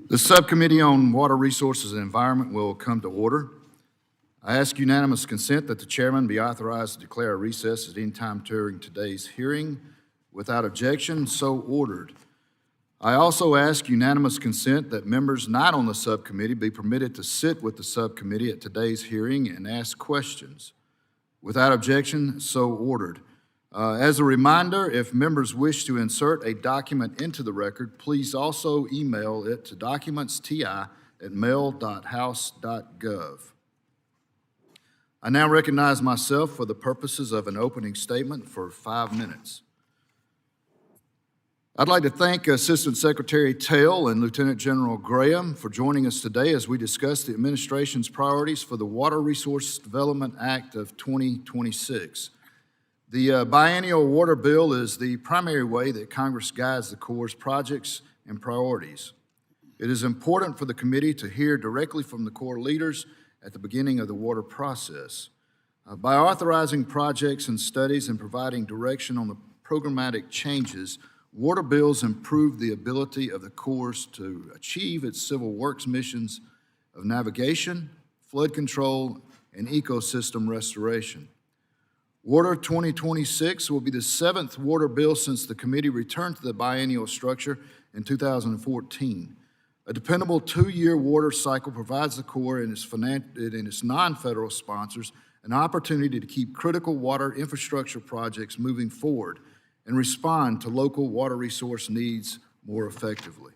The Subcommittee on Water Resources and Environment will come to order. I ask unanimous consent that the chairman be authorized to declare a recess at any time during today's hearing. Without objection, so ordered. I also ask unanimous consent that members not on the subcommittee be permitted to sit with the subcommittee at today's hearing and ask questions. Without objection, so ordered. As a reminder, if members wish to insert a document into the record, please also email it to documentsti@mail.house.gov. I now recognize myself for the purposes of an opening statement for 5 minutes. I'd like to thank Assistant Secretary Taylor and Lieutenant General Graham for joining us today as we discuss the administration's priorities for the Water Resource Development Act of 2026. The biennial water bill is the primary way that Congress guides the Corps' projects and priorities. It is important for the committee to hear directly from the Corps leaders at the beginning of the water process. By authorizing projects and studies and providing direction on the programmatic changes, water bills improve the ability of the Corps to achieve its civil works missions of navigation, flood control, and ecosystem restoration. Water 2026 will be the 7th water bill since the committee returned to the biennial structure in 2014. A dependable 2-year water cycle provides the Corps and its non-federal sponsors an opportunity to keep critical water infrastructure projects moving forward and respond to local water resource needs more effectively.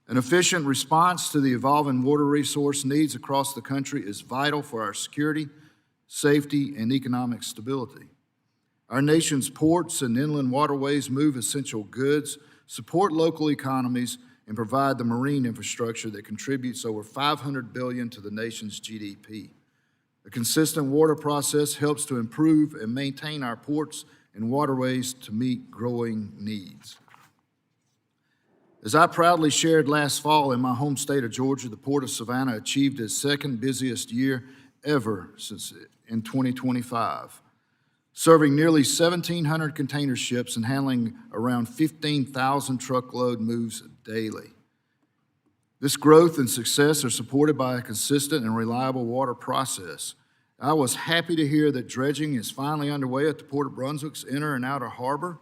An efficient response to the evolving water resource needs across the country is vital for our security, safety, and economic stability. Our nation's ports and inland waterways move essential goods, support local economies, and provide the marine infrastructure that contributes over $500 billion to the nation's GDP. A consistent water process helps to improve and maintain our ports and waterways to meet growing needs. As I proudly shared last fall in my home state of Georgia, the Port of Savannah achieved its second busiest year ever since in 2025, serving nearly 1,700 container ships and handling around 15,000 truckload moves daily. This growth and success are supported by a consistent and reliable water process. I was happy to hear that dredging is finally underway at the Port of Brunswick's inner and outer harbor,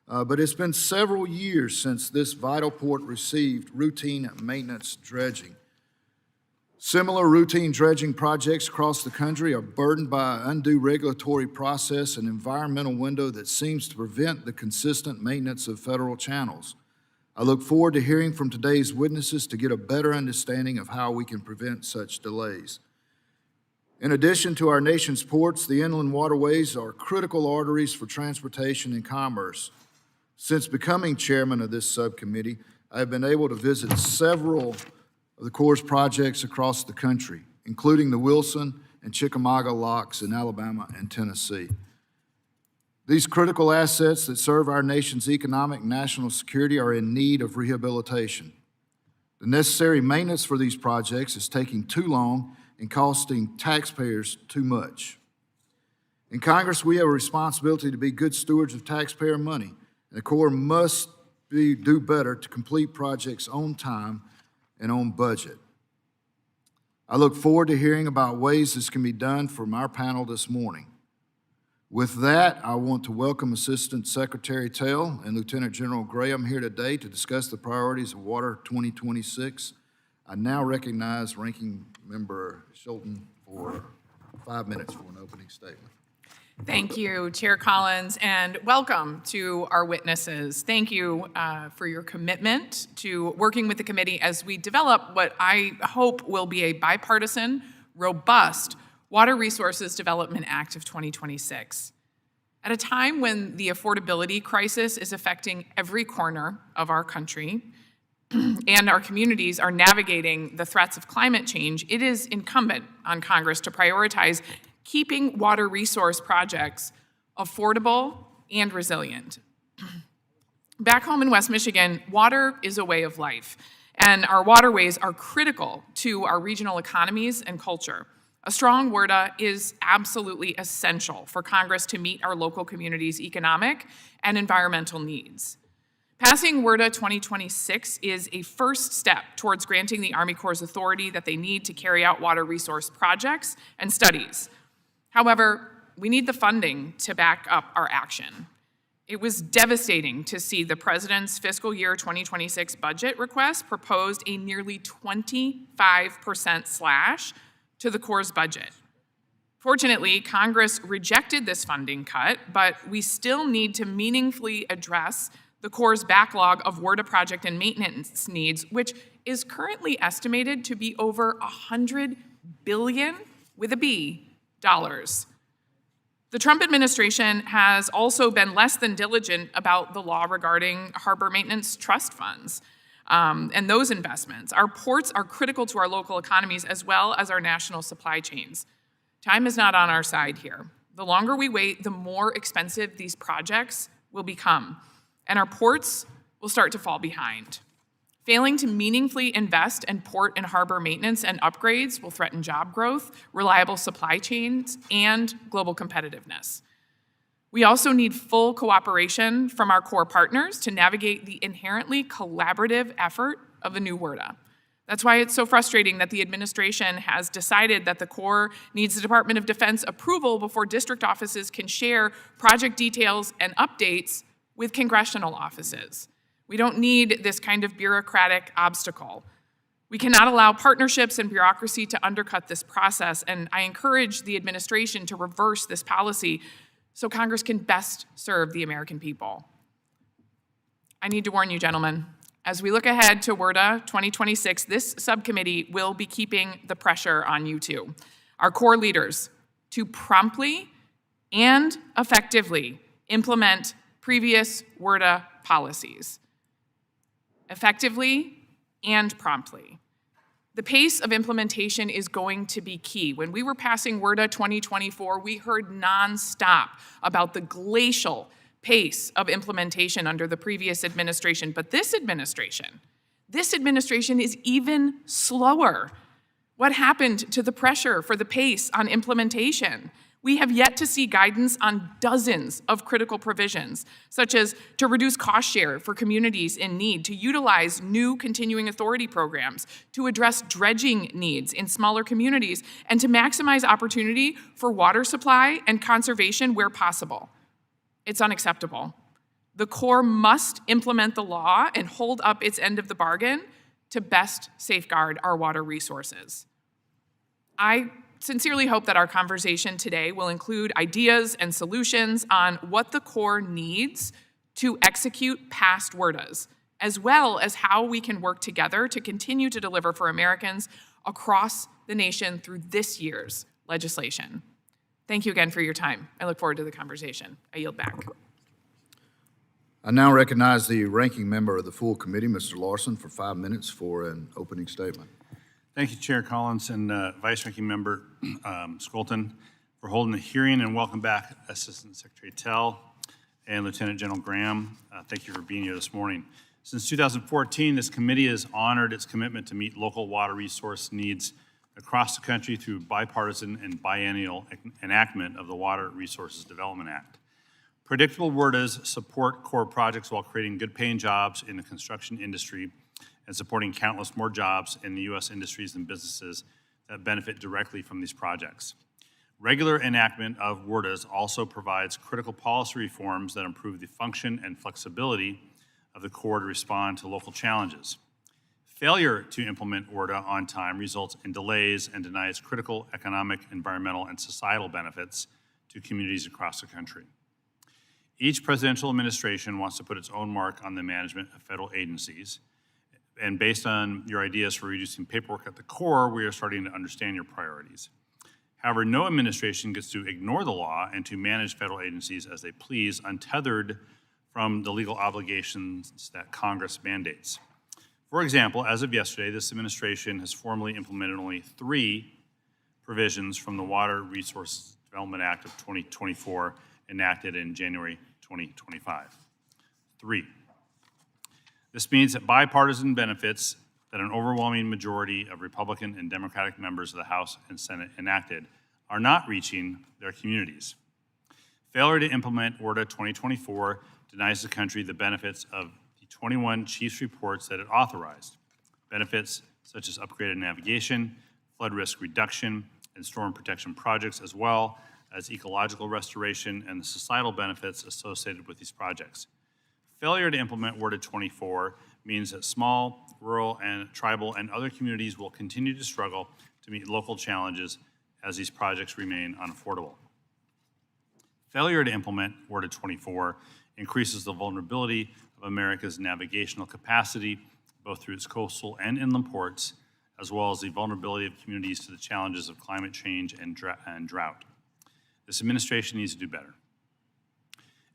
but it's been several years since this vital port received routine maintenance dredging. Similar routine dredging projects across the country are burdened by an undue regulatory process and environmental window that seems to prevent the consistent maintenance of federal channels. I look forward to hearing from today's witnesses to get a better understanding of how we can prevent such delays. In addition to our nation's ports, the inland waterways are critical arteries for transportation and commerce. Since becoming chairman of this subcommittee, I have been able to visit several of the Corps' projects across the country, including the Wilson and Chickamauga locks in Alabama and Tennessee. These critical assets that serve our nation's economic and national security are in need of rehabilitation. The necessary maintenance for these projects is taking too long and costing taxpayers too much. In Congress, we have a responsibility to be good stewards of taxpayer money, and the Corps must do better to complete projects on time and on budget. I look forward to hearing about ways this can be done from our panel this morning. With that, I want to welcome Assistant Secretary Taylor and Lieutenant General Graham here today to discuss the priorities of Water 2026. I now recognize Ranking Member Shelton for 5 minutes for an opening statement. Thank you, Chair Collins, and welcome to our witnesses. Thank you for your commitment to working with the committee as we develop what I hope will be a bipartisan, robust Water Resources Development Act of 2026. At a time when the affordability crisis is affecting every corner of our country and our communities are navigating the threats of climate change, it is incumbent on Congress to prioritize keeping water resource projects affordable and resilient. Back home in West Michigan, water is a way of life, and our waterways are critical to our regional economies and culture. A strong WRDA is absolutely essential for Congress to meet our local communities' economic and environmental needs. Passing WRDA 2026 is a first step towards granting the Army Corps authority that they need to carry out water resource projects and studies. However, we need the funding to back up our action. It was devastating to see the President's fiscal year 2026 budget request proposed a nearly 25% slash to the Corps' budget. Fortunately, Congress rejected this funding cut, but we still need to meaningfully address the Corps' backlog of WRDA project and maintenance needs, which is currently estimated to be over $100 billion, with a B, dollars. The Trump administration has also been less than diligent about the law regarding harbor maintenance trust funds and those investments. Our ports are critical to our local economies as well as our national supply chains. Time is not on our side here. The longer we wait, the more expensive these projects will become, and our ports will start to fall behind. Failing to meaningfully invest in port and harbor maintenance and upgrades will threaten job growth, reliable supply chains, and global competitiveness. We also need full cooperation from our core partners to navigate the inherently collaborative effort of the new WRDA. That's why it's so frustrating that the administration has decided that the Corps needs the Department of Defense approval before district offices can share project details and updates with congressional offices. We don't need this kind of bureaucratic obstacle. We cannot allow partnerships and bureaucracy to undercut this process, and I encourage the administration to reverse this policy so Congress can best serve the American people. I need to warn you, gentlemen, as we look ahead to WRDA 2026, this subcommittee will be keeping the pressure on you too, our core leaders, to promptly and effectively implement previous WRDA policies. Effectively and promptly. The pace of implementation is going to be key. When we were passing WRDA 2024, we heard nonstop about the glacial pace of implementation under the previous administration. But this administration is even slower. What happened to the pressure for the pace on implementation? We have yet to see guidance on dozens of critical provisions, such as to reduce cost share for communities in need, to utilize new continuing authority programs, to address dredging needs in smaller communities, and to maximize opportunity for water supply and conservation where possible. It's unacceptable. The Corps must implement the law and hold up its end of the bargain to best safeguard our water resources. I sincerely hope that our conversation today will include ideas and solutions on what the Corps needs to execute past WRDAs, as well as how we can work together to continue to deliver for Americans across the nation through this year's legislation. Thank you again for your time. I look forward to the conversation. I yield back. I now recognize the ranking member of the full committee, Mr. Larson, for 5 minutes for an opening statement. Thank you, Chair Collins and Vice Ranking Member Skolton, for holding the hearing, and welcome back Assistant Secretary Tell and Lieutenant General Graham. Thank you for being here this morning. Since 2014, this committee has honored its commitment to meet local water resource needs across the country through bipartisan and biennial enactment of the Water Resources Development Act. Predictable WRDAs support core projects while creating good-paying jobs in the construction industry and supporting countless more jobs in the U.S. industries and businesses that benefit directly from these projects. Regular enactment of WRDAs also provides critical policy reforms that improve the function and flexibility of the Corps to respond to local challenges. Failure to implement WRDA on time results in delays and denies critical economic, environmental, and societal benefits to communities across the country. Each presidential administration wants to put its own mark on the management of federal agencies. And based on your ideas for reducing paperwork at the Corps, we are starting to understand your priorities. However, no administration gets to ignore the law and to manage federal agencies as they please, untethered from the legal obligations that Congress mandates. For example, as of yesterday, this administration has formally implemented only 3 provisions from the Water Resources Development Act of 2024, enacted in January 2025. 3. This means that bipartisan benefits that an overwhelming majority of Republican and Democratic members of the House and Senate enacted are not reaching their communities. Failure to implement WRDA 2024 denies the country the benefits of the 21 chief's reports that it authorized. Benefits such as upgraded navigation, flood risk reduction, and storm protection projects, as well as ecological restoration and the societal benefits associated with these projects. Failure to implement WRDA 24 means that small, rural, and tribal and other communities will continue to struggle to meet local challenges as these projects remain unaffordable. Failure to implement WRDA 24 increases the vulnerability of America's navigational capacity, both through its coastal and inland ports, as well as the vulnerability of communities to the challenges of climate change and drought. This administration needs to do better.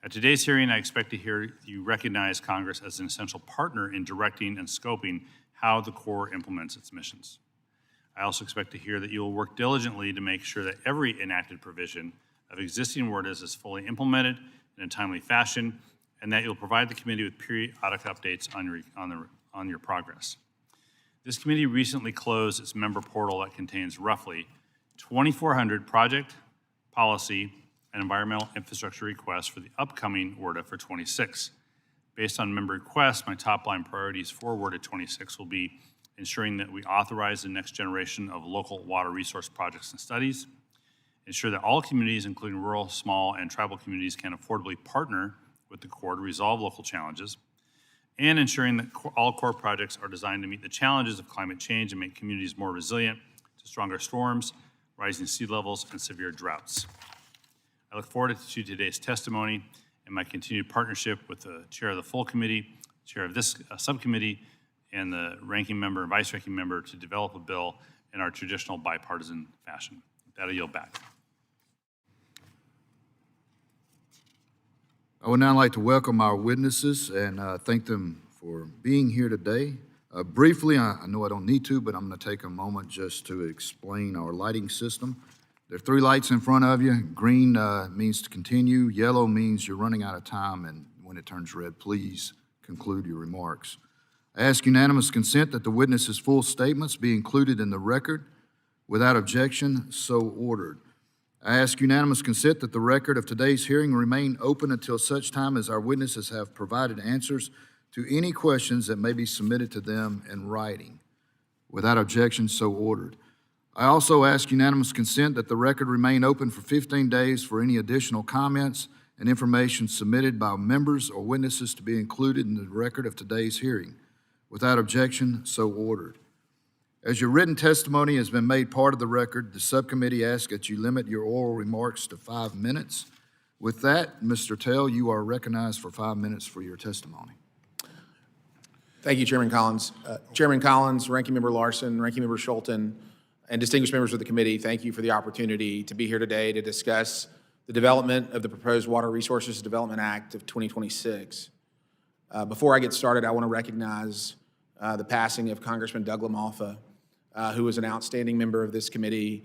At today's hearing, I expect to hear you recognize Congress as an essential partner in directing and scoping how the Corps implements its missions. I also expect to hear that you will work diligently to make sure that every enacted provision of existing WRDAs is fully implemented in a timely fashion, and that you'll provide the committee with periodic updates on your progress. This committee recently closed its member portal that contains roughly 2,400 project, policy, and environmental infrastructure requests for the upcoming WRDA for 26. Based on member requests, my top line priorities for WRDA 26 will be ensuring that we authorize the next generation of local water resource projects and studies, ensure that all communities, including rural, small, and tribal communities, can affordably partner with the Corps to resolve local challenges, and ensuring that all Corps projects are designed to meet the challenges of climate change and make communities more resilient to stronger storms, rising sea levels, and severe droughts. I look forward to today's testimony and my continued partnership with the chair of the full committee, chair of this subcommittee, and the ranking member and vice ranking member to develop a bill in our traditional bipartisan fashion. With that, I'll yield back. I would now like to welcome our witnesses and thank them for being here today. Briefly, I know I don't need to, but I'm going to take a moment just to explain our lighting system. There are 3 lights in front of you. Green means to continue. Yellow means you're running out of time, and when it turns red, please conclude your remarks. I ask unanimous consent that the witness's full statements be included in the record. Without objection, so ordered. I ask unanimous consent that the record of today's hearing remain open until such time as our witnesses have provided answers to any questions that may be submitted to them in writing. Without objection, so ordered. I also ask unanimous consent that the record remain open for 15 days for any additional comments and information submitted by members or witnesses to be included in the record of today's hearing. Without objection, so ordered. As your written testimony has been made part of the record, the subcommittee asks that you limit your oral remarks to 5 minutes. With that, Mr. Tell, you are recognized for 5 minutes for your testimony. Thank you, Chairman Collins. Chairman Collins, Ranking Member Larson, Ranking Member Schulten, and distinguished members of the committee, thank you for the opportunity to be here today to discuss the development of the proposed Water Resources Development Act of 2026. Before I get started, I want to recognize the passing of Congressman Doug LaMalfa, who was an outstanding member of this committee,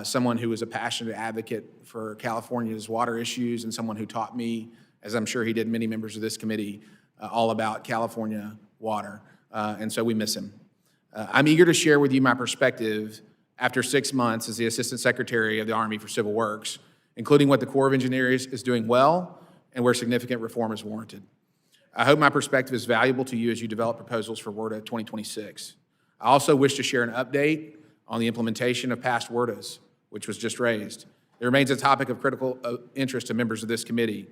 someone who was a passionate advocate for California's water issues, and someone who taught me, as I'm sure he did many members of this committee, all about California water, and so we miss him. I'm eager to share with you my perspective after 6 months as the Assistant Secretary of the Army for Civil Works, including what the Corps of Engineers is doing well and where significant reform is warranted. I hope my perspective is valuable to you as you develop proposals for WRDA 2026. I also wish to share an update on the implementation of past WRDAs, which was just raised. It remains a topic of critical interest to members of this committee.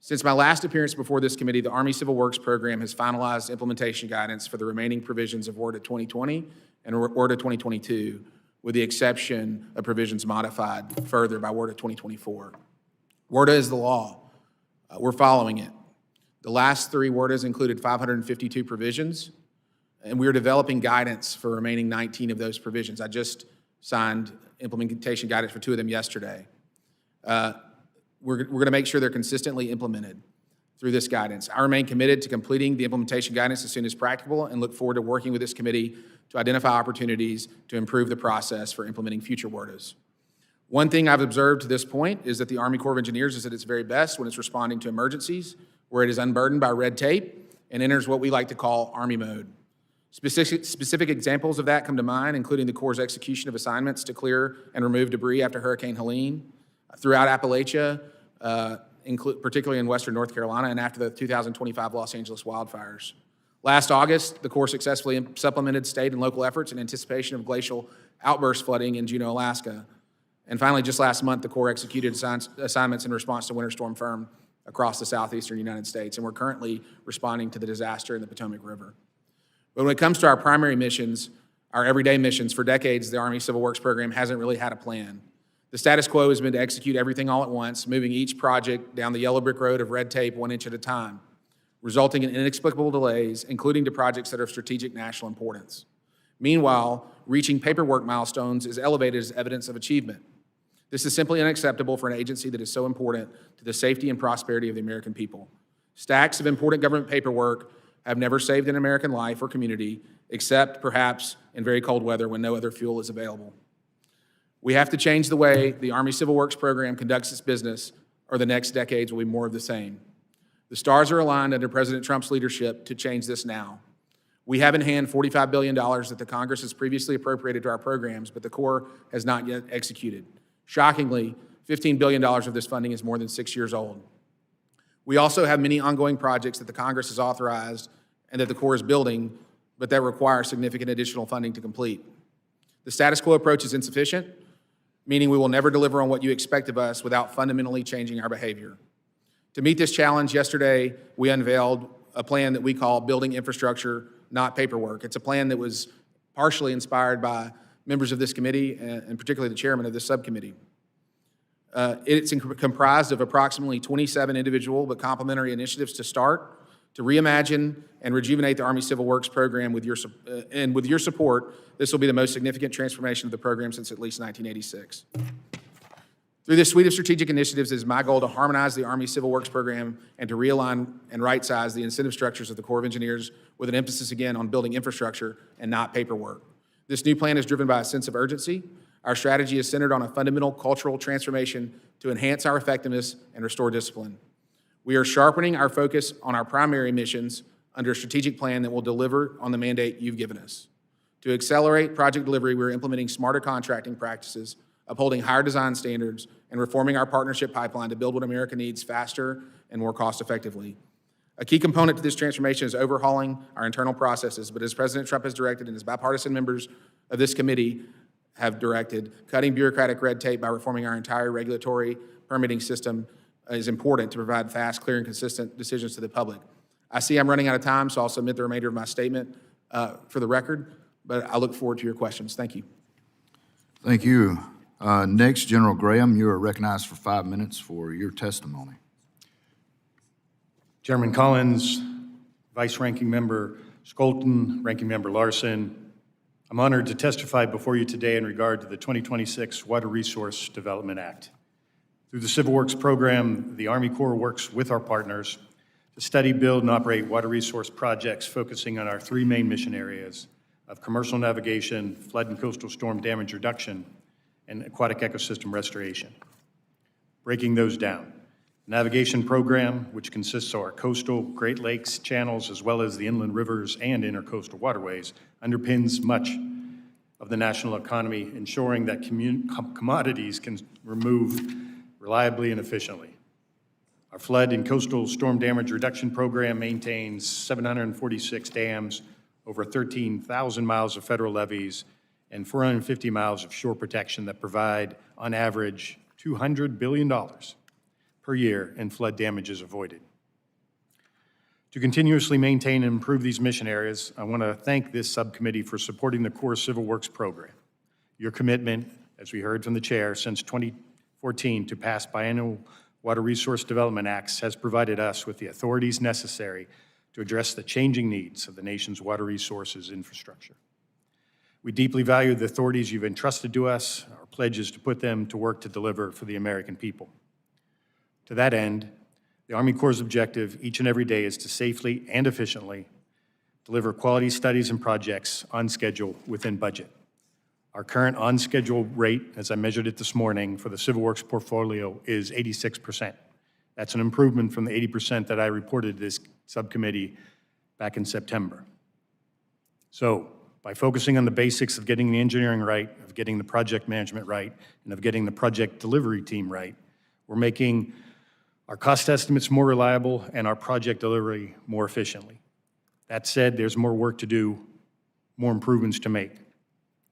Since my last appearance before this committee, the Army Civil Works Program has finalized implementation guidance for the remaining provisions of WRDA 2020 and WRDA 2022, with the exception of provisions modified further by WRDA 2024. WRDA is the law. We're following it. The last 3 WRDAs included 552 provisions, and we are developing guidance for remaining 19 of those provisions. I just signed implementation guidance for 2 of them yesterday. We're going to make sure they're consistently implemented through this guidance. I remain committed to completing the implementation guidance as soon as practicable and look forward to working with this committee to identify opportunities to improve the process for implementing future WRDAs. One thing I've observed to this point is that the Army Corps of Engineers is at its very best when it's responding to emergencies, where it is unburdened by red tape and enters what we like to call Army mode. Specific examples of that come to mind, including the Corps' execution of assignments to clear and remove debris after Hurricane Helene throughout Appalachia, particularly in western North Carolina and after the 2025 Los Angeles wildfires. Last August, the Corps successfully supplemented state and local efforts in anticipation of glacial outburst flooding in Juneau, Alaska. And finally, just last month, the Corps executed assignments in response to Winter Storm Fern across the southeastern United States, and we're currently responding to the disaster in the Potomac River. But when it comes to our primary missions, our everyday missions, for decades, the Army Civil Works Program hasn't really had a plan. The status quo has been to execute everything all at once, moving each project down the yellow brick road of red tape 1 inch at a time, resulting in inexplicable delays, including to projects that are of strategic national importance. Meanwhile, reaching paperwork milestones is elevated as evidence of achievement. This is simply unacceptable for an agency that is so important to the safety and prosperity of the American people. Stacks of important government paperwork have never saved an American life or community, except perhaps in very cold weather when no other fuel is available. We have to change the way the Army Civil Works Program conducts its business, or the next decades will be more of the same. The stars are aligned under President Trump's leadership to change this now. We have in hand $45 billion that the Congress has previously appropriated to our programs, but the Corps has not yet executed. Shockingly, $15 billion of this funding is more than 6 years old. We also have many ongoing projects that the Congress has authorized and that the Corps is building, but that require significant additional funding to complete. The status quo approach is insufficient, meaning we will never deliver on what you expect of us without fundamentally changing our behavior. To meet this challenge, yesterday we unveiled a plan that we call Building Infrastructure, Not Paperwork. It's a plan that was partially inspired by members of this committee, and particularly the chairman of this subcommittee. It's comprised of approximately 27 individual but complementary initiatives to start, to reimagine and rejuvenate the Army Civil Works Program with your support. This will be the most significant transformation of the program since at least 1986. Through this suite of strategic initiatives, it is my goal to harmonize the Army Civil Works Program and to realign and right-size the incentive structures of the Corps of Engineers with an emphasis again on building infrastructure and not paperwork. This new plan is driven by a sense of urgency. Our strategy is centered on a fundamental cultural transformation to enhance our effectiveness and restore discipline. We are sharpening our focus on our primary missions under a strategic plan that will deliver on the mandate you've given us. To accelerate project delivery, we're implementing smarter contracting practices, upholding higher design standards, and reforming our partnership pipeline to build what America needs faster and more cost-effectively. A key component to this transformation is overhauling our internal processes, but as President Trump has directed and as bipartisan members of this committee have directed, cutting bureaucratic red tape by reforming our entire regulatory permitting system is important to provide fast, clear, and consistent decisions to the public. I see I'm running out of time, so I'll submit the remainder of my statement for the record, but I look forward to your questions. Thank you. Thank you. Next, General Graham, you are recognized for 5 minutes for your testimony. Chairman Collins, Vice Ranking Member Skolton, Ranking Member Larson, I'm honored to testify before you today in regard to the 2026 Water Resource Development Act. Through the Civil Works Program, the Army Corps works with our partners to study, build, and operate water resource projects focusing on our 3 main mission areas of commercial navigation, flood and coastal storm damage reduction, and aquatic ecosystem restoration. Breaking those down. The navigation program, which consists of our coastal Great Lakes channels as well as the inland rivers and intercoastal waterways, underpins much of the national economy, ensuring that commodities can move reliably and efficiently. Our flood and coastal storm damage reduction program maintains 746 dams, over 13,000 miles of federal levees, and 450 miles of shore protection that provide, on average, $200 billion per year in flood damages avoided. To continuously maintain and improve these mission areas, I want to thank this subcommittee for supporting the Corps Civil Works Program. Your commitment, as we heard from the chair, since 2014 to pass biannual Water Resource Development Acts has provided us with the authorities necessary to address the changing needs of the nation's water resources infrastructure. We deeply value the authorities you've entrusted to us. Our pledge is to put them to work to deliver for the American people. To that end, the Army Corps' objective each and every day is to safely and efficiently deliver quality studies and projects on schedule within budget. Our current on-schedule rate, as I measured it this morning for the Civil Works portfolio, is 86%. That's an improvement from the 80% that I reported to this subcommittee back in September. So, by focusing on the basics of getting the engineering right, of getting the project management right, and of getting the project delivery team right, we're making our cost estimates more reliable, and our project delivery more efficiently. That said, there's more work to do, more improvements to make.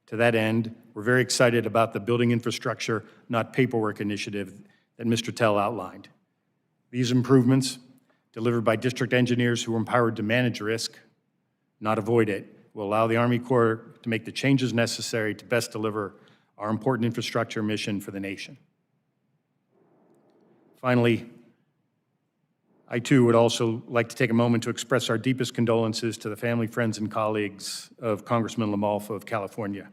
To that end, we're very excited about the Building Infrastructure, Not Paperwork initiative that Mr. Tell outlined. These improvements, delivered by district engineers who are empowered to manage risk, not avoid it, will allow the Army Corps to make the changes necessary to best deliver our important infrastructure mission for the nation. Finally, I too would also like to take a moment to express our deepest condolences to the family, friends, and colleagues of Congressman LaMalfa of California.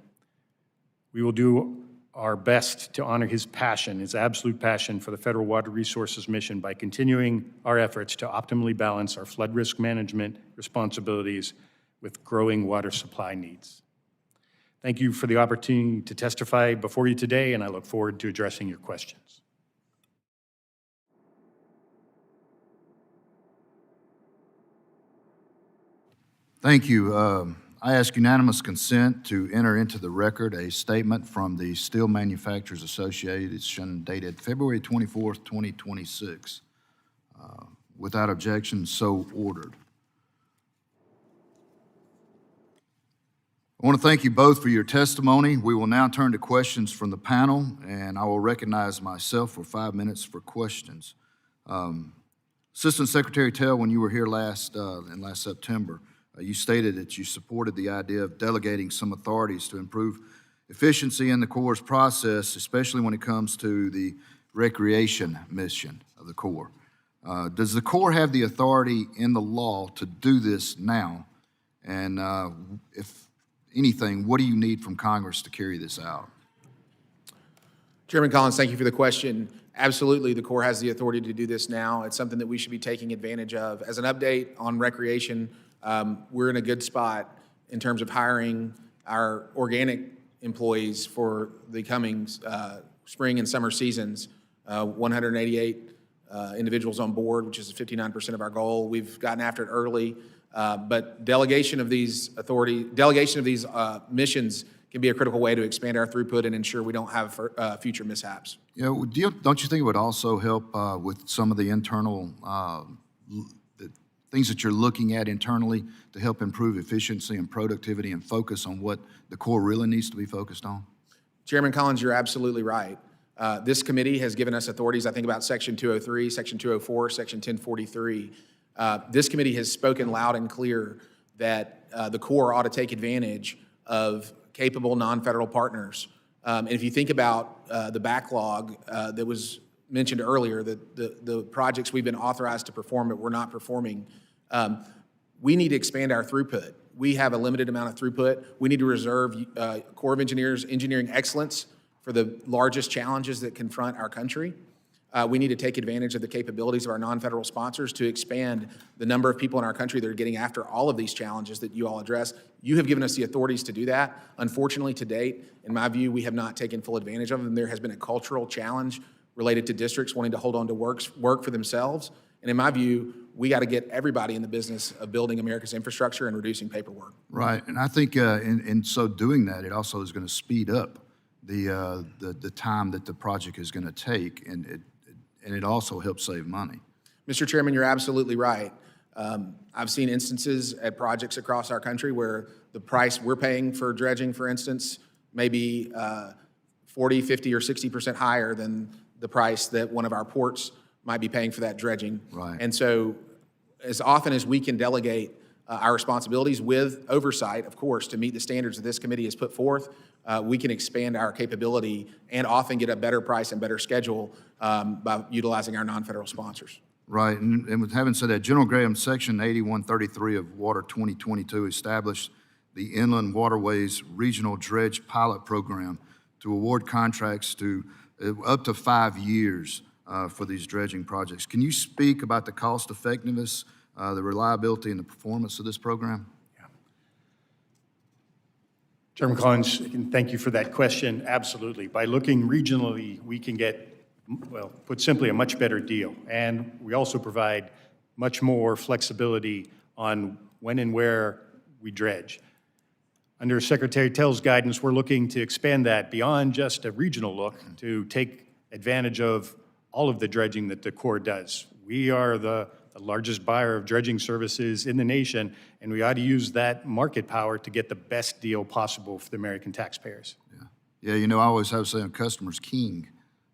We will do our best to honor his passion, his absolute passion for the federal water resources mission by continuing our efforts to optimally balance our flood risk management responsibilities with growing water supply needs. Thank you for the opportunity to testify before you today, and I look forward to addressing your questions. Thank you. I ask unanimous consent to enter into the record a statement from the Steel Manufacturers Association dated February 24th, 2026. Without objection, so ordered. I want to thank you both for your testimony. We will now turn to questions from the panel, and I will recognize myself for 5 minutes for questions. Assistant Secretary Tell, when you were here last September, you stated that you supported the idea of delegating some authorities to improve efficiency in the Corps' process, especially when it comes to the recreation mission of the Corps. Does the Corps have the authority in the law to do this now? And if anything, what do you need from Congress to carry this out? Chairman Collins, thank you for the question. Absolutely, the Corps has the authority to do this now. It's something that we should be taking advantage of. As an update on recreation, we're in a good spot in terms of hiring our organic employees for the coming spring and summer seasons. 188 individuals on board, which is 59% of our goal. We've gotten after it early, but delegation of these missions can be a critical way to expand our throughput and ensure we don't have future mishaps. You know, don't you think it would also help with some of the internal things that you're looking at internally to help improve efficiency and productivity and focus on what the Corps really needs to be focused on? Chairman Collins, you're absolutely right. This committee has given us authorities, I think about Section 203, Section 204, Section 1043. This committee has spoken loud and clear that the Corps ought to take advantage of capable non-federal partners. And if you think about the backlog that was mentioned earlier, the projects we've been authorized to perform but we're not performing, we need to expand our throughput. We have a limited amount of throughput. We need to reserve Corps of Engineers engineering excellence for the largest challenges that confront our country. We need to take advantage of the capabilities of our non-federal sponsors to expand the number of people in our country that are getting after all of these challenges that you all address. You have given us the authorities to do that. Unfortunately, to date, in my view, we have not taken full advantage of them. There has been a cultural challenge related to districts wanting to hold on to work for themselves. And in my view, we got to get everybody in the business of building America's infrastructure and reducing paperwork. Right, and I think in so doing that, it also is going to speed up the time that the project is going to take, and it also helps save money. Mr. Chairman, you're absolutely right. I've seen instances at projects across our country where the price we're paying for dredging, for instance, may be 40, 50, or 60% higher than the price that one of our ports might be paying for that dredging. Right. And so as often as we can delegate our responsibilities with oversight, of course, to meet the standards that this committee has put forth, we can expand our capability and often get a better price and better schedule by utilizing our non-federal sponsors. Right, and with having said that, General Graham, Section 8133 of Water 2022 established the Inland Waterways Regional Dredge Pilot Program to award contracts to up to 5 years for these dredging projects. Can you speak about the cost effectiveness, the reliability, and the performance of this program? Yeah. Chairman Collins, thank you for that question. Absolutely. By looking regionally, we can get, well, put simply, a much better deal. And we also provide much more flexibility on when and where we dredge. Under Secretary Tell's guidance, we're looking to expand that beyond just a regional look to take advantage of all of the dredging that the Corps does. We are the largest buyer of dredging services in the nation, and we ought to use that market power to get the best deal possible for the American taxpayers. Yeah, you know, I always have saying customer's king.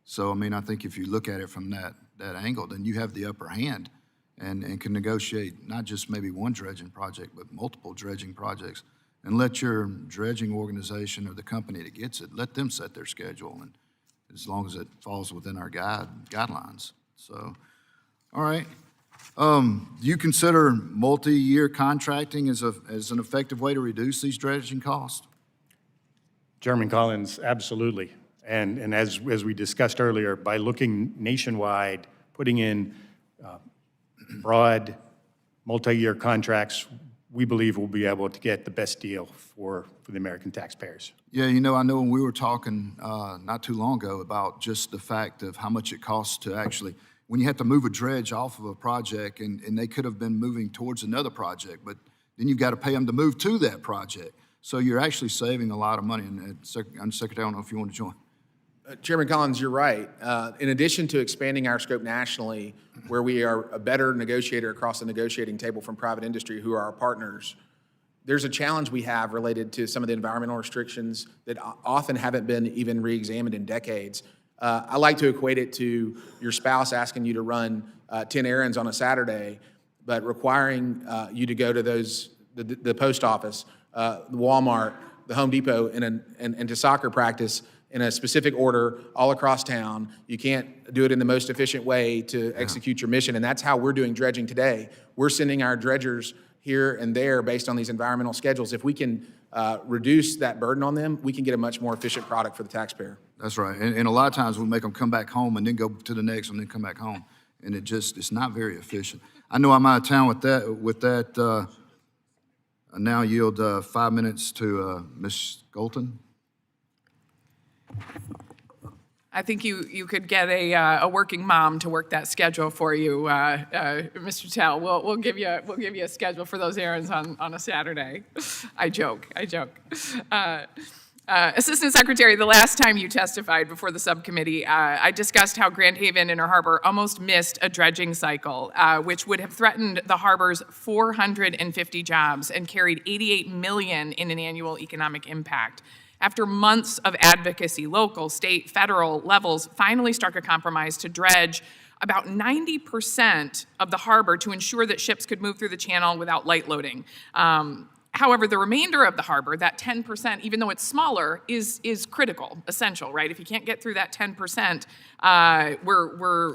So, I mean, I think if you look at it from that angle, then you have the upper hand and can negotiate not just maybe one dredging project, but multiple dredging projects. And let your dredging organization or the company that gets it, let them set their schedule, and as long as it falls within our guidelines. So, all right. Do you consider multi-year contracting as an effective way to reduce these dredging costs? Chairman Collins, absolutely. And as we discussed earlier, by looking nationwide, putting in broad, multi-year contracts, we believe we'll be able to get the best deal for the American taxpayers. Yeah, you know, I know when we were talking not too long ago about just the fact of how much it costs to actually, when you have to move a dredge off of a project and they could have been moving towards another project, but then you've got to pay them to move to that project. So you're actually saving a lot of money. And Secretary, I don't know if you want to join. Chairman Collins, you're right. In addition to expanding our scope nationally, where we are a better negotiator across the negotiating table from private industry who are our partners, there's a challenge we have related to some of the environmental restrictions that often haven't been even re-examined in decades. I like to equate it to your spouse asking you to run 10 errands on a Saturday, but requiring you to go to the post office, the Walmart, the Home Depot, and to soccer practice in a specific order all across town. You can't do it in the most efficient way to execute your mission, and that's how we're doing dredging today. We're sending our dredgers here and there based on these environmental schedules. If we can reduce that burden on them, we can get a much more efficient product for the taxpayer. That's right. And a lot of times we make them come back home and then go to the next one and then come back home. And it's not very efficient. I know I'm out of town with that. I now yield 5 minutes to Ms. Golton. I think you could get a working mom to work that schedule for you, Mr. Tell. We'll give you a schedule for those errands on a Saturday. I joke. Assistant Secretary, the last time you testified before the subcommittee, I discussed how Grand Haven Inner Harbor almost missed a dredging cycle, which would have threatened the harbor's 450 jobs and carried $88 million in an annual economic impact. After months of advocacy, local, state, federal levels finally struck a compromise to dredge about 90% of the harbor to ensure that ships could move through the channel without light loading. However, the remainder of the harbor, that 10%, even though it's smaller, is critical, essential, right? If you can't get through that 10%,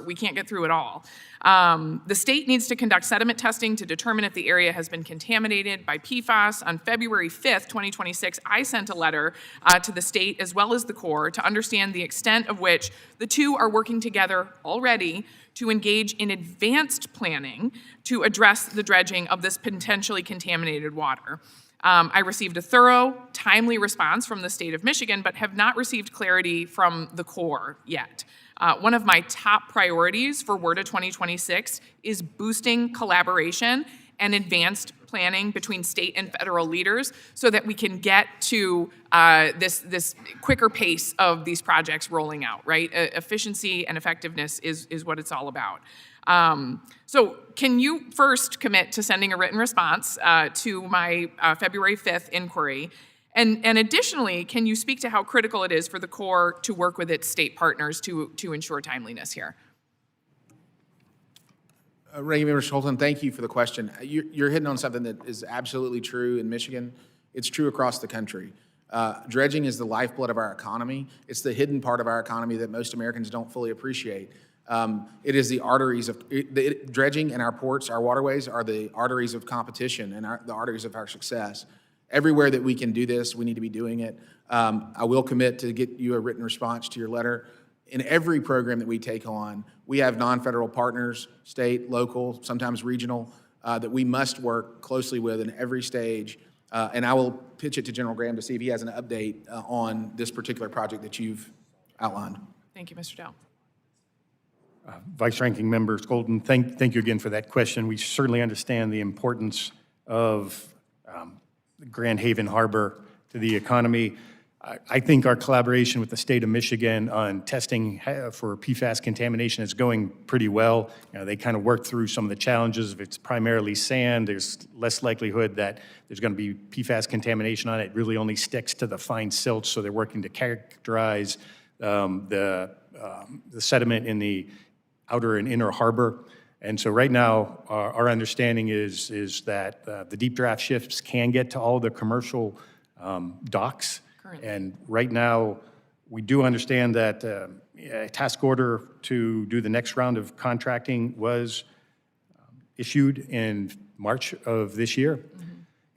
we can't get through it all. The state needs to conduct sediment testing to determine if the area has been contaminated by PFAS. On February 5th, 2026, I sent a letter to the state as well as the Corps to understand the extent of which the two are working together already to engage in advanced planning to address the dredging of this potentially contaminated water. I received a thorough, timely response from the state of Michigan, but have not received clarity from the Corps yet. One of my top priorities for WRDA 2026 is boosting collaboration and advanced planning between state and federal leaders so that we can get to this quicker pace of these projects rolling out, right? Efficiency and effectiveness is what it's all about. So can you first commit to sending a written response to my February 5th inquiry? And additionally, can you speak to how critical it is for the Corps to work with its state partners to ensure timeliness here? Ranking Member Scholten, thank you for the question. You're hitting on something that is absolutely true in Michigan. It's true across the country. Dredging is the lifeblood of our economy. It's the hidden part of our economy that most Americans don't fully appreciate. It is the arteries of dredging and our ports, our waterways are the arteries of competition and the arteries of our success. Everywhere that we can do this, we need to be doing it. I will commit to get you a written response to your letter. In every program that we take on, we have non-federal partners, state, local, sometimes regional, that we must work closely with in every stage. And I will pitch it to General Graham to see if he has an update on this particular project that you've outlined. Thank you, Mr. Dell. Vice Ranking Member Scholten, thank you again for that question. We certainly understand the importance of Grand Haven Harbor to the economy. I think our collaboration with the state of Michigan on testing for PFAS contamination is going pretty well. You know, they kind of worked through some of the challenges. If it's primarily sand, there's less likelihood that there's going to be PFAS contamination on it. It really only sticks to the fine silt, so they're working to characterize the sediment in the outer and inner harbor. And so right now, our understanding is that the deep draft ships can get to all the commercial docks. And right now, we do understand that a task order to do the next round of contracting was issued in March of this year.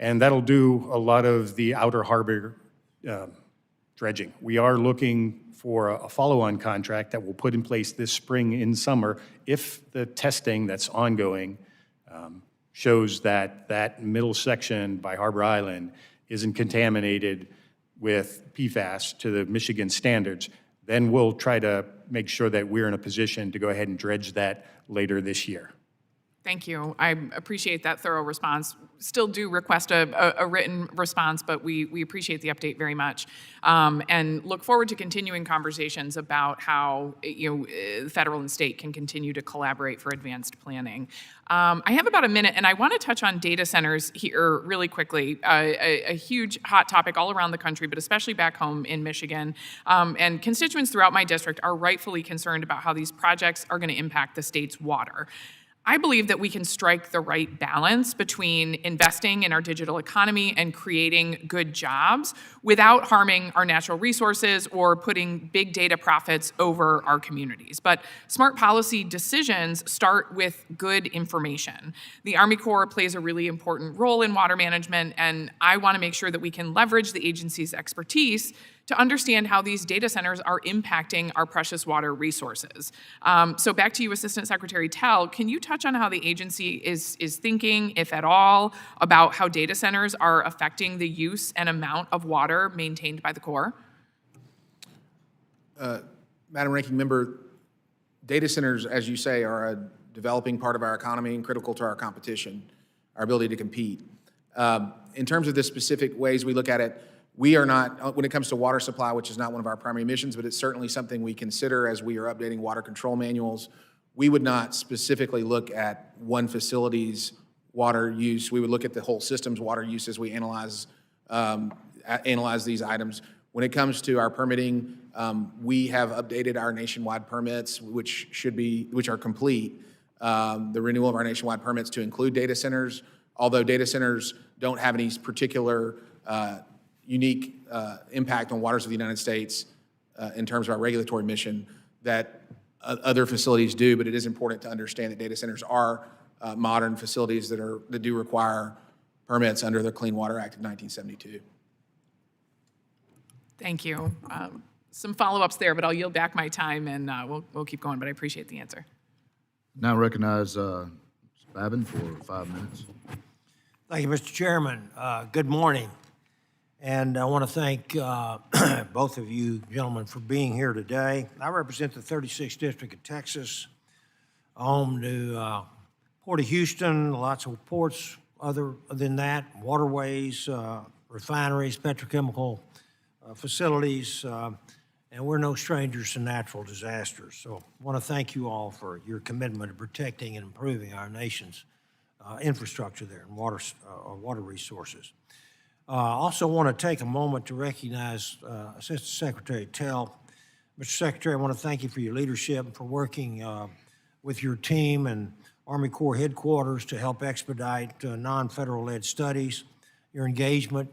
And that'll do a lot of the outer harbor dredging. We are looking for a follow-on contract that we'll put in place this spring and summer if the testing that's ongoing shows that that middle section by Harbor Island isn't contaminated with PFAS to the Michigan standards. Then we'll try to make sure that we're in a position to go ahead and dredge that later this year. Thank you. I appreciate that thorough response. Still do request a written response, but we appreciate the update very much, and look forward to continuing conversations about how federal and state can continue to collaborate for advanced planning. I have about a minute, and I want to touch on data centers here really quickly. A huge hot topic all around the country, but especially back home in Michigan. And constituents throughout my district are rightfully concerned about how these projects are going to impact the state's water. I believe that we can strike the right balance between investing in our digital economy and creating good jobs without harming our natural resources or putting big data profits over our communities. But smart policy decisions start with good information. The Army Corps plays a really important role in water management, and I want to make sure that we can leverage the agency's expertise to understand how these data centers are impacting our precious water resources. So back to you, Assistant Secretary Tell, can you touch on how the agency is thinking, if at all, about how data centers are affecting the use and amount of water maintained by the Corps? Madam Ranking Member, data centers, as you say, are a developing part of our economy and critical to our competition, our ability to compete. In terms of the specific ways we look at it, we are not, when it comes to water supply, which is not one of our primary missions, but it's certainly something we consider as we are updating water control manuals. We would not specifically look at one facility's water use. We would look at the whole system's water use as we analyze these items. When it comes to our permitting, we have updated our nationwide permits, which are complete. The renewal of our nationwide permits to include data centers, although data centers don't have any particular unique impact on waters of the United States in terms of our regulatory mission that other facilities do, but it is important to understand that data centers are modern facilities that do require permits under the Clean Water Act of 1972. Thank you. Some follow-ups there, but I'll yield back my time and we'll keep going, but I appreciate the answer. Now recognize Babin for 5 minutes. Thank you, Mr. Chairman. Good morning. And I want to thank both of you gentlemen for being here today. I represent the 36th District of Texas, home to Port of Houston, lots of ports other than that, waterways, refineries, petrochemical facilities, and we're no strangers to natural disasters. So I want to thank you all for your commitment to protecting and improving our nation's infrastructure there and water resources. I also want to take a moment to recognize Assistant Secretary Tell. Mr. Secretary, I want to thank you for your leadership and for working with your team and Army Corps headquarters to help expedite non-federal led studies, your engagement.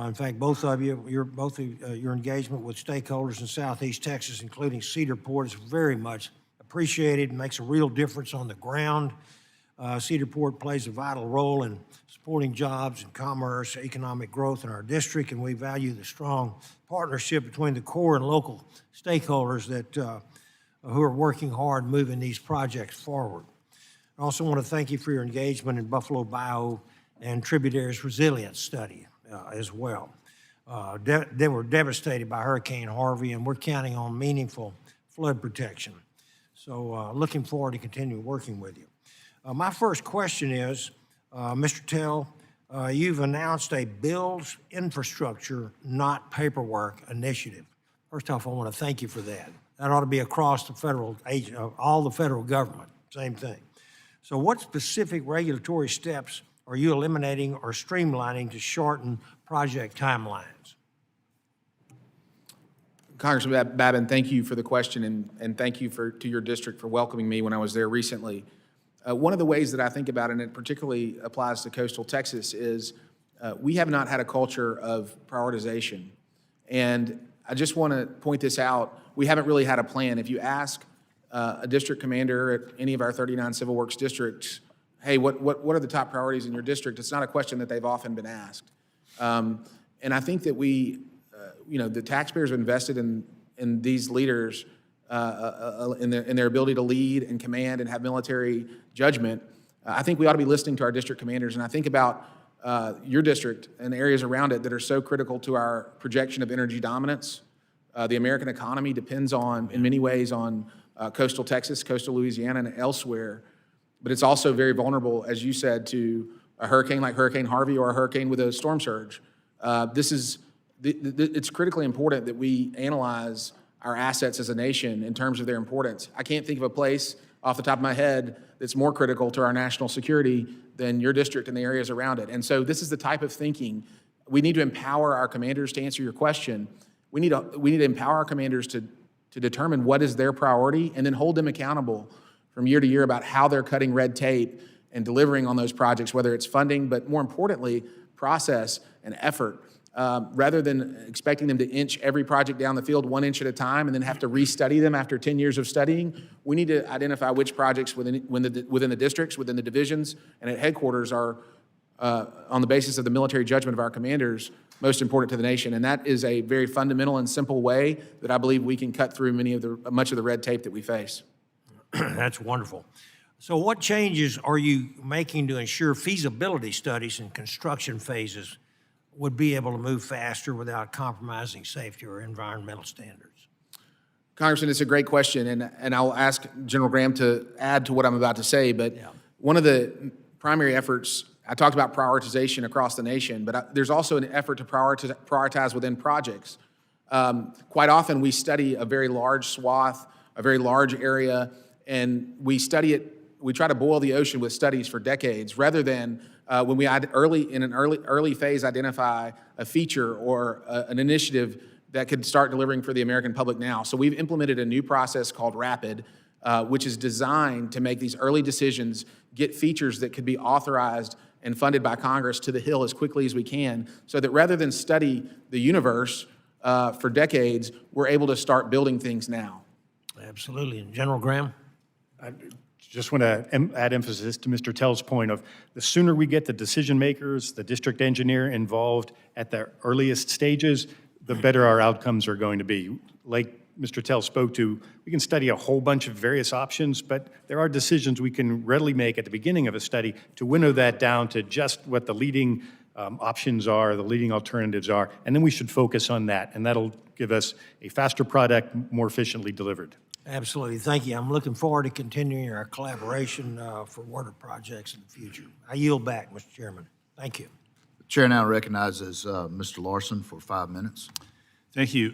In fact, both of you, your engagement with stakeholders in Southeast Texas, including Cedar Port, is very much appreciated and makes a real difference on the ground. Cedar Port plays a vital role in supporting jobs and commerce, economic growth in our district, and we value the strong partnership between the Corps and local stakeholders that who are working hard moving these projects forward. I also want to thank you for your engagement in Buffalo Bayou and Tributaries Resilience Study as well. They were devastated by Hurricane Harvey, and we're counting on meaningful flood protection. So looking forward to continue working with you. My first question is, Mr. Tell, you've announced a Builds Infrastructure, Not Paperwork initiative. First off, I want to thank you for that. That ought to be across the federal all the federal government, same thing. So what specific regulatory steps are you eliminating or streamlining to shorten project timelines? Congressman Babin, thank you for the question, and thank you to your district for welcoming me when I was there recently. One of the ways that I think about it, and it particularly applies to coastal Texas, is we have not had a culture of prioritization. And I just want to point this out. We haven't really had a plan. If you ask a district commander at any of our 39 civil works districts, hey, what are the top priorities in your district? It's not a question that they've often been asked. And I think that the taxpayers have invested in these leaders, in their ability to lead and command and have military judgment. I think we ought to be listening to our district commanders. And I think about your district and the areas around it that are so critical to our projection of energy dominance. The American economy depends in many ways on coastal Texas, coastal Louisiana, and elsewhere. But it's also very vulnerable, as you said, to a hurricane like Hurricane Harvey or a hurricane with a storm surge. It's critically important that we analyze our assets as a nation in terms of their importance. I can't think of a place off the top of my head that's more critical to our national security than your district and the areas around it. And so this is the type of thinking. We need to empower our commanders to answer your question. We need to empower our commanders to determine what is their priority and then hold them accountable from year to year about how they're cutting red tape and delivering on those projects, whether it's funding, but more importantly, process and effort. Rather than expecting them to inch every project down the field 1 inch at a time and then have to restudy them after 10 years of studying, we need to identify which projects within the districts, within the divisions, and at headquarters are, on the basis of the military judgment of our commanders, most important to the nation. And that is a very fundamental and simple way that I believe we can cut through much of the red tape that we face. That's wonderful. So what changes are you making to ensure feasibility studies and construction phases would be able to move faster without compromising safety or environmental standards? Congressman, it's a great question, and I'll ask General Graham to add to what I'm about to say, but one of the primary efforts, I talked about prioritization across the nation, but there's also an effort to prioritize within projects. Quite often we study a very large swath, a very large area, and we study it, we try to boil the ocean with studies for decades, rather than when we in an early phase identify a feature or an initiative that could start delivering for the American public now. So we've implemented a new process called RAPID, which is designed to make these early decisions, get features that could be authorized and funded by Congress to the Hill as quickly as we can, so that rather than study the universe for decades, we're able to start building things now. Absolutely. And General Graham? I just want to add emphasis to Mr. Tell's point of the sooner we get the decision makers, the district engineer involved at the earliest stages, the better our outcomes are going to be. Like Mr. Tell spoke to, we can study a whole bunch of various options, but there are decisions we can readily make at the beginning of a study to winnow that down to just what the leading options are, the leading alternatives are, and then we should focus on that, and that'll give us a faster product, more efficiently delivered. Absolutely. Thank you. I'm looking forward to continuing our collaboration for water projects in the future. I yield back, Mr. Chairman. Thank you. The chair now recognizes Mr. Larson for 5 minutes. Thank you.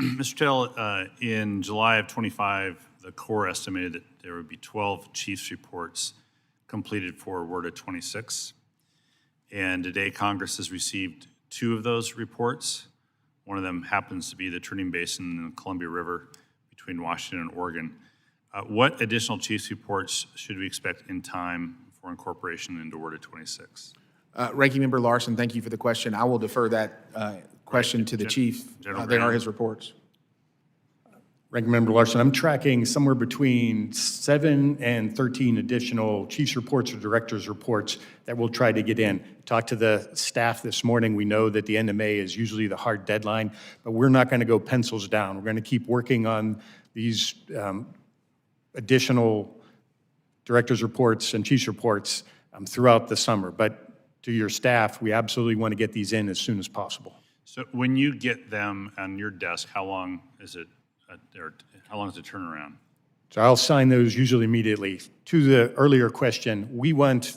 Mr. Tell, in July of 25, the Corps estimated that there would be 12 chiefs reports completed for award of 26. And today, Congress has received 2 of those reports. One of them happens to be the turning basin in the Columbia River between Washington and Oregon. What additional chiefs reports should we expect in time for incorporation into Award of 26? Ranking Member Larson, thank you for the question. I will defer that question to the chief. There are his reports. Ranking Member Larson, I'm tracking somewhere between 7 and 13 additional chief's reports or director's reports that we'll try to get in. Talked to the staff this morning. We know that the end of May is usually the hard deadline, but we're not going to go pencils down. We're going to keep working on these additional director's reports and chief's reports throughout the summer. But to your staff, we absolutely want to get these in as soon as possible. So when you get them on your desk, how long is it? How long is the turnaround? So I'll sign those usually immediately. To the earlier question, we want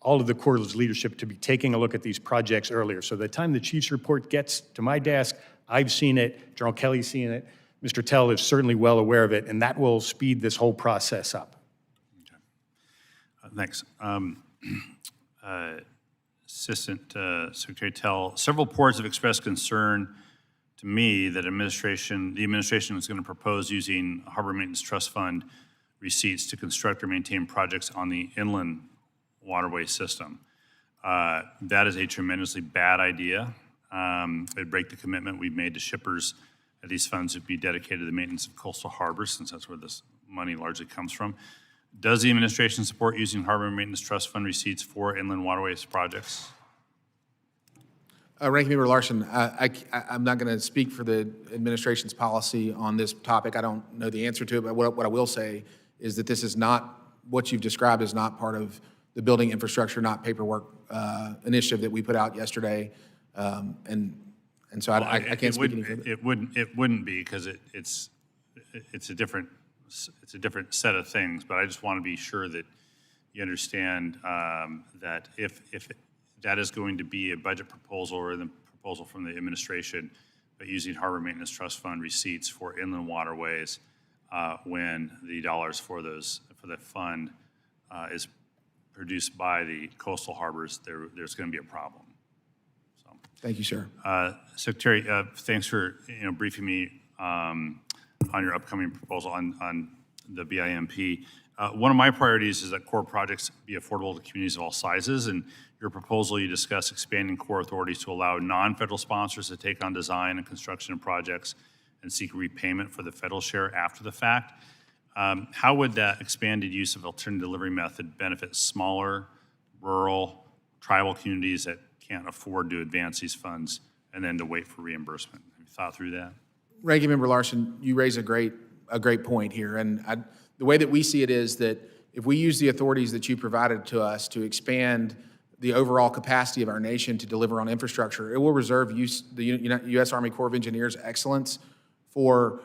all of the Corps' leadership to be taking a look at these projects earlier. So by the time the chief's report gets to my desk, I've seen it, General Kelly's seen it, Mr. Tell is certainly well aware of it, and that will speed this whole process up. Thanks. Assistant Secretary Tell, several ports have expressed concern to me that the administration is going to propose using Harbor Maintenance Trust Fund receipts to construct or maintain projects on the inland waterway system. That is a tremendously bad idea. It'd break the commitment we've made to shippers that these funds would be dedicated to the maintenance of coastal harbors, since that's where this money largely comes from. Does the administration support using Harbor Maintenance Trust Fund receipts for inland waterways projects? Ranking Member Larson, I'm not going to speak for the administration's policy on this topic. I don't know the answer to it, but what I will say is that this is not, what you've described is not part of the building infrastructure, not paperwork initiative that we put out yesterday. And so I can't speak any further. It wouldn't be, because it's a different set of things, but I just want to be sure that you understand that if that is going to be a budget proposal or the proposal from the administration, but using Harbor Maintenance Trust Fund receipts for inland waterways when the dollars for the fund is produced by the coastal harbors, there's going to be a problem. So, thank you, sir. Secretary, thanks for briefing me on your upcoming proposal on the BIMP. One of my priorities is that core projects be affordable to communities of all sizes, and your proposal, you discuss expanding core authorities to allow non-federal sponsors to take on design and construction of projects and seek repayment for the federal share after the fact. How would that expanded use of alternative delivery method benefit smaller, rural, tribal communities that can't afford to advance these funds and then to wait for reimbursement? Have you thought through that? Ranking Member Larson, you raise a great point here, and the way that we see it is that if we use the authorities that you provided to us to expand the overall capacity of our nation to deliver on infrastructure, it will reserve the U.S. Army Corps of Engineers excellence for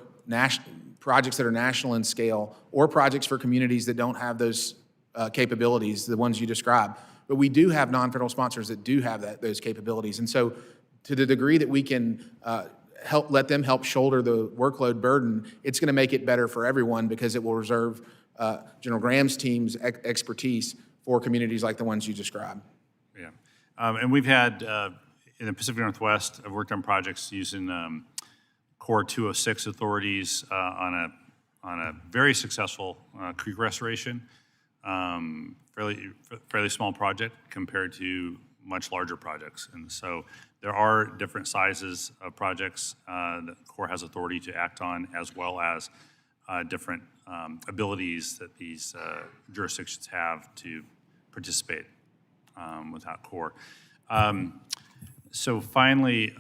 projects that are national in scale, or projects for communities that don't have those capabilities, the ones you described. But we do have non-federal sponsors that do have those capabilities, and so to the degree that we can let them help shoulder the workload burden, it's going to make it better for everyone, because it will reserve General Graham's team's expertise for communities like the ones you described. Yeah, and we've had, in the Pacific Northwest, I've worked on projects using Core 206 authorities on a very successful creek restoration, fairly small project compared to much larger projects. And so there are different sizes of projects that the Corps has authority to act on, as well as different abilities that these jurisdictions have to participate without Corps. So finally,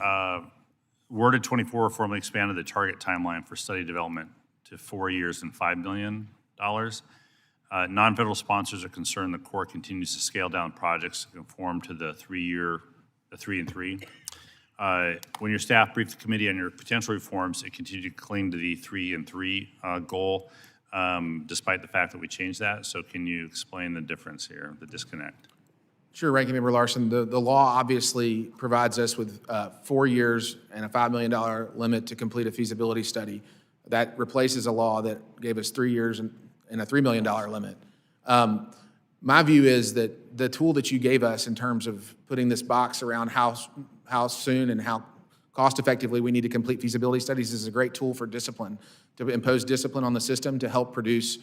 Worded 24 formally expanded the target timeline for study development to 4 years and $5 million. Non-federal sponsors are concerned the Corps continues to scale down projects to conform to the 3 and 3. When your staff briefed the committee on your potential reforms, it continued to cling to the 3 and 3 goal, despite the fact that we changed that. So can you explain the difference here, the disconnect? Sure, Ranking Member Larson. The law obviously provides us with 4 years and a $5 million limit to complete a feasibility study. That replaces a law that gave us 3 years and a $3 million limit. My view is that the tool that you gave us in terms of putting this box around how soon and how cost effectively we need to complete feasibility studies is a great tool for discipline, to impose discipline on the system to help produce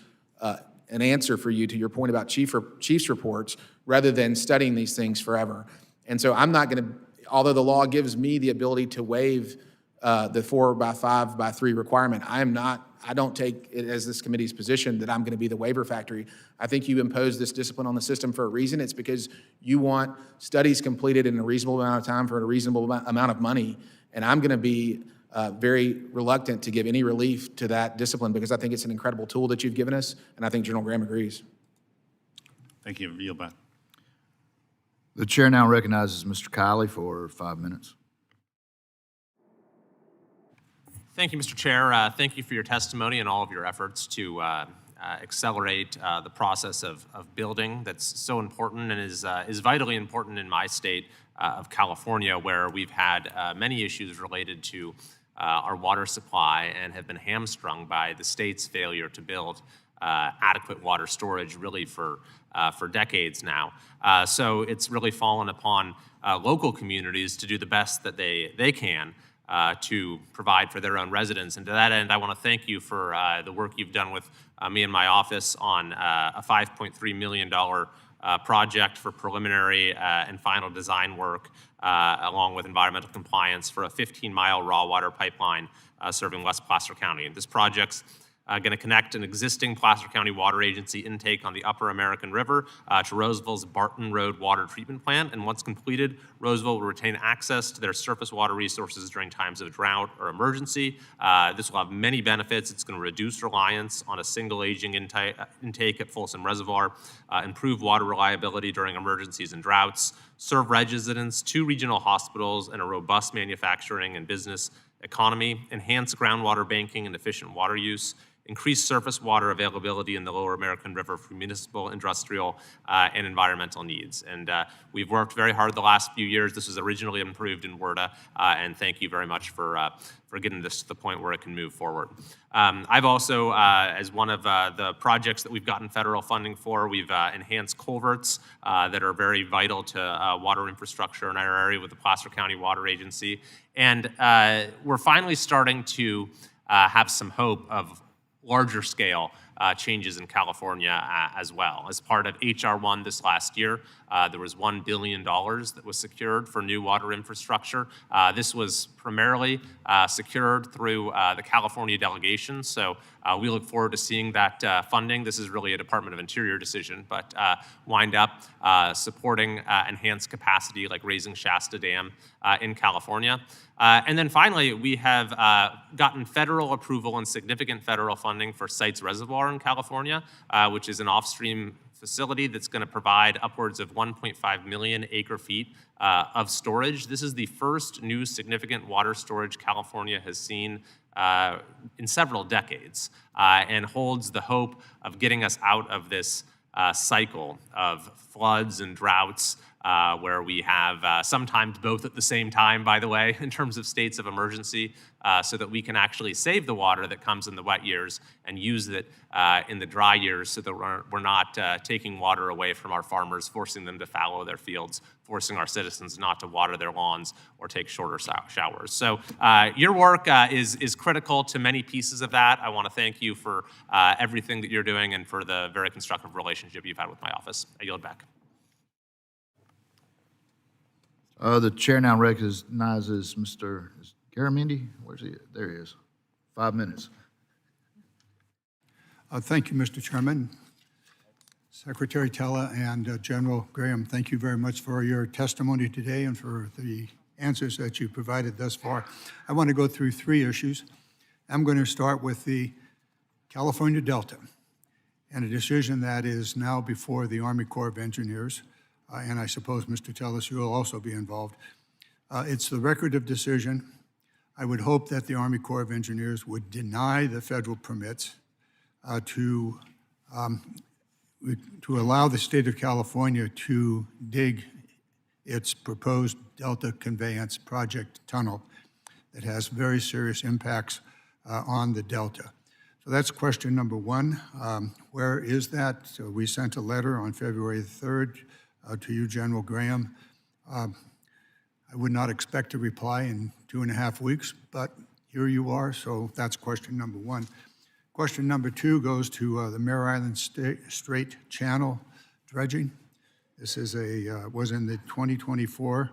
an answer for you to your point about chief's reports, rather than studying these things forever. And so I'm not going to, although the law gives me the ability to waive the 4x5x3 requirement, I don't take it as this committee's position that I'm going to be the waiver factory. I think you impose this discipline on the system for a reason. It's because you want studies completed in a reasonable amount of time for a reasonable amount of money. And I'm going to be very reluctant to give any relief to that discipline, because I think it's an incredible tool that you've given us, and I think General Graham agrees. Thank you. Yield back. The chair now recognizes Mr. Kiley for 5 minutes. Thank you, Mr. Chair. Thank you for your testimony and all of your efforts to accelerate the process of building that's so important and is vitally important in my state of California, where we've had many issues related to our water supply and have been hamstrung by the state's failure to build adequate water storage really for decades now. So it's really fallen upon local communities to do the best that they can to provide for their own residents. And to that end, I want to thank you for the work you've done with me and my office on a $5.3 million project for preliminary and final design work, along with environmental compliance for a 15-mile raw water pipeline serving West Placer County. And this project's going to connect an existing Placer County Water Agency intake on the Upper American River to Roseville's Barton Road Water Treatment Plant. And once completed, Roseville will retain access to their surface water resources during times of drought or emergency. This will have many benefits. It's going to reduce reliance on a single aging intake at Folsom Reservoir, improve water reliability during emergencies and droughts, serve residents, 2 regional hospitals, and a robust manufacturing and business economy, enhance groundwater banking and efficient water use, increase surface water availability in the Lower American River for municipal, industrial, and environmental needs. And we've worked very hard the last few years. This was originally approved in WRDA, and thank you very much for getting this to the point where it can move forward. I've also, as one of the projects that we've gotten federal funding for, we've enhanced culverts that are very vital to water infrastructure in our area with the Placer County Water Agency. And we're finally starting to have some hope of larger scale changes in California as well. As part of H.R. 1 this last year, there was $1 billion that was secured for new water infrastructure. This was primarily secured through the California delegation, so we look forward to seeing that funding. This is really a Department of Interior decision, but wind up supporting enhanced capacity like raising Shasta Dam in California. And then finally, we have gotten federal approval and significant federal funding for Sites Reservoir in California, which is an off-stream facility that's going to provide upwards of 1.5 million acre-feet of storage. This is the first new significant water storage California has seen in several decades, and holds the hope of getting us out of this cycle of floods and droughts, where we have sometimes both at the same time, by the way, in terms of states of emergency, so that we can actually save the water that comes in the wet years and use it in the dry years, so that we're not taking water away from our farmers, forcing them to fallow their fields, forcing our citizens not to water their lawns or take shorter showers. So your work is critical to many pieces of that. I want to thank you for everything that you're doing and for the very constructive relationship you've had with my office. I yield back. The chair now recognizes Mr. Garamendi. Where's he? There he is. 5 minutes. Thank you, Mr. Chairman. Secretary Tella and General Graham, thank you very much for your testimony today and for the answers that you provided thus far. I want to go through 3 issues. I'm going to start with the California Delta and a decision that is now before the Army Corps of Engineers, and I suppose, Mr. Tellis, you will also be involved. It's the record of decision. I would hope that the Army Corps of Engineers would deny the federal permits to allow the state of California to dig its proposed Delta Conveyance Project tunnel that has very serious impacts on the Delta. So that's question number 1. Where is that? So we sent a letter on February 3rd to you, General Graham. I would not expect a reply in 2.5 weeks, but here you are, so that's question number 1. Question number 2 goes to the Mare Island Strait Channel dredging. This is was in the 2024.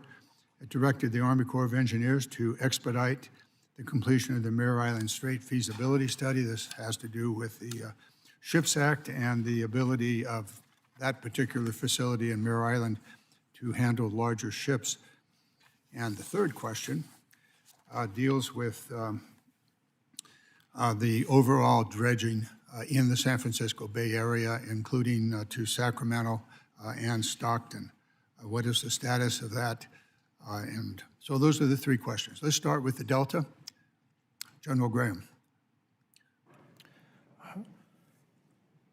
It directed the Army Corps of Engineers to expedite the completion of the Mare Island Strait feasibility study. This has to do with the SHIPS Act and the ability of that particular facility in Mare Island to handle larger ships. And the third question deals with the overall dredging in the San Francisco Bay Area, including to Sacramento and Stockton. What is the status of that? And so those are the 3 questions. Let's start with the Delta. General Graham.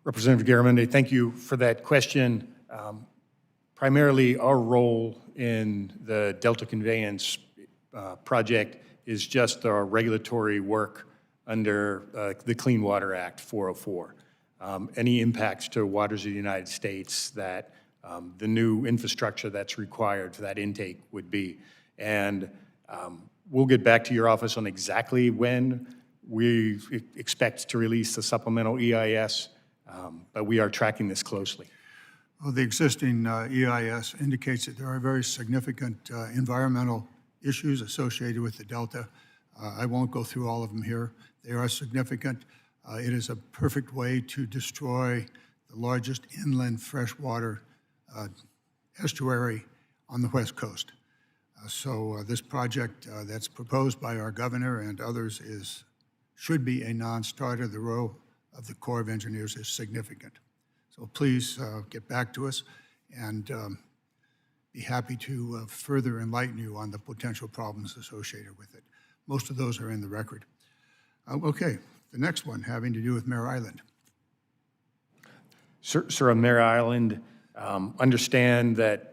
Representative Garamendi, thank you for that question. Primarily, our role in the Delta Conveyance project is just our regulatory work under the Clean Water Act 404. Any impacts to waters of the United States that the new infrastructure that's required for that intake would be. And we'll get back to your office on exactly when we expect to release the supplemental EIS, but we are tracking this closely. Well, the existing EIS indicates that there are very significant environmental issues associated with the Delta. I won't go through all of them here. They are significant. It is a perfect way to destroy the largest inland freshwater estuary on the West Coast. So this project that's proposed by our governor and others should be a non-starter. The role of the Corps of Engineers is significant. So please get back to us and be happy to further enlighten you on the potential problems associated with it. Most of those are in the record. Okay, the next one having to do with Mare Island. Sir, on Mare Island, understand that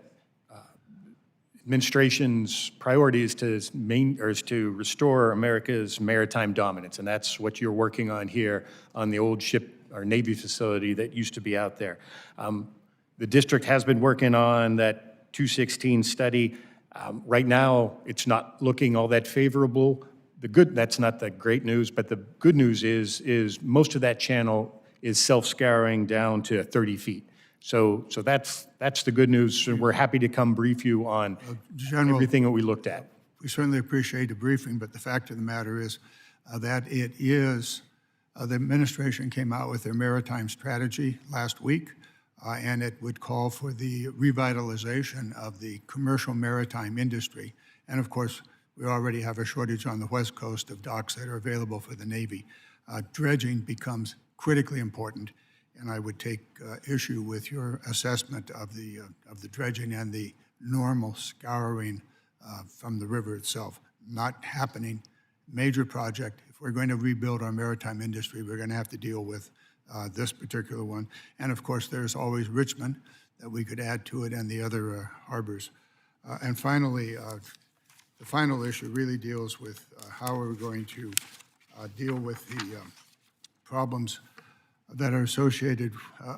administration's priority is to restore America's maritime dominance, and that's what you're working on here on the old ship or Navy facility that used to be out there. The district has been working on that 216 study. Right now, it's not looking all that favorable. That's not the great news, but the good news is most of that channel is self-scouring down to 30 feet. So that's the good news, and we're happy to come brief you on everything that we looked at. We certainly appreciate the briefing, but the fact of the matter is that it is, the administration came out with their maritime strategy last week, and it would call for the revitalization of the commercial maritime industry. And of course, we already have a shortage on the West Coast of docks that are available for the Navy. Dredging becomes critically important, and I would take issue with your assessment of the dredging and the normal scouring from the river itself. Not happening. Major project. If we're going to rebuild our maritime industry, we're going to have to deal with this particular one. And of course, there's always Richmond that we could add to it and the other harbors. And finally, the final issue really deals with how we're going to deal with the problems that are associated,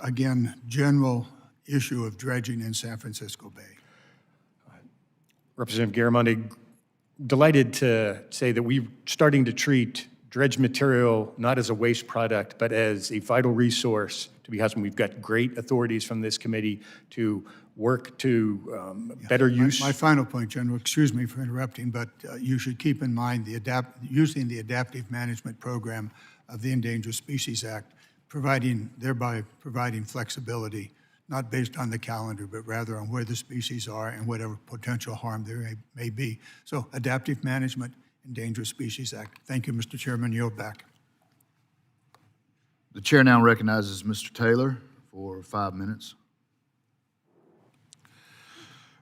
again, general issue of dredging in San Francisco Bay. Representative Garamendi, delighted to say that we're starting to treat dredge material not as a waste product, but as a vital resource to be housed. We've got great authorities from this committee to work to better use. My final point, General, excuse me for interrupting, but you should keep in mind using the adaptive management program of the Endangered Species Act, thereby providing flexibility, not based on the calendar, but rather on where the species are and whatever potential harm there may be. So adaptive management, Endangered Species Act. Thank you, Mr. Chairman. Yield back. The chair now recognizes Mr. Taylor for 5 minutes.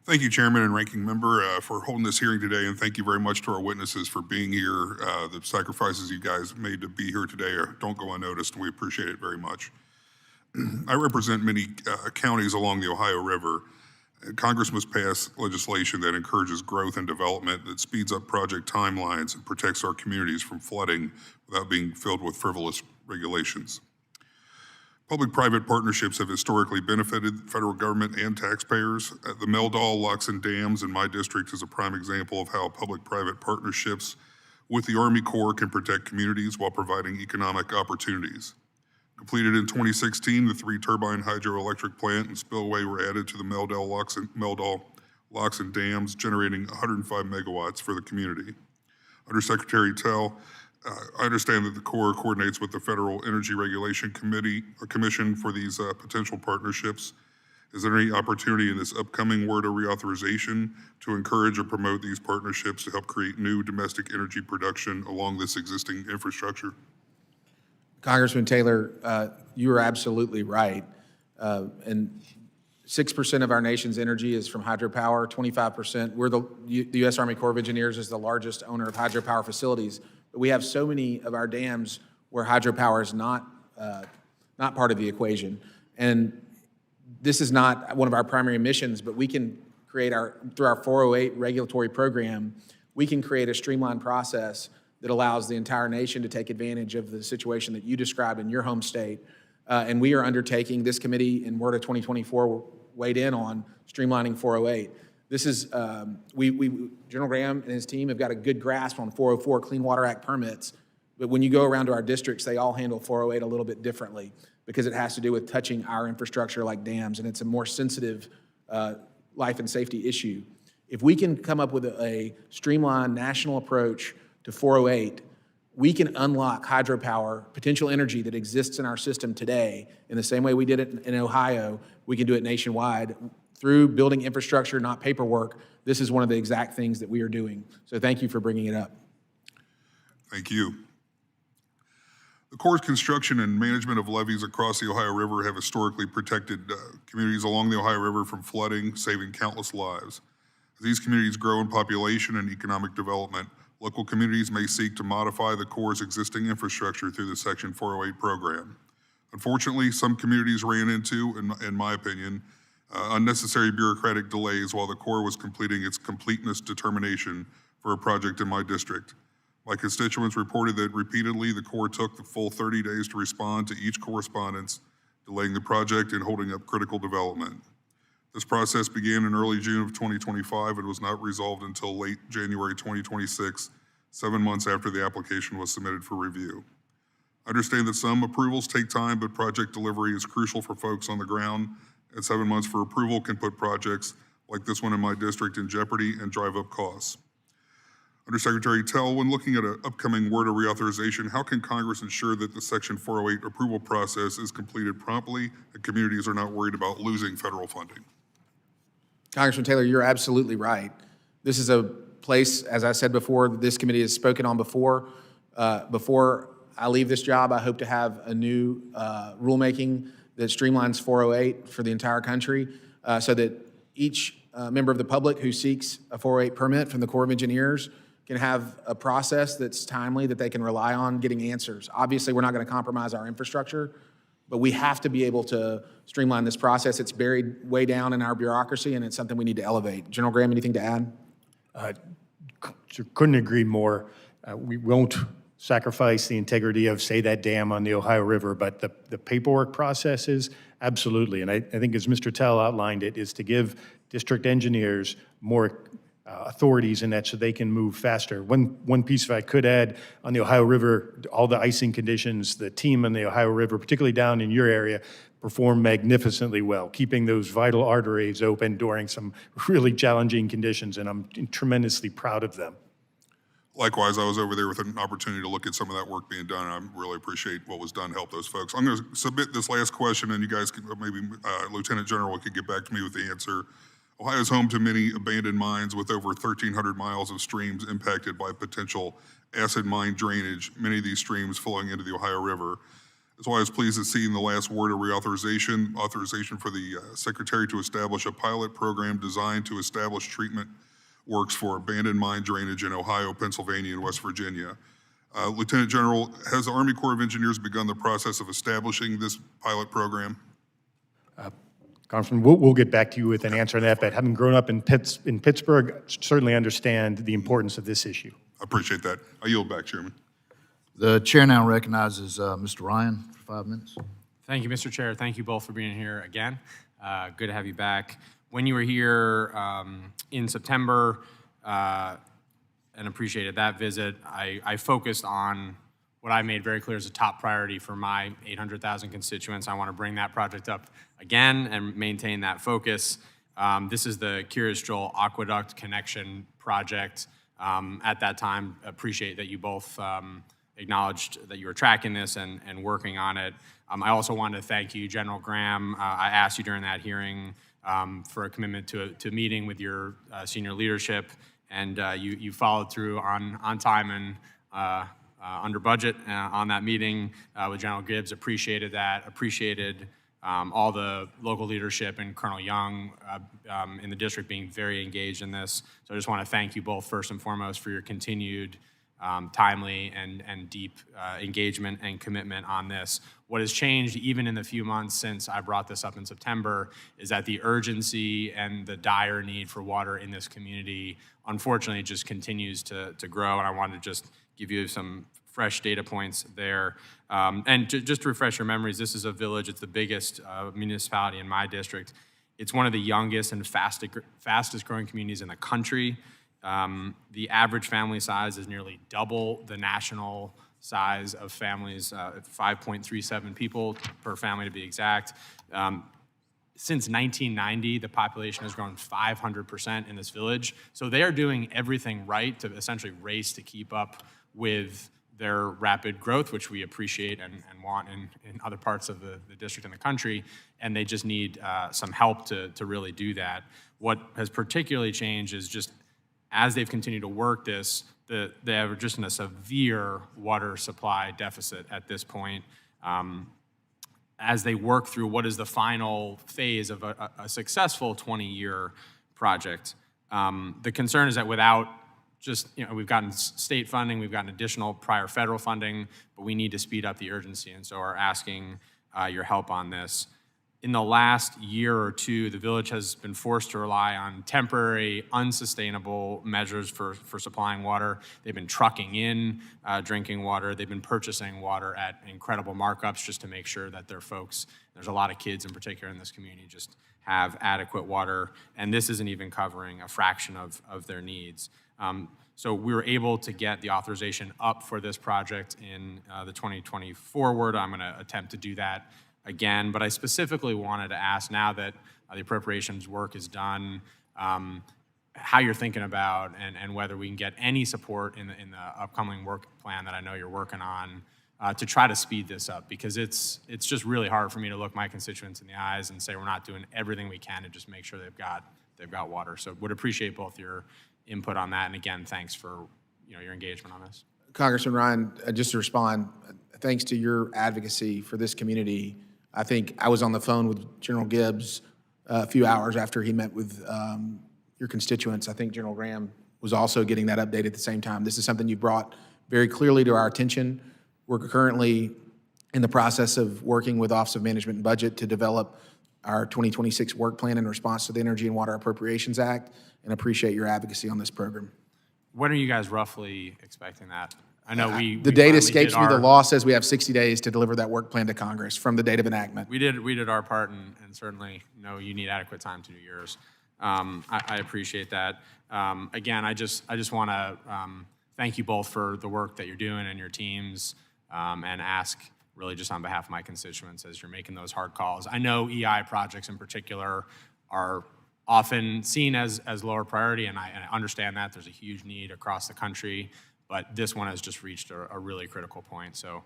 Thank you, Chairman and Ranking Member, for holding this hearing today, and thank you very much to our witnesses for being here. The sacrifices you guys made to be here today don't go unnoticed, and we appreciate it very much. I represent many counties along the Ohio River. Congress must pass legislation that encourages growth and development, that speeds up project timelines and protects our communities from flooding without being filled with frivolous regulations. Public-private partnerships have historically benefited the federal government and taxpayers. The Meldal Locks and Dams in my district is a prime example of how public-private partnerships with the Army Corps can protect communities while providing economic opportunities. Completed in 2016, the 3-turbine hydroelectric plant and spillway were added to the Meldal Locks and Dams, generating 105 megawatts for the community. Under Secretary Tell, I understand that the Corps coordinates with the Federal Energy Regulation Commission for these potential partnerships. Is there any opportunity in this upcoming WRDA reauthorization to encourage or promote these partnerships to help create new domestic energy production along this existing infrastructure? Congressman Taylor, you are absolutely right. And 6% of our nation's energy is from hydropower, 25%. The U.S. Army Corps of Engineers is the largest owner of hydropower facilities. But we have so many of our dams where hydropower is not not part of the equation. And this is not one of our primary missions, but we can create through our 408 regulatory program, we can create a streamlined process that allows the entire nation to take advantage of the situation that you described in your home state. And we are undertaking, this committee in WRDA 2024 weighed in on streamlining 408. This is, General Graham and his team have got a good grasp on 404 Clean Water Act permits, but when you go around to our districts, they all handle 408 a little bit differently because it has to do with touching our infrastructure like dams, and it's a more sensitive life and safety issue. If we can come up with a streamlined national approach to 408, we can unlock hydropower, potential energy that exists in our system today in the same way we did it in Ohio. We can do it nationwide through building infrastructure, not paperwork. This is one of the exact things that we are doing. So thank you for bringing it up. Thank you. The Corps' construction and management of levees across the Ohio River have historically protected communities along the Ohio River from flooding, saving countless lives. As these communities grow in population and economic development, local communities may seek to modify the Corps' existing infrastructure through the Section 408 program. Unfortunately, some communities ran into, in my opinion, unnecessary bureaucratic delays while the Corps was completing its completeness determination for a project in my district. My constituents reported that repeatedly the Corps took the full 30 days to respond to each correspondence, delaying the project and holding up critical development. This process began in early June of 2025 and was not resolved until late January 2026, 7 months after the application was submitted for review. I understand that some approvals take time, but project delivery is crucial for folks on the ground, and 7 months for approval can put projects like this one in my district in jeopardy and drive up costs. Undersecretary Tell, when looking at an upcoming WRDA reauthorization, how can Congress ensure that the Section 408 approval process is completed promptly and communities are not worried about losing federal funding? Congressman Taylor, you're absolutely right. This is a place, as I said before, this committee has spoken on before. Before I leave this job, I hope to have a new rulemaking that streamlines 408 for the entire country so that each member of the public who seeks a 408 permit from the Corps of Engineers can have a process that's timely, that they can rely on getting answers. Obviously, we're not going to compromise our infrastructure, but we have to be able to streamline this process. It's buried way down in our bureaucracy, and it's something we need to elevate. General Graham, anything to add? Couldn't agree more. We won't sacrifice the integrity of, say, that dam on the Ohio River, but the paperwork processes, absolutely. And I think as Mr. Tell outlined it, is to give district engineers more authorities in that so they can move faster. One piece, if I could add, on the Ohio River, all the icing conditions, the team on the Ohio River, particularly down in your area, performed magnificently well, keeping those vital arteries open during some really challenging conditions, and I'm tremendously proud of them. Likewise, I was over there with an opportunity to look at some of that work being done, and I really appreciate what was done to help those folks. I'm going to submit this last question, and you guys, maybe Lieutenant General could get back to me with the answer. Ohio is home to many abandoned mines with over 1,300 miles of streams impacted by potential acid mine drainage, many of these streams flowing into the Ohio River. That's why I was pleased to see in the last WRDA authorization for the Secretary to establish a pilot program designed to establish treatment works for abandoned mine drainage in Ohio, Pennsylvania, and West Virginia. Lieutenant General, has the Army Corps of Engineers begun the process of establishing this pilot program? Congressman, we'll get back to you with an answer on that, but having grown up in Pittsburgh, certainly understand the importance of this issue. I appreciate that. I yield back, Chairman. The chair now recognizes Mr. Ryan for 5 minutes. Thank you, Mr. Chair. Thank you both for being here again. Good to have you back. When you were here in September and appreciated that visit, I focused on what I made very clear is a top priority for my 800,000 constituents. I want to bring that project up again and maintain that focus. This is the Curious Joel Aqueduct Connection Project. At that time, appreciate that you both acknowledged that you were tracking this and working on it. I also wanted to thank you, General Graham. I asked you during that hearing for a commitment to meeting with your senior leadership, and you followed through on time and under budget on that meeting with General Gibbs. Appreciated that. Appreciated all the local leadership and Colonel Young in the district being very engaged in this. So I just want to thank you both first and foremost for your continued timely and deep engagement and commitment on this. What has changed even in the few months since I brought this up in September is that the urgency and the dire need for water in this community, unfortunately, just continues to grow. And I wanted to just give you some fresh data points there. And just to refresh your memories, this is a village. It's the biggest municipality in my district. It's one of the youngest and fastest growing communities in the country. The average family size is nearly double the national size of families, 5.37 people per family to be exact. Since 1990, the population has grown 500% in this village. So they are doing everything right to essentially race to keep up with their rapid growth, which we appreciate and want in other parts of the district and the country. And they just need some help to really do that. What has particularly changed is just as they've continued to work this, they are just in a severe water supply deficit at this point. As they work through what is the final phase of a successful 20-year project. The concern is that without just, we've gotten state funding, we've gotten additional prior federal funding, but we need to speed up the urgency, and so are asking your help on this. In the last year or two, the village has been forced to rely on temporary, unsustainable measures for supplying water. They've been trucking in drinking water. They've been purchasing water at incredible markups just to make sure that their folks, there's a lot of kids in particular in this community, just have adequate water. And this isn't even covering a fraction of their needs. So we were able to get the authorization up for this project in the 2020 forward. I'm going to attempt to do that again, but I specifically wanted to ask, now that the appropriations work is done, how you're thinking about and whether we can get any support in the upcoming work plan that I know you're working on to try to speed this up, because it's just really hard for me to look my constituents in the eyes and say we're not doing everything we can to just make sure they've got water. So would appreciate both your input on that, and again, thanks for your engagement on this. Congressman Ryan, just to respond, thanks to your advocacy for this community, I think I was on the phone with General Gibbs a few hours after he met with your constituents. I think General Graham was also getting that update at the same time. This is something you brought very clearly to our attention. We're currently in the process of working with Office of Management and Budget to develop our 2026 work plan in response to the Energy and Water Appropriations Act, and appreciate your advocacy on this program. When are you guys roughly expecting that? I know the date escapes me. The law says we have 60 days to deliver that work plan to Congress from the date of enactment. We did our part, and certainly know you need adequate time to do yours. I appreciate that. Again, I just want to thank you both for the work that you're doing and your teams, and ask really just on behalf of my constituents as you're making those hard calls. I know EI projects in particular are often seen as lower priority, and I understand that. There's a huge need across the country, but this one has just reached a really critical point. So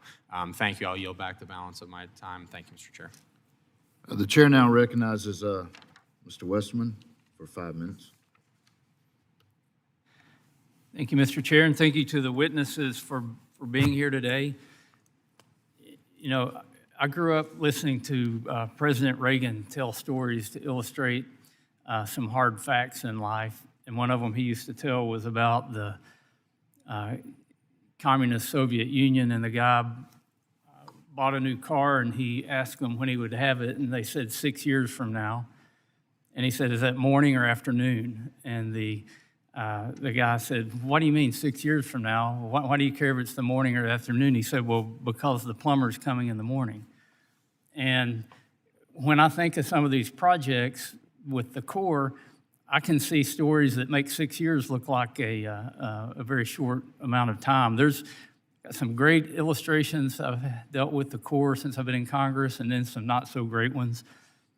thank you. I'll yield back the balance of my time. Thank you, Mr. Chair. The chair now recognizes Mr. Westerman for 5 minutes. Thank you, Mr. Chair, and thank you to the witnesses for being here today. I grew up listening to President Reagan tell stories to illustrate some hard facts in life, and one of them he used to tell was about the communist Soviet Union, and the guy bought a new car, and he asked them when he would have it, and they said 6 years from now. And he said, "Is that morning or afternoon?" And the guy said, "What do you mean 6 years from now? Why do you care if it's the morning or the afternoon?" He said, "Well, because the plumber's coming in the morning." And when I think of some of these projects with the Corps, I can see stories that make 6 years look like a very short amount of time. There's some great illustrations. I've dealt with the Corps since I've been in Congress, and then some not so great ones.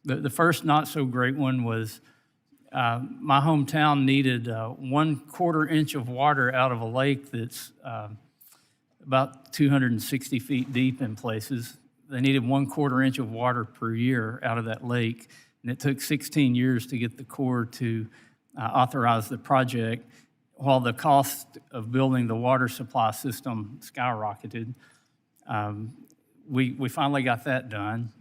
The first not so great one was my hometown needed 1/4 inch of water out of a lake that's about 260 feet deep in places. They needed 1/4 inch of water per year out of that lake, and it took 16 years to get the Corps to authorize the project, while the cost of building the water supply system skyrocketed. We finally got that done.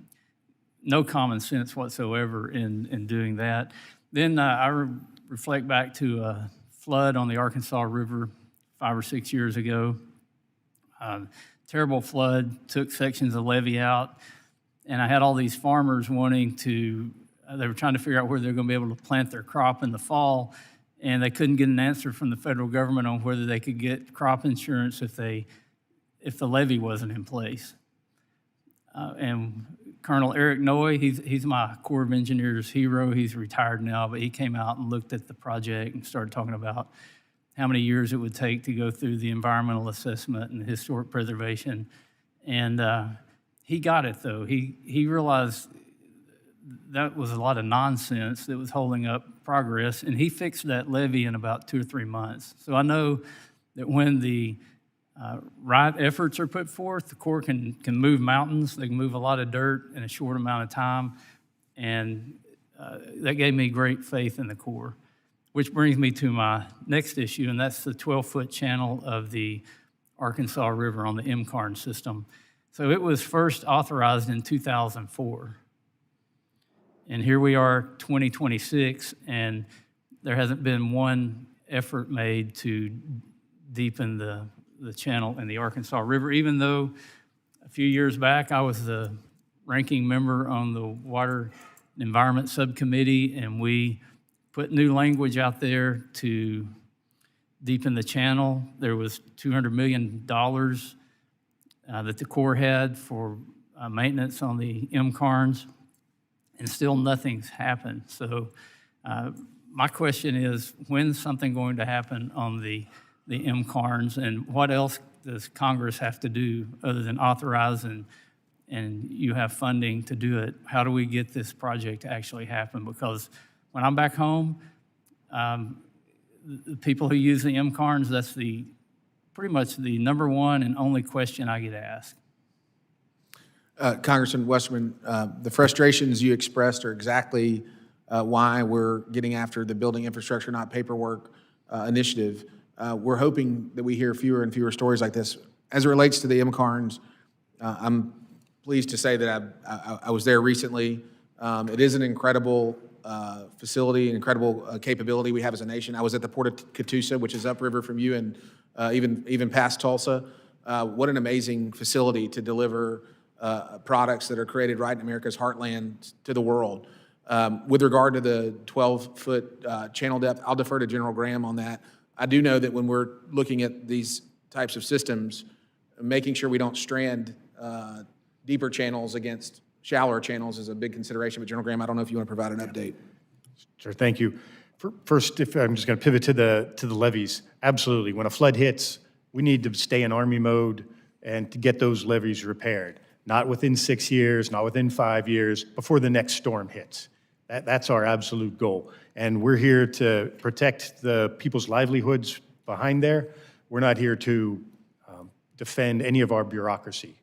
No common sense whatsoever in doing that. Then I reflect back to a flood on the Arkansas River 5 or 6 years ago. Terrible flood, took sections of levee out, and I had all these farmers wanting to, they were trying to figure out where they're going to be able to plant their crop in the fall, and they couldn't get an answer from the federal government on whether they could get crop insurance if the levee wasn't in place. And Colonel Eric Noy, he's my Corps of Engineers hero. He's retired now, but he came out and looked at the project and started talking about how many years it would take to go through the environmental assessment and the historic preservation. And he got it, though. He realized that was a lot of nonsense that was holding up progress, and he fixed that levee in about 2 or 3 months. So I know that when the right efforts are put forth, the Corps can move mountains. They can move a lot of dirt in a short amount of time, and that gave me great faith in the Corps. Which brings me to my next issue, and that's the 12-foot channel of the Arkansas River on the MCARN system. So it was first authorized in 2004. And here we are, 2026, and there hasn't been one effort made to deepen the channel in the Arkansas River, even though a few years back I was the ranking member on the Water and Environment Subcommittee, and we put new language out there to deepen the channel. There was $200 million that the Corps had for maintenance on the MCARNs, and still nothing's happened. So my question is, when's something going to happen on the MCARNs, and what else does Congress have to do other than authorize and you have funding to do it? How do we get this project to actually happen? Because when I'm back home, the people who use the MCARNs, that's pretty much the number one and only question I get asked. Congressman Westerman, the frustrations you expressed are exactly why we're getting after the Building Infrastructure, Not Paperwork initiative. We're hoping that we hear fewer and fewer stories like this. As it relates to the MCARNs, I'm pleased to say that I was there recently. It is an incredible facility, an incredible capability we have as a nation. I was at the Port of Catoosa, which is upriver from you, and even past Tulsa. What an amazing facility to deliver products that are created right in America's heartland to the world. With regard to the 12-foot channel depth, I'll defer to General Graham on that. I do know that when we're looking at these types of systems, making sure we don't strand deeper channels against shallower channels is a big consideration. But General Graham, I don't know if you want to provide an update. Sure, thank you. First, if I'm just going to pivot to the levees. Absolutely, when a flood hits, we need to stay in Army mode and to get those levees repaired. Not within 6 years, not within 5 years, before the next storm hits. That's our absolute goal. And we're here to protect the people's livelihoods behind there. We're not here to defend any of our bureaucracy.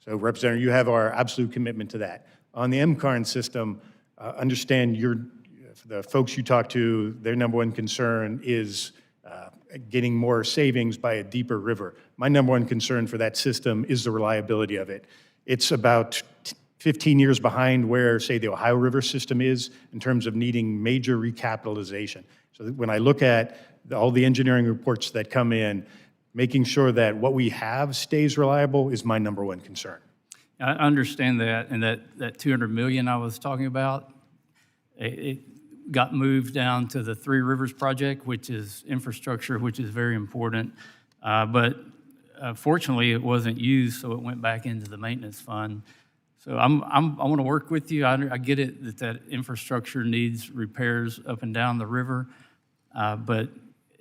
So, Representative, you have our absolute commitment to that. On the MCARN system, understand the folks you talk to, their number one concern is getting more savings by a deeper river. My number one concern for that system is the reliability of it. It's about 15 years behind where, say, the Ohio River system is in terms of needing major recapitalization. So when I look at all the engineering reports that come in, making sure that what we have stays reliable is my number one concern. I understand that, and that $200 million I was talking about, it got moved down to the Three Rivers project, which is infrastructure, which is very important. But fortunately, it wasn't used, so it went back into the maintenance fund. So I want to work with you. I get it that infrastructure needs repairs up and down the river, but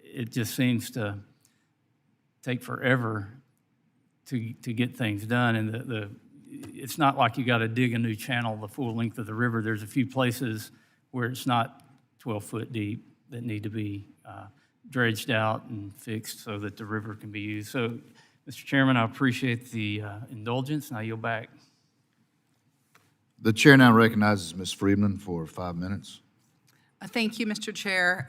it just seems to take forever to get things done. And it's not like you got to dig a new channel the full length of the river. There's a few places where it's not 12 foot deep that need to be dredged out and fixed so that the river can be used. So, Mr. Chairman, I appreciate the indulgence, and I yield back. The chair now recognizes Ms. Friedman for 5 minutes. Thank you, Mr. Chair.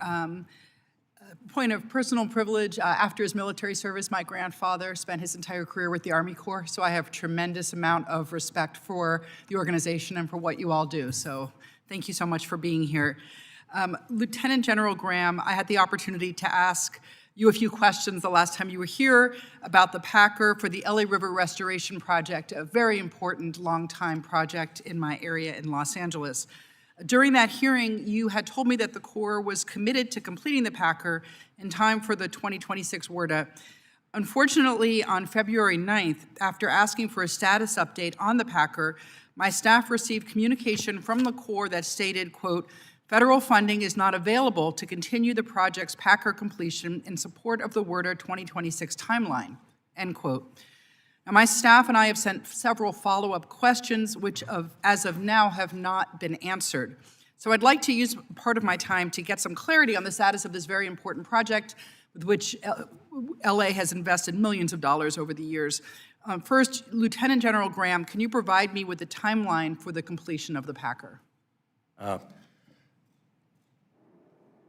Point of personal privilege, after his military service, my grandfather spent his entire career with the Army Corps, so I have a tremendous amount of respect for the organization and for what you all do. So thank you so much for being here. Lieutenant General Graham, I had the opportunity to ask you a few questions the last time you were here about the Packer for the LA River Restoration Project, a very important long-time project in my area in Los Angeles. During that hearing, you had told me that the Corps was committed to completing the Packer in time for the 2026 WRDA. Unfortunately, on February 9th, after asking for a status update on the Packer, my staff received communication from the Corps that stated, quote, "Federal funding is not available to continue the project's Packer completion in support of the WRDA 2026 timeline," end quote. Now, my staff and I have sent several follow-up questions, which as of now have not been answered. So I'd like to use part of my time to get some clarity on the status of this very important project with which LA has invested millions of dollars over the years. First, Lieutenant General Graham, can you provide me with the timeline for the completion of the Packer?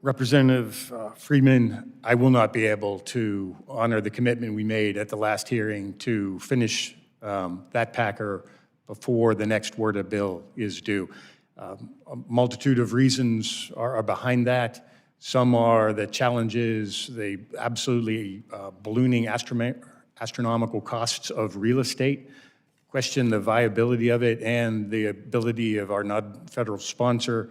Representative Friedman, I will not be able to honor the commitment we made at the last hearing to finish that Packer before the next WRDA bill is due. A multitude of reasons are behind that. Some are the challenges, the absolutely ballooning astronomical costs of real estate, question the viability of it and the ability of our non-federal sponsor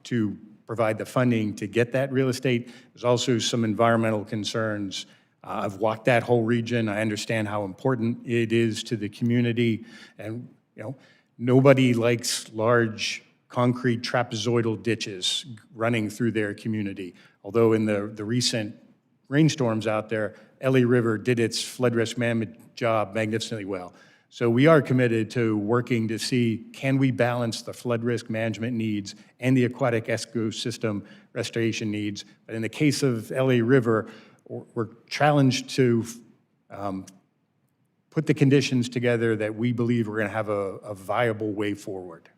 to provide the funding to get that real estate. There's also some environmental concerns. I've walked that whole region. I understand how important it is to the community. And, you know, nobody likes large concrete trapezoidal ditches running through their community. Although in the recent rainstorms out there, LA River did its flood risk management job magnificently well. So we are committed to working to see, can we balance the flood risk management needs and the aquatic ecosystem restoration needs? But in the case of LA River, we're challenged to put the conditions together that we believe we're going to have a viable way forward.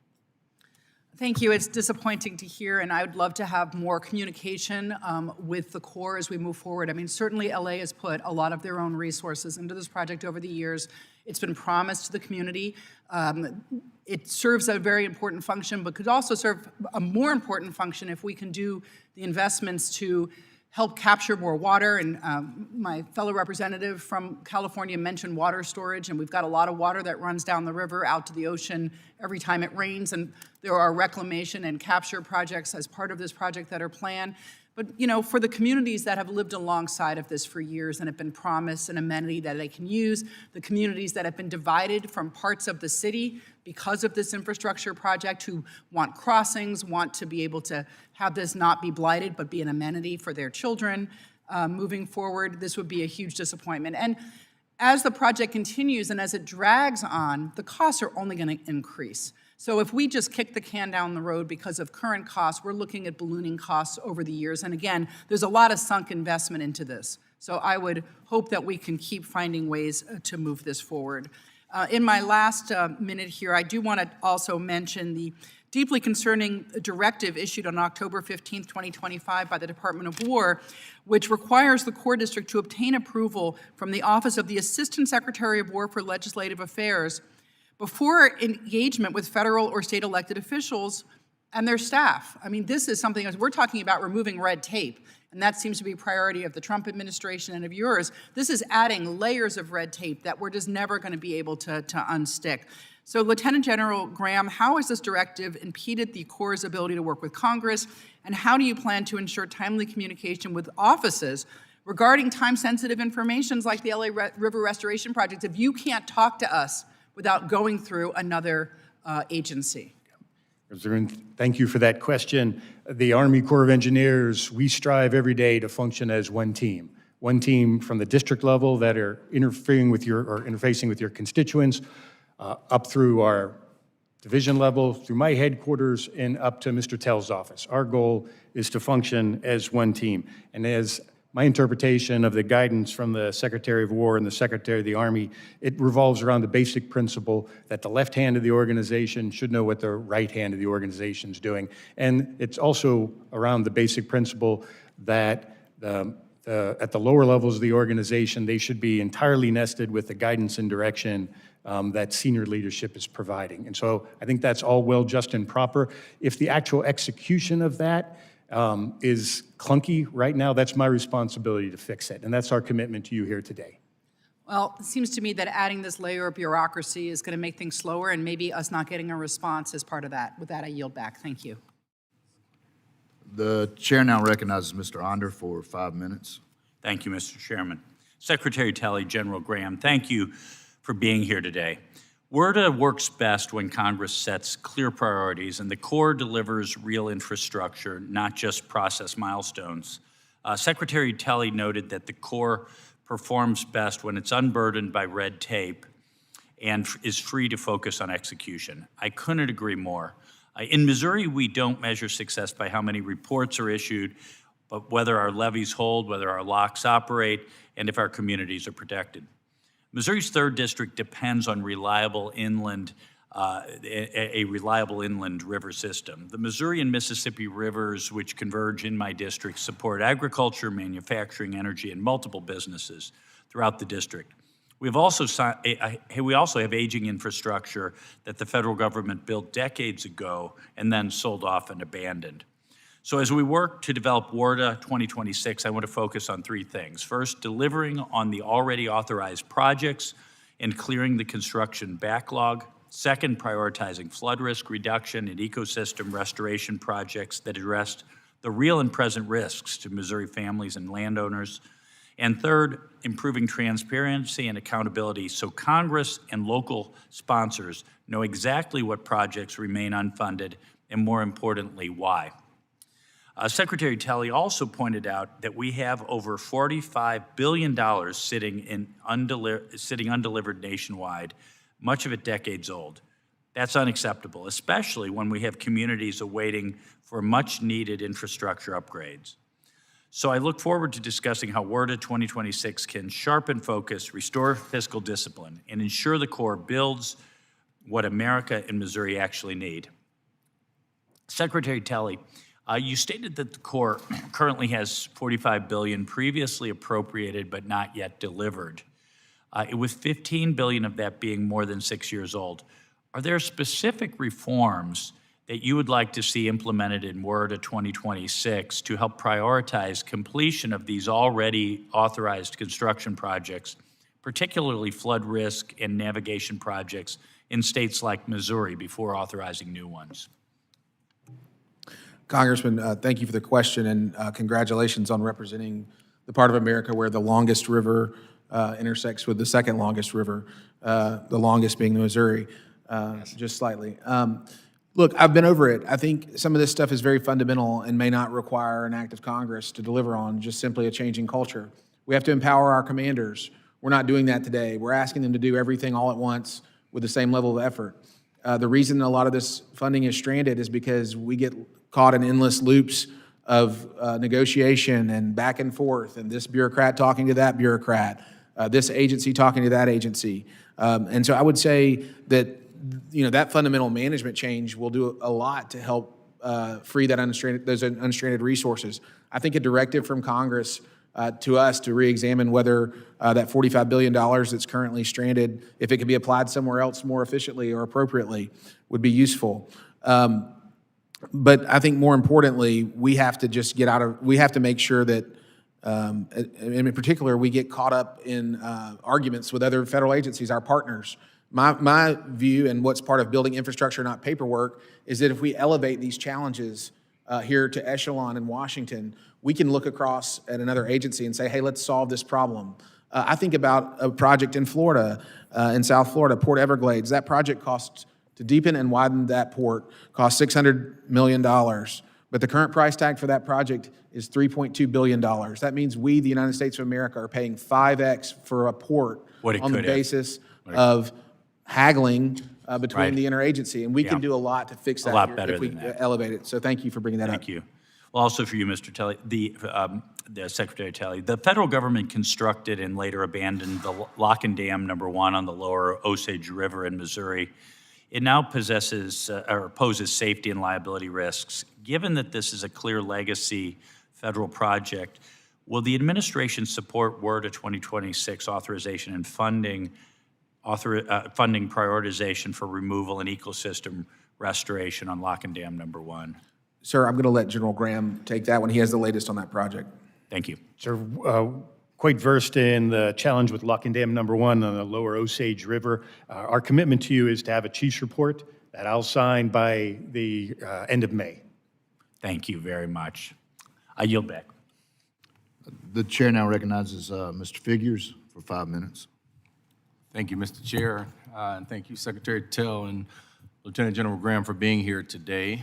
Thank you. It's disappointing to hear, and I would love to have more communication with the Corps as we move forward. I mean, certainly LA has put a lot of their own resources into this project over the years. It's been promised to the community. It serves a very important function, but could also serve a more important function if we can do the investments to help capture more water. And my fellow representative from California mentioned water storage, and we've got a lot of water that runs down the river out to the ocean every time it rains, and there are reclamation and capture projects as part of this project that are planned. But, you know, for the communities that have lived alongside of this for years and have been promised an amenity that they can use, the communities that have been divided from parts of the city because of this infrastructure project, who want crossings, want to be able to have this not be blighted but be an amenity for their children moving forward, this would be a huge disappointment. And as the project continues and as it drags on, the costs are only going to increase. So if we just kick the can down the road because of current costs, we're looking at ballooning costs over the years. And again, there's a lot of sunk investment into this. So I would hope that we can keep finding ways to move this forward. In my last minute here, I do want to also mention the deeply concerning directive issued on October 15th, 2025 by the Department of War, which requires the Corps District to obtain approval from the Office of the Assistant Secretary of War for Legislative Affairs before engagement with federal or state elected officials and their staff. I mean, this is something, as we're talking about removing red tape, and that seems to be a priority of the Trump administration and of yours. This is adding layers of red tape that we're just never going to be able to unstick. So, Lieutenant General Graham, how has this directive impeded the Corps' ability to work with Congress, and how do you plan to ensure timely communication with offices regarding time-sensitive information like the LA River Restoration Project if you can't talk to us without going through another agency? Thank you for that question. The Army Corps of Engineers, we strive every day to function as one team from the district level that are interfacing with your constituents, up through our division level, through my headquarters, and up to Mr. Tell's office. Our goal is to function as one team. And as my interpretation of the guidance from the Secretary of War and the Secretary of the Army, it revolves around the basic principle that the left hand of the organization should know what the right hand of the organization is doing. And it's also around the basic principle that at the lower levels of the organization, they should be entirely nested with the guidance and direction that senior leadership is providing. And so I think that's all well, just, and proper. If the actual execution of that is clunky right now. That's my responsibility to fix it, and that's our commitment to you here today. Well, it seems to me that adding this layer of bureaucracy is going to make things slower, and maybe us not getting a response is part of that. With that, I yield back. Thank you. The chair now recognizes Mr. Onder for 5 minutes. Thank you, Mr. Chairman. Secretary Talley, General Graham, thank you for being here today. WRDA works best when Congress sets clear priorities and the Corps delivers real infrastructure, not just process milestones. Secretary Talley noted that the Corps performs best when it's unburdened by red tape and is free to focus on execution. I couldn't agree more. In Missouri, we don't measure success by how many reports are issued, but whether our levees hold, whether our locks operate, and if our communities are protected. Missouri's 3rd District depends on reliable inland, a reliable inland river system. The Missouri and Mississippi rivers, which converge in my district, support agriculture, manufacturing, energy, and multiple businesses throughout the district. We also have aging infrastructure that the federal government built decades ago and then sold off and abandoned. So as we work to develop WRDA 2026, I want to focus on 3 things. First, delivering on the already authorized projects and clearing the construction backlog. Second, prioritizing flood risk reduction and ecosystem restoration projects that address the real and present risks to Missouri families and landowners. And third, improving transparency and accountability so Congress and local sponsors know exactly what projects remain unfunded and, more importantly, why. Secretary Talley also pointed out that we have over $45 billion sitting undelivered nationwide, much of it decades old. That's unacceptable, especially when we have communities awaiting for much-needed infrastructure upgrades. So I look forward to discussing how WRDA 2026 can sharpen focus, restore fiscal discipline, and ensure the Corps builds what America and Missouri actually need. Secretary Talley, you stated that the Corps currently has $45 billion previously appropriated but not yet delivered, with $15 billion of that being more than 6 years old. Are there specific reforms that you would like to see implemented in WRDA 2026 to help prioritize completion of these already authorized construction projects, particularly flood risk and navigation projects in states like Missouri, before authorizing new ones? Congressman, thank you for the question, and congratulations on representing the part of America where the longest river intersects with the second longest river, the longest being the Missouri, just slightly. Look, I've been over it. I think some of this stuff is very fundamental and may not require an act of Congress to deliver on, just simply a changing culture. We have to empower our commanders. We're not doing that today. We're asking them to do everything all at once with the same level of effort. The reason a lot of this funding is stranded is because we get caught in endless loops of negotiation and back and forth, and this bureaucrat talking to that bureaucrat, this agency talking to that agency. And so I would say that that fundamental management change will do a lot to help free that those unstranded resources. I think a directive from Congress to us to re-examine whether that $45 billion that's currently stranded, if it could be applied somewhere else more efficiently or appropriately, would be useful. But I think more importantly, we have to we have to make sure that, and in particular, we get caught up in arguments with other federal agencies, our partners. My view, and what's part of building infrastructure, not paperwork, is that if we elevate these challenges here to echelon in Washington, we can look across at another agency and say, hey, let's solve this problem. I think about a project in Florida, in South Florida, Port Everglades. That project costs, to deepen and widen that port, cost $600 million. But the current price tag for that project is $3.2 billion. That means we, the United States of America, are paying 5x for a port on the basis of haggling between the interagency. And we can do a lot to fix that if we elevate it. So thank you for bringing that up. Thank you. Well, also for you, Mr. Talley, the Secretary Talley, the federal government constructed and later abandoned the Lock and Dam #1 on the lower Osage River in Missouri. It now poses safety and liability risks. Given that this is a clear legacy federal project, will the administration support WRDA 2026 authorization and funding prioritization for removal and ecosystem restoration on Lock and Dam #1? Sir, I'm going to let General Graham take that one. He has the latest on that project. Thank you. Sir, quite versed in the challenge with Lock and Dam number 1 on the lower Osage River. Our commitment to you is to have a chief's report that I'll sign by the end of May. Thank you very much. I yield back. The chair now recognizes Mr. Figures for 5 minutes. Thank you, Mr. Chair, and thank you, Secretary Tell and Lieutenant General Graham for being here today.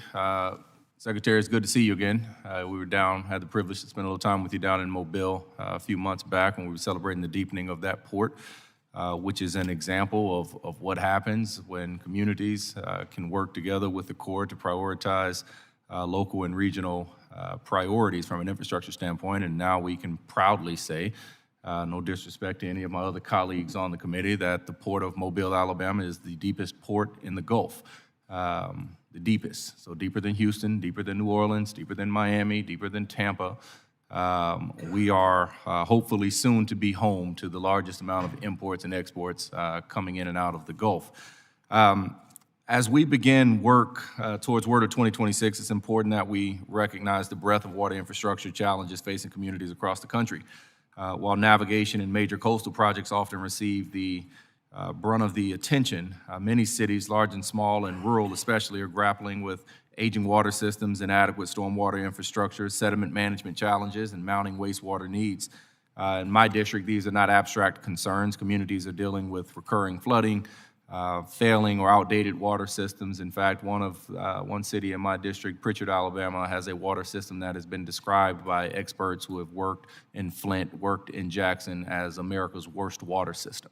Secretary, it's good to see you again. We were down, had the privilege to spend a little time with you down in Mobile a few months back when we were celebrating the deepening of that port, which is an example of what happens when communities can work together with the Corps to prioritize local and regional priorities from an infrastructure standpoint. And now we can proudly say, no disrespect to any of my other colleagues on the committee, that the port of Mobile, Alabama is the deepest port in the Gulf. The deepest, so deeper than Houston, deeper than New Orleans, deeper than Miami, deeper than Tampa. We are hopefully soon to be home to the largest amount of imports and exports coming in and out of the Gulf. As we begin work towards WRDA 2026, it's important that we recognize the breadth of water infrastructure challenges facing communities across the country. While navigation and major coastal projects often receive the brunt of the attention, many cities, large and small and rural especially, are grappling with aging water systems, inadequate stormwater infrastructure, sediment management challenges, and mounting wastewater needs. In my district, these are not abstract concerns. Communities are dealing with recurring flooding, failing or outdated water systems. In fact, one city in my district, Pritchard, Alabama, has a water system that has been described by experts who have worked in Flint, worked in Jackson, as America's worst water system.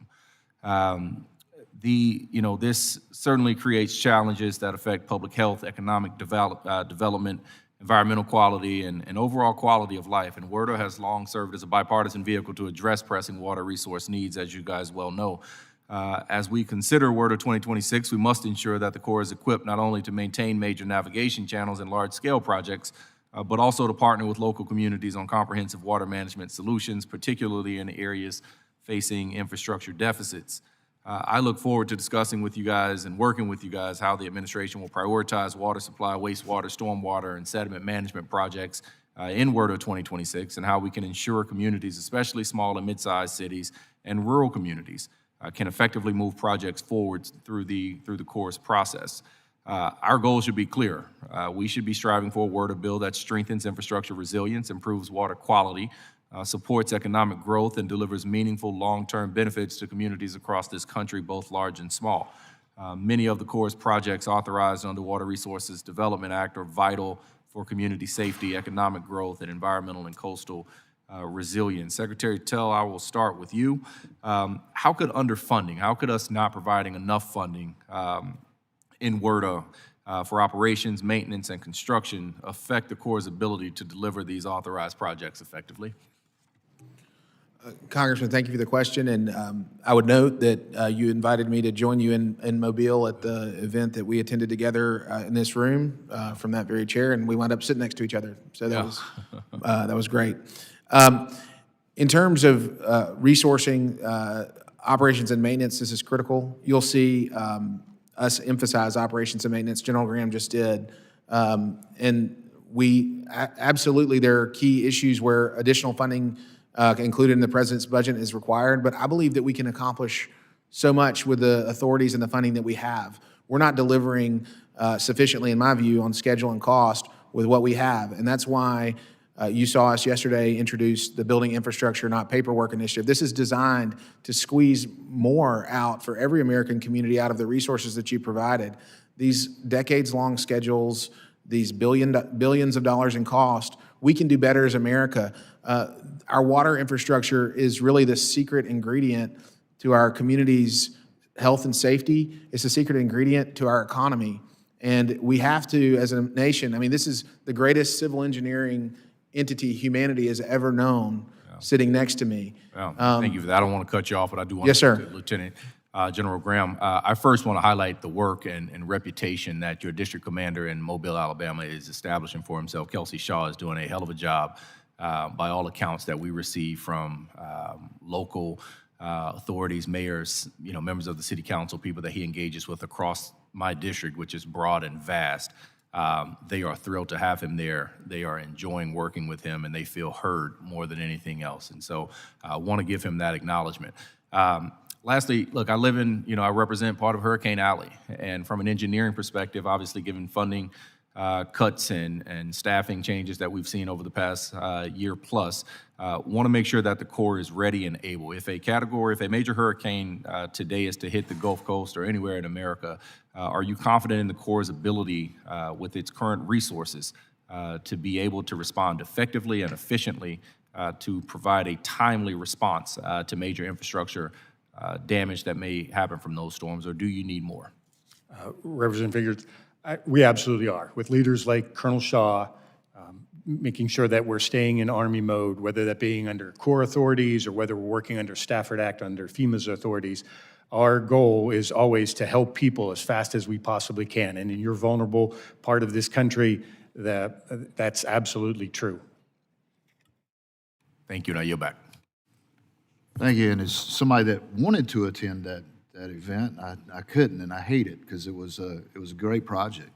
This certainly creates challenges that affect public health, economic development, environmental quality, and overall quality of life. And WRDA has long served as a bipartisan vehicle to address pressing water resource needs, as you guys well know. As we consider WRDA 2026, we must ensure that the Corps is equipped not only to maintain major navigation channels and large-scale projects, but also to partner with local communities on comprehensive water management solutions, particularly in areas facing infrastructure deficits. I look forward to discussing with you guys and working with you guys how the administration will prioritize water supply, wastewater, stormwater, and sediment management projects in WRDA 2026, and how we can ensure communities, especially small and mid-sized cities and rural communities, can effectively move projects forward through the Corps process. Our goal should be clear. We should be striving for a WRDA bill that strengthens infrastructure resilience, improves water quality, supports economic growth, and delivers meaningful long-term benefits to communities across this country, both large and small. Many of the Corps' projects authorized under the Water Resources Development Act are vital for community safety, economic growth, and environmental and coastal resilience. Secretary Tell, I will start with you. How could underfunding, how could us not providing enough funding in WRDA for operations, maintenance, and construction affect the Corps' ability to deliver these authorized projects effectively? Congressman, thank you for the question, and I would note that you invited me to join you in Mobile at the event that we attended together in this room from that very chair, and we wound up sitting next to each other. So that was great. In terms of resourcing operations and maintenance, this is critical. You'll see us emphasize operations and maintenance. General Graham just did, and we absolutely, there are key issues where additional funding included in the president's budget is required, but I believe that we can accomplish so much with the authorities and the funding that we have. We're not delivering sufficiently, in my view, on schedule and cost with what we have, and that's why you saw us yesterday introduce the Building Infrastructure, Not Paperwork initiative. This is designed to squeeze more out for every American community out of the resources that you provided. These decades-long schedules, these billions of dollars in cost, we can do better as America. Our water infrastructure is really the secret ingredient to our community's health and safety. It's a secret ingredient to our economy. And we have to, as a nation, I mean, this is the greatest civil engineering entity humanity has ever known, sitting next to me. Well, thank you for that. I don't want to cut you off, but I do want Yes, sir. to, Lieutenant General Graham, I first want to highlight the work and reputation that your district commander in Mobile, Alabama is establishing for himself. Kelsey Shaw is doing a hell of a job by all accounts that we receive from local authorities, mayors, members of the city council, people that he engages with across my district, which is broad and vast. They are thrilled to have him there. They are enjoying working with him, and they feel heard more than anything else. And so I want to give him that acknowledgement. Lastly, look, I represent part of Hurricane Alley. And from an engineering perspective, obviously given funding cuts and staffing changes that we've seen over the past year plus, want to make sure that the Corps is ready and able. If a major hurricane today is to hit the Gulf Coast or anywhere in America, are you confident in the Corps' ability with its current resources to be able to respond effectively and efficiently to provide a timely response to major infrastructure damage that may happen from those storms, or do you need more? Representative Figures, we absolutely are. With leaders like Colonel Shaw, making sure that we're staying in Army mode, whether that being under Corps authorities or whether we're working under Stafford Act under FEMA's authorities, our goal is always to help people as fast as we possibly can. And in your vulnerable part of this country, that's absolutely true. Thank you, and I yield back. Thank you. And as somebody that wanted to attend that event, I couldn't, and I hate it because it was a great project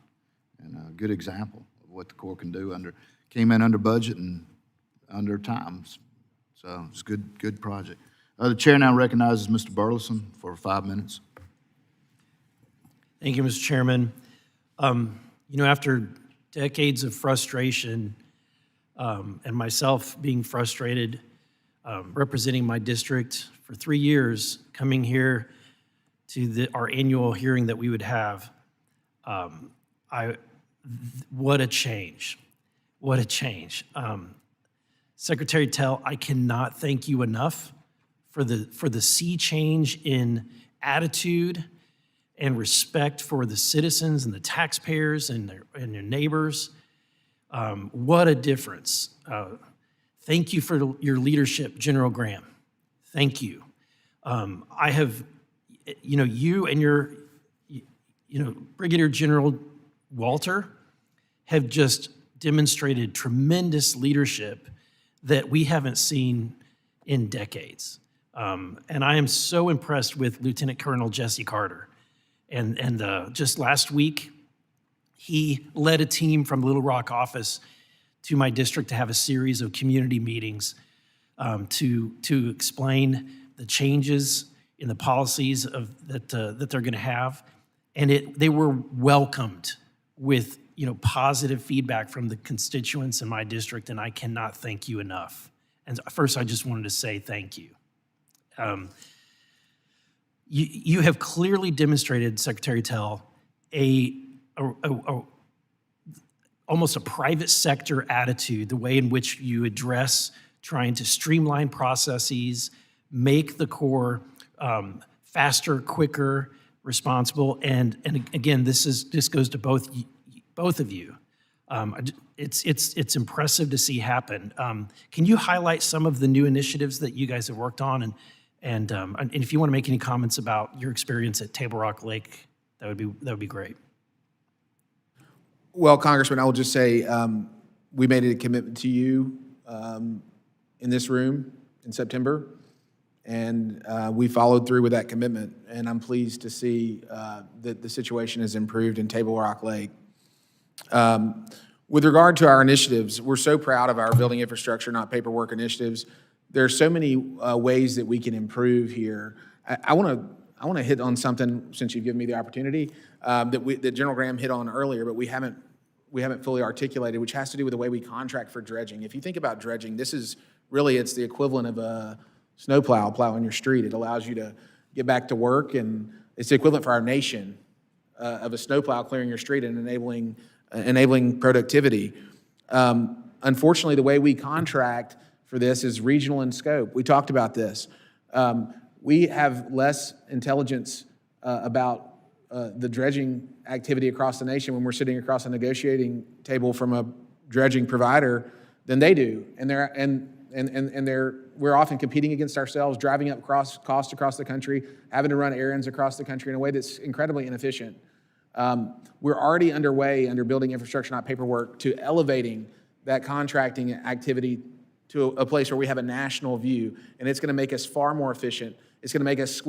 and a good example of what the Corps can do. Came in under budget and under time, so it's a good project. The chair now recognizes Mr. Burleson for 5 minutes. Thank you, Mr. Chairman. After decades of frustration and myself being frustrated, representing my district for 3 years, coming here to our annual hearing that we would have, what a change. What a change. Secretary Tell, I cannot thank you enough for the sea change in attitude and respect for the citizens and the taxpayers and their neighbors. What a difference. Thank you for your leadership, General Graham. Thank you. I have, you and your, Brigadier General Walter have just demonstrated tremendous leadership that we haven't seen in decades. And I am so impressed with Lieutenant Colonel Jesse Carter. And just last week, he led a team from Little Rock office to my district to have a series of community meetings to explain the changes in the policies that they're going to have. And they were welcomed with positive feedback from the constituents in my district, and I cannot thank you enough. And first, I just wanted to say thank you. You have clearly demonstrated, Secretary Tell, almost a private sector attitude, the way in which you address trying to streamline processes, make the Corps faster, quicker, responsible, and again, this goes to both of you. It's impressive to see happen. Can you highlight some of the new initiatives that you guys have worked on, and if you want to make any comments about your experience at Table Rock Lake, that would be great. Well, Congressman, I will just say we made a commitment to you in this room in September, and we followed through with that commitment, and I'm pleased to see that the situation has improved in Table Rock Lake. With regard to our initiatives, we're so proud of our building infrastructure, not paperwork initiatives. There are so many ways that we can improve here. I want to hit on something, since you've given me the opportunity, that General Graham hit on earlier, but we haven't fully articulated, which has to do with the way we contract for dredging. If you think about dredging, it's the equivalent of a snowplow plowing your street. It allows you to get back to work, and it's the equivalent for our nation of a snowplow clearing your street and enabling productivity. Unfortunately, the way we contract for this is regional in scope. We talked about this. We have less intelligence about the dredging activity across the nation when we're sitting across a negotiating table from a dredging provider than they do. We're often competing against ourselves, driving up costs across the country, having to run errands across the country in a way that's incredibly inefficient. We're already underway under building infrastructure, not paperwork, to elevating that contracting activity to a place where we have a national view, and it's going to make us far more efficient. It's going to make us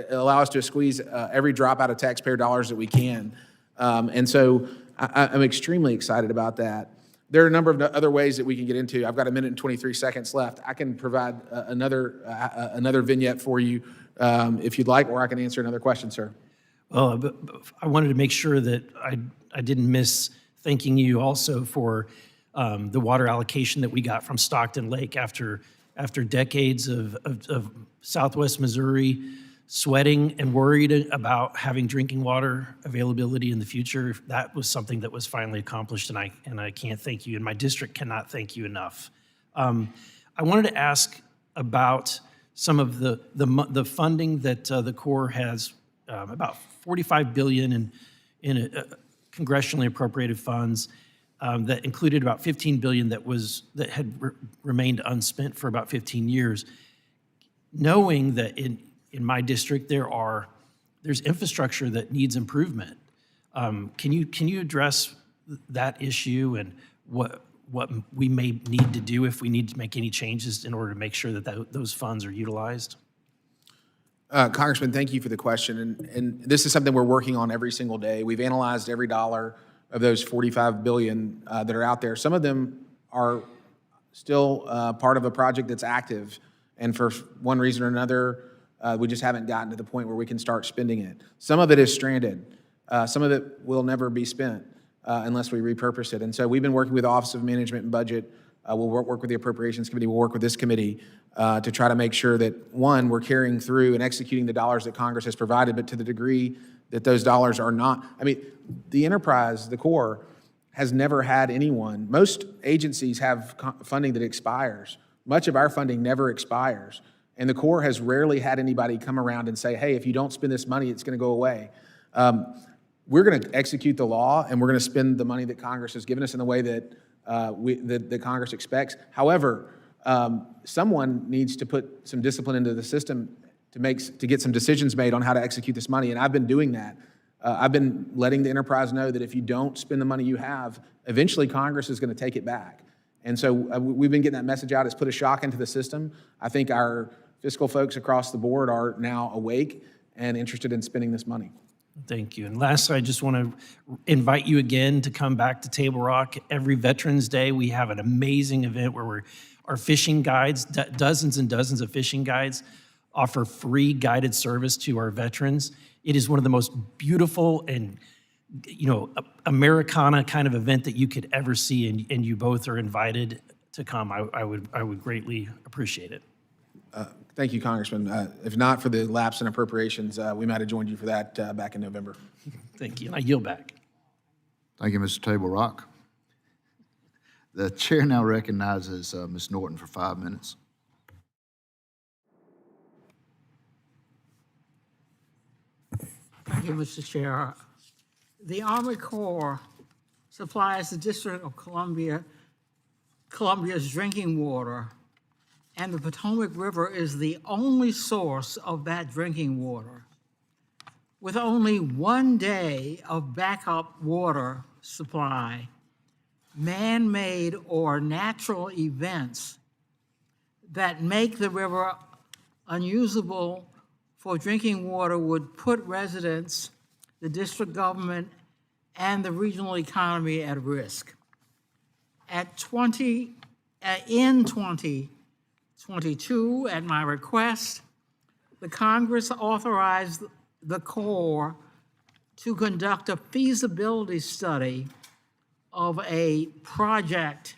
allow us to squeeze every drop out of taxpayer dollars that we can. And so I'm extremely excited about that. There are a number of other ways that we can get into. I've got 1:23 seconds left. I can provide another vignette for you if you'd like, or I can answer another question, sir. Well, but I wanted to make sure that I didn't miss thanking you also for the water allocation that we got from Stockton Lake after decades of Southwest Missouri sweating and worried about having drinking water availability in the future. That was something that was finally accomplished, and I can't thank you, and my district cannot thank you enough. I wanted to ask about some of the funding that the Corps has, about $45 billion in congressionally appropriated funds that included about $15 billion that had remained unspent for about 15 years. Knowing that in my district there's infrastructure that needs improvement, can you address that issue and what we may need to do if we need to make any changes in order to make sure that those funds are utilized? Congressman, thank you for the question. And this is something we're working on every single day. We've analyzed every dollar of those $45 billion that are out there. Some of them are still part of a project that's active, and for one reason or another, we just haven't gotten to the point where we can start spending it. Some of it is stranded. Some of it will never be spent unless we repurpose it. And so we've been working with the Office of Management and Budget. We'll work with the Appropriations Committee. We'll work with this committee to try to make sure that, one, we're carrying through and executing the dollars that Congress has provided, but to the degree that those dollars are not. I mean, the enterprise, the Corps, has never had anyone. Most agencies have funding that expires. Much of our funding never expires. And the Corps has rarely had anybody come around and say, hey, if you don't spend this money, it's going to go away. We're going to execute the law, and we're going to spend the money that Congress has given us in the way that that Congress expects. However, someone needs to put some discipline into the system to get some decisions made on how to execute this money, and I've been doing that. I've been letting the enterprise know that if you don't spend the money you have, eventually Congress is going to take it back. And so we've been getting that message out. It's put a shock into the system. I think our fiscal folks across the board are now awake and interested in spending this money. Thank you. And lastly, I just want to invite you again to come back to Table Rock. Every Veterans Day, we have an amazing event where our fishing guides, dozens and dozens of fishing guides, offer free guided service to our veterans. It is one of the most beautiful and Americana kind of event that you could ever see, and you both are invited to come. I would greatly appreciate it. Thank you, Congressman. If not for the lapse in appropriations, we might have joined you for that back in November. Thank you. I yield back. Thank you, Mr. Table Rock. The chair now recognizes Ms. Norton for 5 minutes. Thank you, Mr. Chair. The Army Corps supplies the District of Columbia's drinking water, and the Potomac River is the only source of that drinking water. With only 1 day of backup water supply, man-made or natural events that make the river unusable for drinking water would put residents, the district government, and the regional economy at risk. In 2022, at my request, the Congress authorized the Corps to conduct a feasibility study of a project,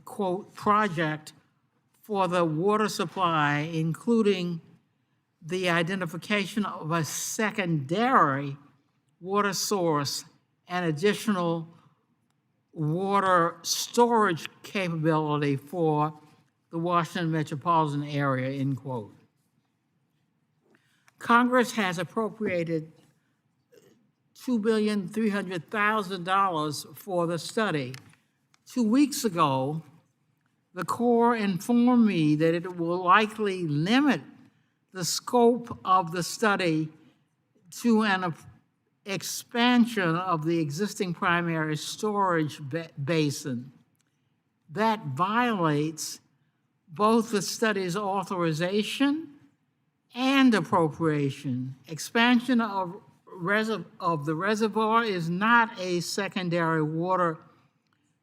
quote, project for the water supply, including the identification of a secondary water source and additional water storage capability for the Washington metropolitan area, end quote. Congress has appropriated $2,300,000 for the study. 2 weeks ago, the Corps informed me that it will likely limit the scope of the study to an expansion of the existing primary storage basin. That violates both the study's authorization and appropriation. Expansion of the reservoir is not a secondary water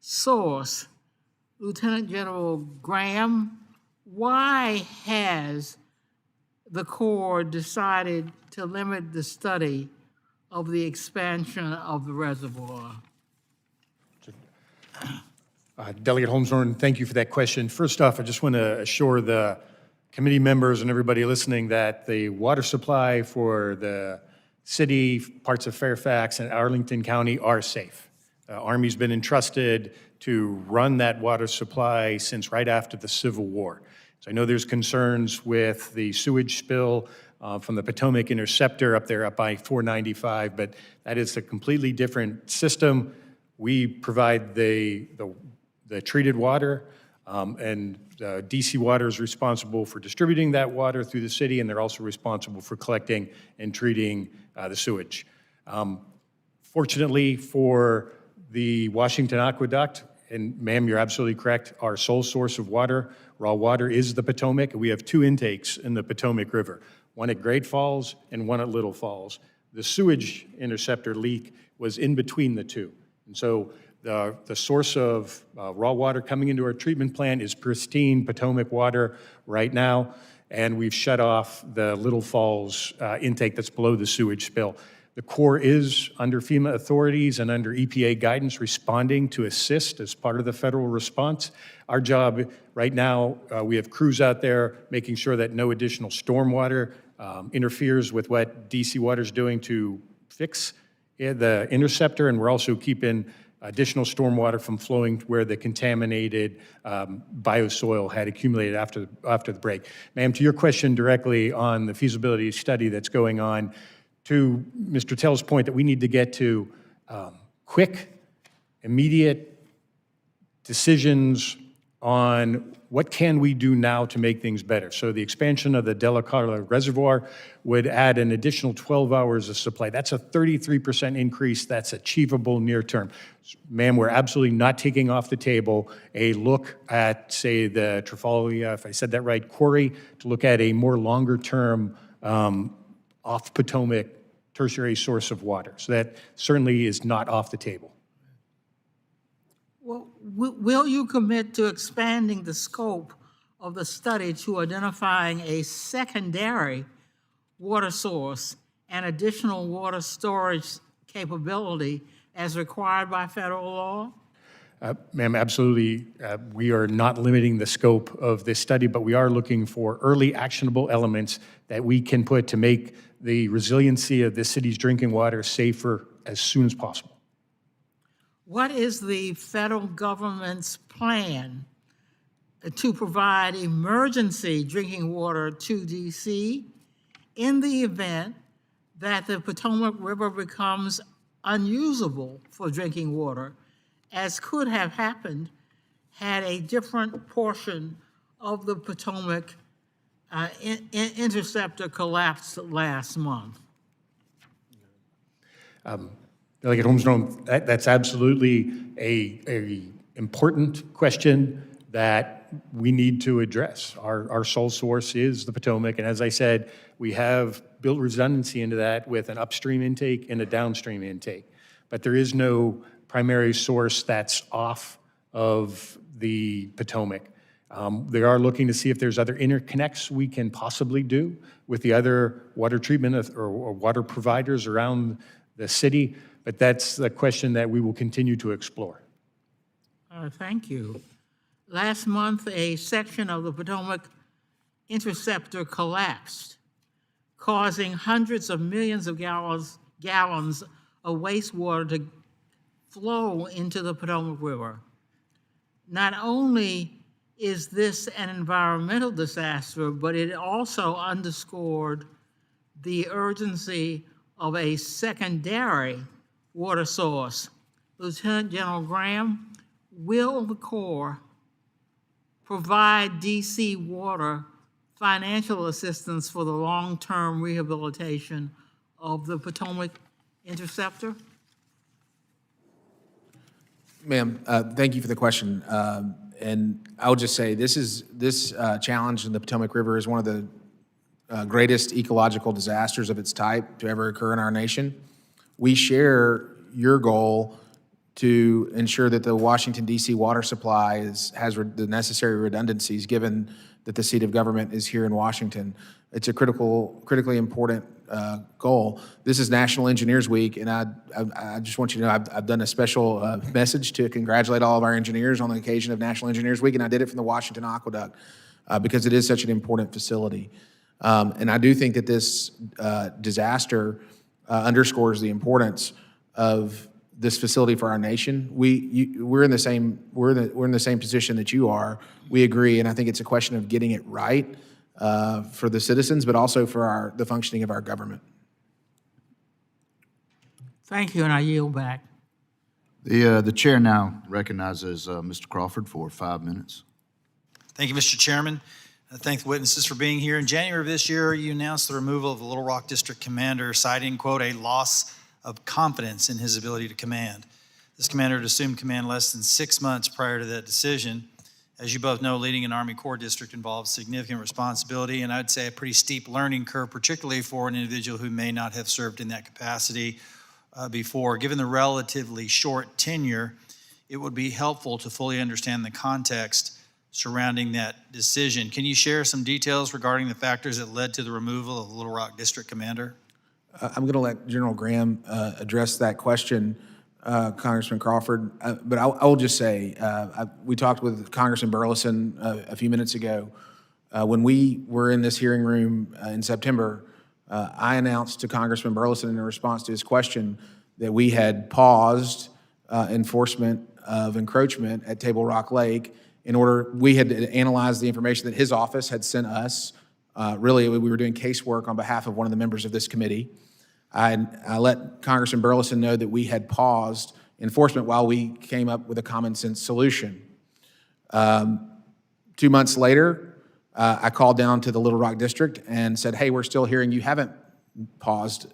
source. Lieutenant General Graham, why has the Corps decided to limit the study of the expansion of the reservoir? Delegate Holmeshorn, thank you for that question. First off, I just want to assure the committee members and everybody listening that the water supply for the city, parts of Fairfax, and Arlington County are safe. Army's been entrusted to run that water supply since right after the Civil War. So I know there's concerns with the sewage spill from the Potomac Interceptor up there up by 495, but that is a completely different system. We provide the treated water, and DC Water is responsible for distributing that water through the city, and they're also responsible for collecting and treating the sewage. Fortunately for the Washington Aqueduct, and ma'am, you're absolutely correct, our sole source of water, raw water, is the Potomac. We have two intakes in the Potomac River, one at Great Falls and one at Little Falls. The sewage interceptor leak was in between the two. And so the source of raw water coming into our treatment plant is pristine Potomac water right now, and we've shut off the Little Falls intake that's below the sewage spill. The Corps is under FEMA authorities and under EPA guidance responding to assist as part of the federal response. Our job right now, we have crews out there making sure that no additional stormwater interferes with what DC Water's doing to fix the interceptor, and we're also keeping additional stormwater from flowing where the contaminated biosoil had accumulated after the break. Ma'am, to your question directly on the feasibility study that's going on, to Mr. Tell's point that we need to get to quick, immediate decisions on what can we do now to make things better. So the expansion of the De La Carla Reservoir would add an additional 12 hours of supply. That's a 33% increase that's achievable near term. Ma'am, we're absolutely not taking off the table a look at, say, the Trafalgar, if I said that right, quarry, to look at a more longer term off Potomac tertiary source of water. So that certainly is not off the table. Well, will you commit to expanding the scope of the study to identifying a secondary water source and additional water storage capability as required by federal law? Ma'am, absolutely. We are not limiting the scope of this study, but we are looking for early actionable elements that we can put to make the resiliency of this city's drinking water safer as soon as possible. What is the federal government's plan to provide emergency drinking water to DC in the event that the Potomac River becomes unusable for drinking water, as could have happened had a different portion of the Potomac interceptor collapsed last month? Delegate Holmstrom, that's absolutely a important question that we need to address. Our sole source is the Potomac, and as I said, we have built redundancy into that with an upstream intake and a downstream intake. But there is no primary source that's off of the Potomac. They are looking to see if there's other interconnects we can possibly do with the other water treatment or water providers around the city, but that's the question that we will continue to explore. Thank you. Last month, a section of the Potomac interceptor collapsed, causing hundreds of millions of gallons of wastewater to flow into the Potomac River. Not only is this an environmental disaster, but it also underscored the urgency of a secondary water source. Lieutenant General Graham, will the Corps provide DC Water financial assistance for the long-term rehabilitation of the Potomac interceptor? Ma'am, thank you for the question. And I'll just say this challenge in the Potomac River is one of the greatest ecological disasters of its type to ever occur in our nation. We share your goal to ensure that the Washington, D.C. water supply has the necessary redundancies, given that the seat of government is here in Washington. It's a critically important goal. This is National Engineers Week, and I just want you to know I've done a special message to congratulate all of our engineers on the occasion of National Engineers Week, and I did it from the Washington Aqueduct because it is such an important facility. And I do think that this disaster underscores the importance of this facility for our nation. We're in the same position that you are. We agree, and I think it's a question of getting it right for the citizens, but also for the functioning of our government. Thank you, and I yield back. The chair now recognizes Mr. Crawford for 5 minutes. Thank you, Mr. Chairman. I thank the witnesses for being here. In January of this year, you announced the removal of the Little Rock District Commander, citing, quote, a loss of confidence in his ability to command. This commander had assumed command less than 6 months prior to that decision. As you both know, leading an Army Corps district involves significant responsibility, and I'd say a pretty steep learning curve, particularly for an individual who may not have served in that capacity before. Given the relatively short tenure, it would be helpful to fully understand the context surrounding that decision. Can you share some details regarding the factors that led to the removal of the Little Rock District Commander? I'm going to let General Graham address that question, Congressman Crawford. But I will just say, we talked with Congressman Burleson a few minutes ago. When we were in this hearing room in September, I announced to Congressman Burleson in response to his question that we had paused enforcement of encroachment at Table Rock Lake we had analyzed the information that his office had sent us. Really, we were doing casework on behalf of one of the members of this committee. I let Congressman Burleson know that we had paused enforcement while we came up with a common sense solution. 2 months later, I called down to the Little Rock District and said, hey, we're still hearing you haven't paused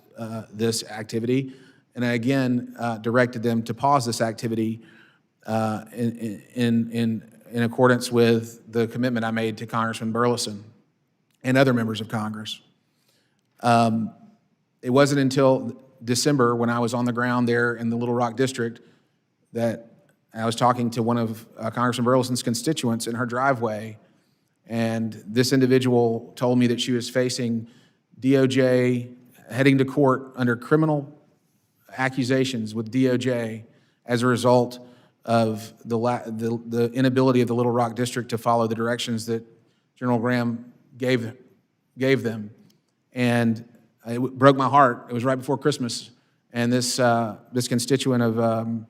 this activity. And I again directed them to pause this activity in accordance with the commitment I made to Congressman Burleson and other members of Congress. It wasn't until December, when I was on the ground there in the Little Rock District, that I was talking to one of Congressman Burleson's constituents in her driveway, and this individual told me that she was facing DOJ, heading to court under criminal accusations with DOJ as a result of the inability of the Little Rock District to follow the directions that General Graham gave them. And it broke my heart. It was right before Christmas, and this constituent of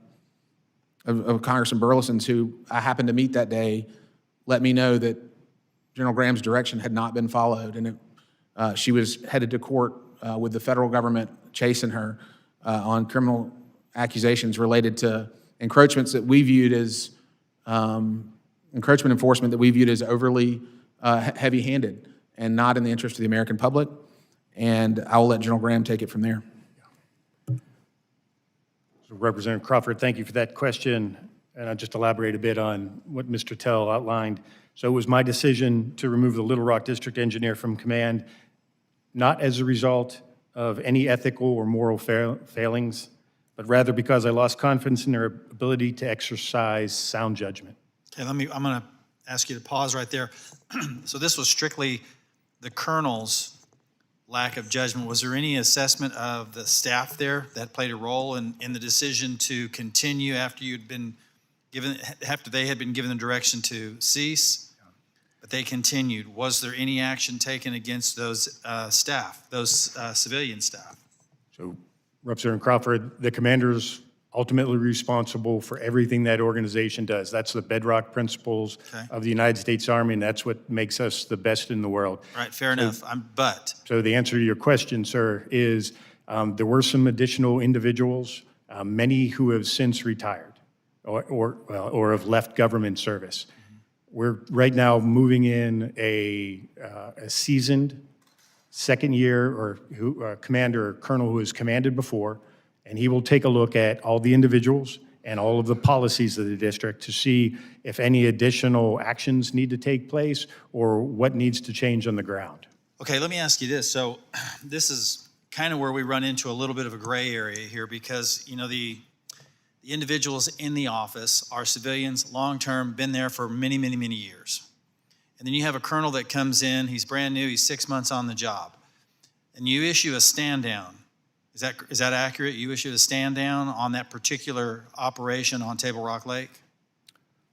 Congressman Burleson's, who I happened to meet that day, let me know that General Graham's direction had not been followed, and she was headed to court with the federal government chasing her on criminal accusations related to encroachments that we viewed as encroachment enforcement that we viewed as overly heavy-handed and not in the interest of the American public. And I will let General Graham take it from there. So Representative Crawford, thank you for that question. And I'll just elaborate a bit on what Mr. Tell outlined. So it was my decision to remove the Little Rock District Engineer from command, not as a result of any ethical or moral failings, but rather because I lost confidence in their ability to exercise sound judgment. Okay, I'm going to ask you to pause right there. So this was strictly the colonel's lack of judgment. Was there any assessment of the staff there that played a role in the decision to continue after they had been given the direction to cease, but they continued? Was there any action taken against those civilian staff? So Representative Crawford, the commander's ultimately responsible for everything that organization does. That's the bedrock principles of the United States Army, and that's what makes us the best in the world. Right, fair enough. So the answer to your question, sir, is there were some additional individuals, many who have since retired or have left government service. We're right now moving in a seasoned second year or commander or colonel who has commanded before, and he will take a look at all the individuals and all of the policies of the district to see if any additional actions need to take place or what needs to change on the ground. Okay, let me ask you this. So this is kind of where we run into a little bit of a gray area here because, you know, the individuals in the office are civilians, long-term, been there for many, many, many years. And then you have a colonel that comes in, he's brand new, he's 6 months on the job. And you issue a stand down. Is that accurate? You issued a stand down on that particular operation on Table Rock Lake?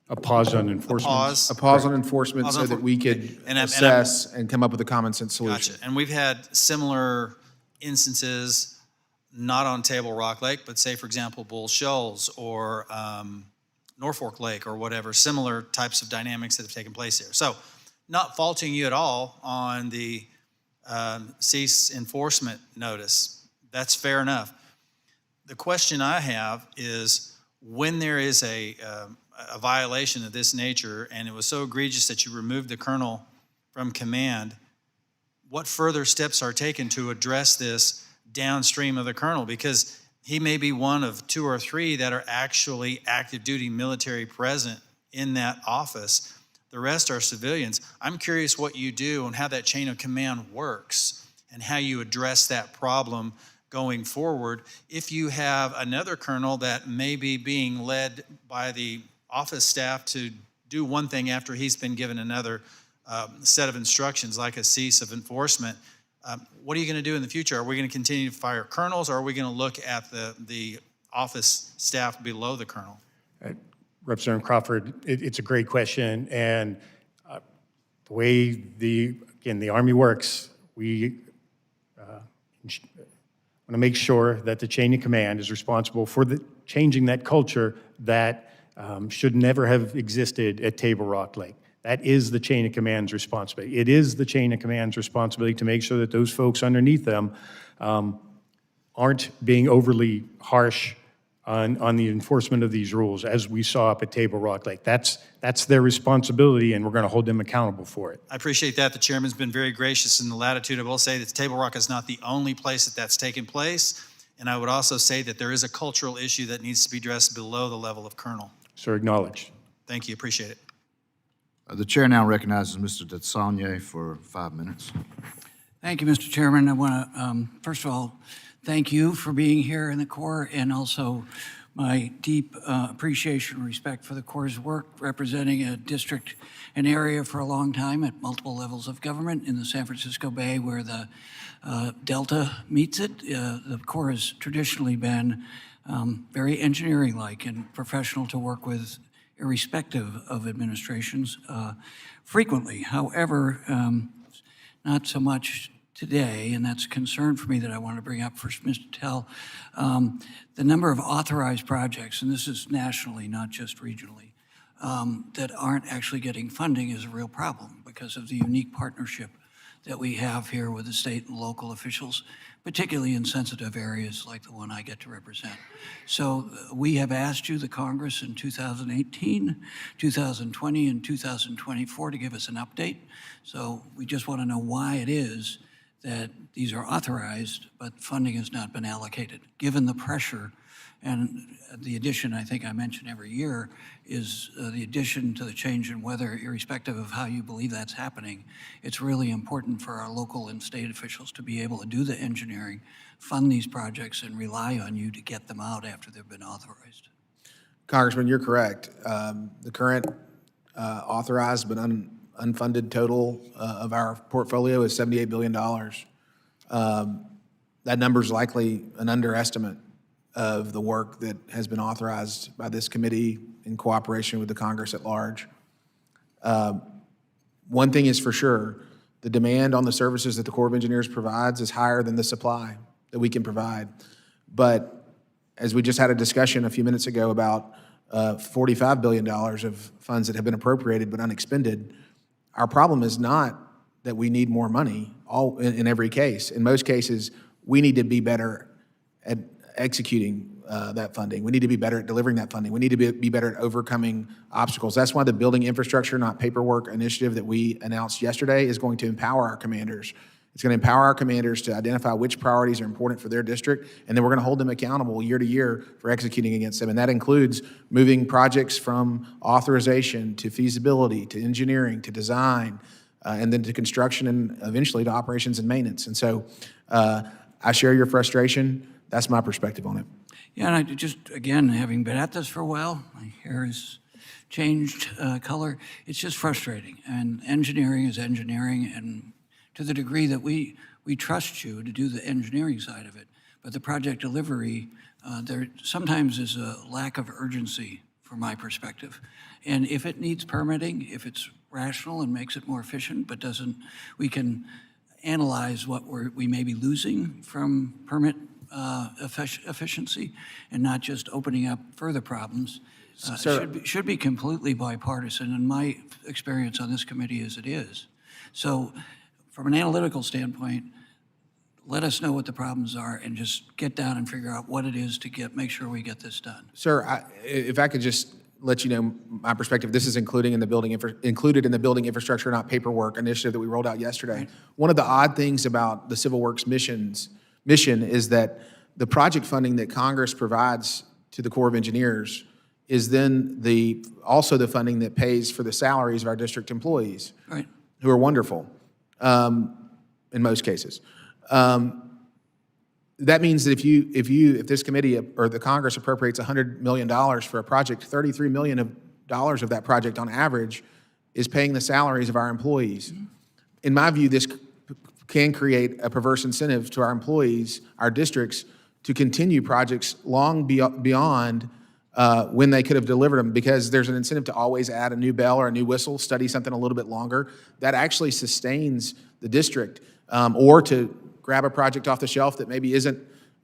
A pause on enforcement. A pause on enforcement so that we could assess and come up with a common sense solution. Gotcha. And we've had similar instances, not on Table Rock Lake, but say, for example, Bull Shoals or Norfolk Lake or whatever, similar types of dynamics that have taken place there. So not faulting you at all on the cease enforcement notice. That's fair enough. The question I have is when there is a violation of this nature and it was so egregious that you removed the colonel from command, what further steps are taken to address this downstream of the colonel? Because he may be one of 2 or 3 that are actually active duty military present in that office. The rest are civilians. I'm curious what you do and how that chain of command works and how you address that problem going forward. If you have another colonel that may be being led by the office staff to do one thing after he's been given another set of instructions, like a cease of enforcement, what are you going to do in the future? Are we going to continue to fire colonels, or are we going to look at the office staff below the colonel? Representative Crawford, it's a great question, and the way the Army works, we want to make sure that the chain of command is responsible for changing that culture that should never have existed at Table Rock Lake. That is the chain of command's responsibility. It is the chain of command's responsibility to make sure that those folks underneath them aren't being overly harsh on the enforcement of these rules, as we saw up at Table Rock Lake. That's their responsibility, and we're going to hold them accountable for it. I appreciate that. The chairman's been very gracious in the latitude. I will say that Table Rock is not the only place that's taken place, and I would also say that there is a cultural issue that needs to be addressed below the level of colonel. Sir, acknowledged. Thank you. Appreciate it. The chair now recognizes Mr. Desaulniers for 5 minutes. Thank you, Mr. Chairman. I want to, first of all, thank you for being here in the Corps, and also my deep appreciation and respect for the Corps' work representing a district, an area for a long time at multiple levels of government in the San Francisco Bay where the Delta meets it. The Corps has traditionally been very engineering-like and professional to work with, irrespective of administrations, frequently. However, not so much today, and that's a concern for me that I want to bring up for Mr. Tell. The number of authorized projects, and this is nationally, not just regionally, that aren't actually getting funding is a real problem because of the unique partnership that we have here with the state and local officials, particularly in sensitive areas like the one I get to represent. So we have asked you, the Congress, in 2018, 2020, and 2024 to give us an update. So we just want to know why it is that these are authorized, but funding has not been allocated. Given the pressure and the addition, I think I mention every year, is the addition to the change in weather, irrespective of how you believe that's happening. It's really important for our local and state officials to be able to do the engineering, fund these projects, and rely on you to get them out after they've been authorized. Congressman, you're correct. The current authorized but unfunded total of our portfolio is $78 billion. That number is likely an underestimate of the work that has been authorized by this committee in cooperation with the Congress at large. One thing is for sure, the demand on the services that the Corps of Engineers provides is higher than the supply that we can provide. But as we just had a discussion a few minutes ago about $45 billion of funds that have been appropriated but unexpended, our problem is not that we need more money in every case. In most cases, we need to be better at executing that funding. We need to be better at delivering that funding. We need to be better at overcoming obstacles. That's why the Building Infrastructure, Not Paperwork initiative that we announced yesterday is going to empower our commanders. It's going to empower our commanders to identify which priorities are important for their district, and then we're going to hold them accountable year to year for executing against them. And that includes moving projects from authorization to feasibility to engineering to design, and then to construction and eventually to operations and maintenance. And so I share your frustration. That's my perspective on it. Yeah, and I just, again, having been at this for a while, my hair has changed color. It's just frustrating. And engineering is engineering, and to the degree that we trust you to do the engineering side of it, but the project delivery, there sometimes is a lack of urgency from my perspective. And if it needs permitting, if it's rational and makes it more efficient, but doesn't, we can analyze what we may be losing from permit efficiency and not just opening up further problems. Should be completely bipartisan, in my experience on this committee as it is. So from an analytical standpoint, let us know what the problems are and just get down and figure out what it is to make sure we get this done. Sir, if I could just let you know my perspective, this is included in the building infrastructure, not paperwork initiative that we rolled out yesterday. Right. One of the odd things about the Civil Works mission is that the project funding that Congress provides to the Corps of Engineers is then also the funding that pays for the salaries of our district employees, right, who are wonderful in most cases. That means that if this committee or the Congress appropriates $100 million for a project, $33 million of that project on average is paying the salaries of our employees. Mm-hmm. In my view, this can create a perverse incentive to our employees, our districts, to continue projects long beyond when they could have delivered them, because there's an incentive to always add a new bell or a new whistle, study something a little bit longer. That actually sustains the district, or to grab a project off the shelf that maybe isn't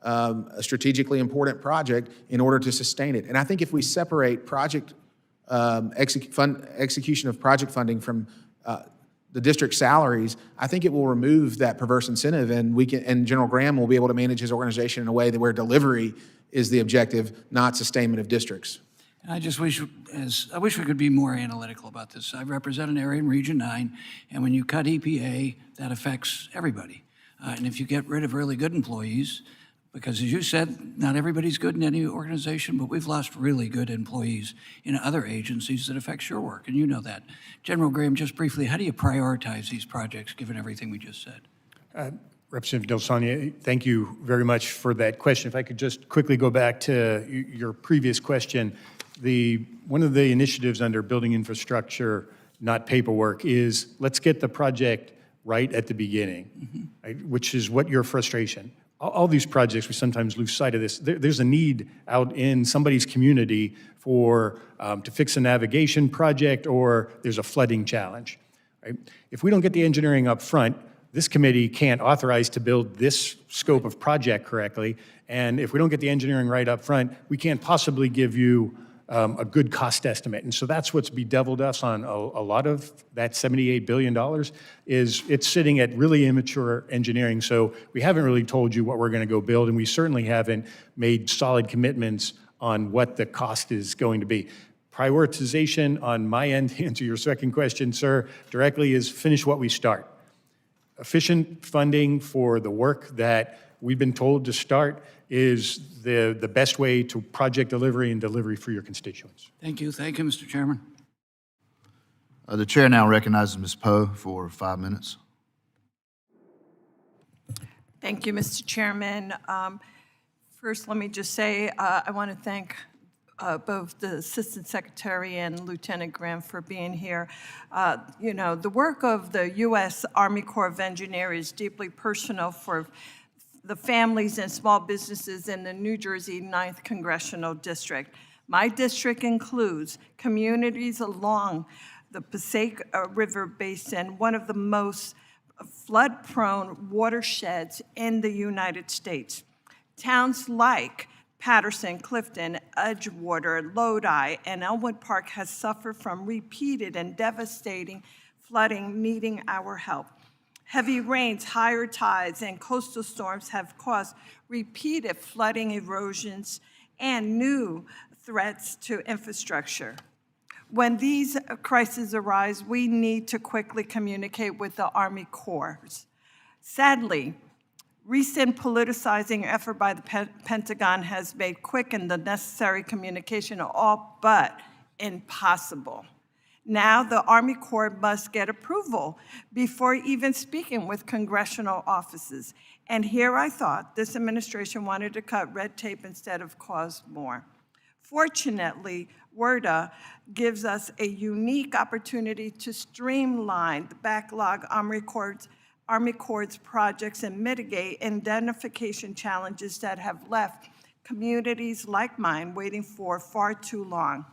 a strategically important project in order to sustain it. And I think if we separate project execution of project funding from the district salaries, I think it will remove that perverse incentive, and General Graham will be able to manage his organization in a way that where delivery is the objective, not sustainment of districts. And I just wish, I wish we could be more analytical about this. I represent an area in Region 9, and when you cut EPA, that affects everybody. And if you get rid of really good employees, because as you said, not everybody's good in any organization, but we've lost really good employees in other agencies that affects your work, and you know that. General Graham, just briefly, how do you prioritize these projects given everything we just said? Representative Del Sonia, thank you very much for that question. If I could just quickly go back to your previous question, one of the initiatives under building infrastructure, not paperwork, is let's get the project right at the beginning, mm-hmm. right, which is what your frustration. All these projects, we sometimes lose sight of this. There's a need out in somebody's community for to fix a navigation project, or there's a flooding challenge. Right? If we don't get the engineering up front, this committee can't authorize to build this scope of project correctly. And if we don't get the engineering right up front, we can't possibly give you a good cost estimate. And so that's what's bedeviled us on a lot of that $78 billion is it's sitting at really immature engineering. So we haven't really told you what we're going to go build, and we certainly haven't made solid commitments on what the cost is going to be. Prioritization on my end, to answer your second question, sir, directly, is finish what we start. Efficient funding for the work that we've been told to start is the best way to project delivery and delivery for your constituents. Thank you. Thank you, Mr. Chairman. The chair now recognizes Ms. Poe for 5 minutes. Thank you, Mr. Chairman. First, let me just say I want to thank both the Assistant Secretary and Lieutenant Graham for being here. You know, the work of the U.S. Army Corps of Engineers is deeply personal for the families and small businesses in the New Jersey 9th Congressional District. My district includes communities along the Passaic River Basin, one of the most flood-prone watersheds in the United States. Towns like Patterson, Clifton, Edgewater, Lodi, and Elmwood Park has suffered from repeated and devastating flooding, needing our help. Heavy rains, higher tides, and coastal storms have caused repeated flooding, erosions, and new threats to infrastructure. When these crises arise, we need to quickly communicate with the Army Corps. Sadly, recent politicizing effort by the Pentagon has made quick and the necessary communication all but impossible. Now the Army Corps must get approval before even speaking with congressional offices. And here I thought this administration wanted to cut red tape instead of cause more. Fortunately, WRDA gives us a unique opportunity to streamline the backlog Army Corps projects and mitigate identification challenges that have left communities like mine waiting for far too long.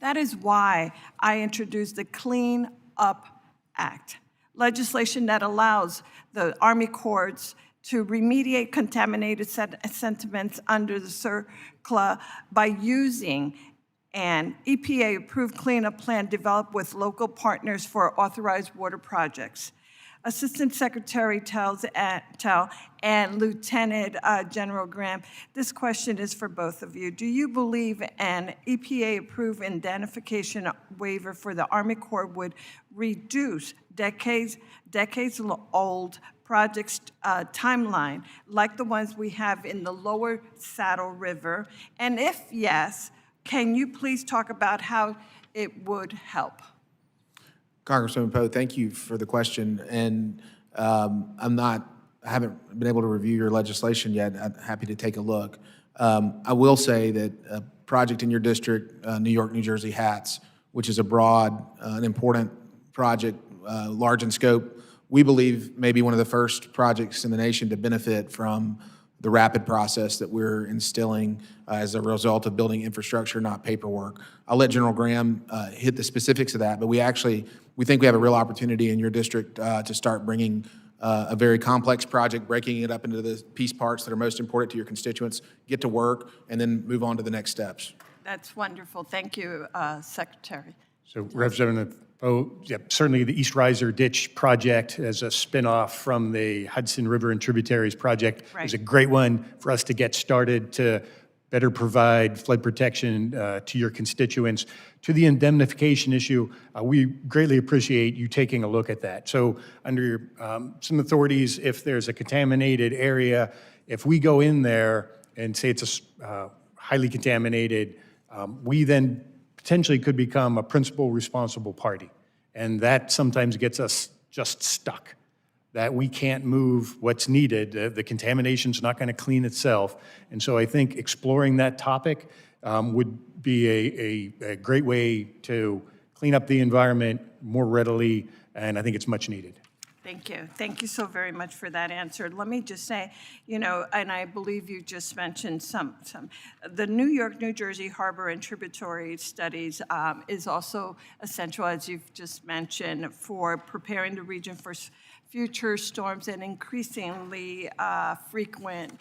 That is why I introduced the Clean Up Act, legislation that allows the Army Corps to remediate contaminated sentiments under the CERCLA by using an EPA-approved cleanup plan developed with local partners for authorized water projects. Assistant Secretary Tell and Lieutenant General Graham, this question is for both of you. Do you believe an EPA-approved indemnification waiver for the Army Corps would reduce decades-old projects timeline like the ones we have in the lower Saddle River? And if yes, can you please talk about how it would help? Congresswoman Poe, thank you for the question. And I haven't been able to review your legislation yet. I'm happy to take a look. I will say that a project in your district, New York, New Jersey HATS, which is a broad, an important project, large in scope, we believe may be one of the first projects in the nation to benefit from the rapid process that we're instilling as a result of building infrastructure, not paperwork. I'll let General Graham hit the specifics of that, but we think we have a real opportunity in your district to start bringing a very complex project, breaking it up into the piece parts that are most important to your constituents, get to work, and then move on to the next steps. That's wonderful. Thank you, Secretary. So Representative Poe, certainly the East Riser Ditch project as a spinoff from the Hudson River and Tributaries project is a great one for us to get started to better provide flood protection to your constituents. To the indemnification issue, we greatly appreciate you taking a look at that. So under some authorities, if there's a contaminated area, if we go in there and say it's a highly contaminated, we then potentially could become a principal responsible party. And that sometimes gets us just stuck, that we can't move what's needed. The contamination's not going to clean itself. And so I think exploring that topic would be a great way to clean up the environment more readily, and I think it's much needed. Thank you. Thank you so very much for that answer. Let me just say, and I believe you just mentioned the New York, New Jersey harbor and tributary studies is also essential, as you've just mentioned, for preparing the region for future storms and increasingly frequent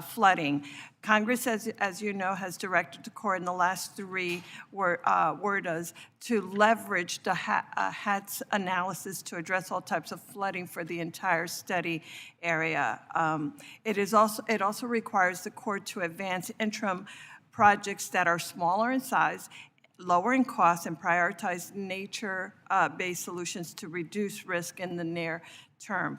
flooding. Congress, as you know, has directed the Corps in the last three WRDAs to leverage the HATS analysis to address all types of flooding for the entire study area. It also requires the Corps to advance interim projects that are smaller in size, lower in cost, and prioritize nature-based solutions to reduce risk in the near term.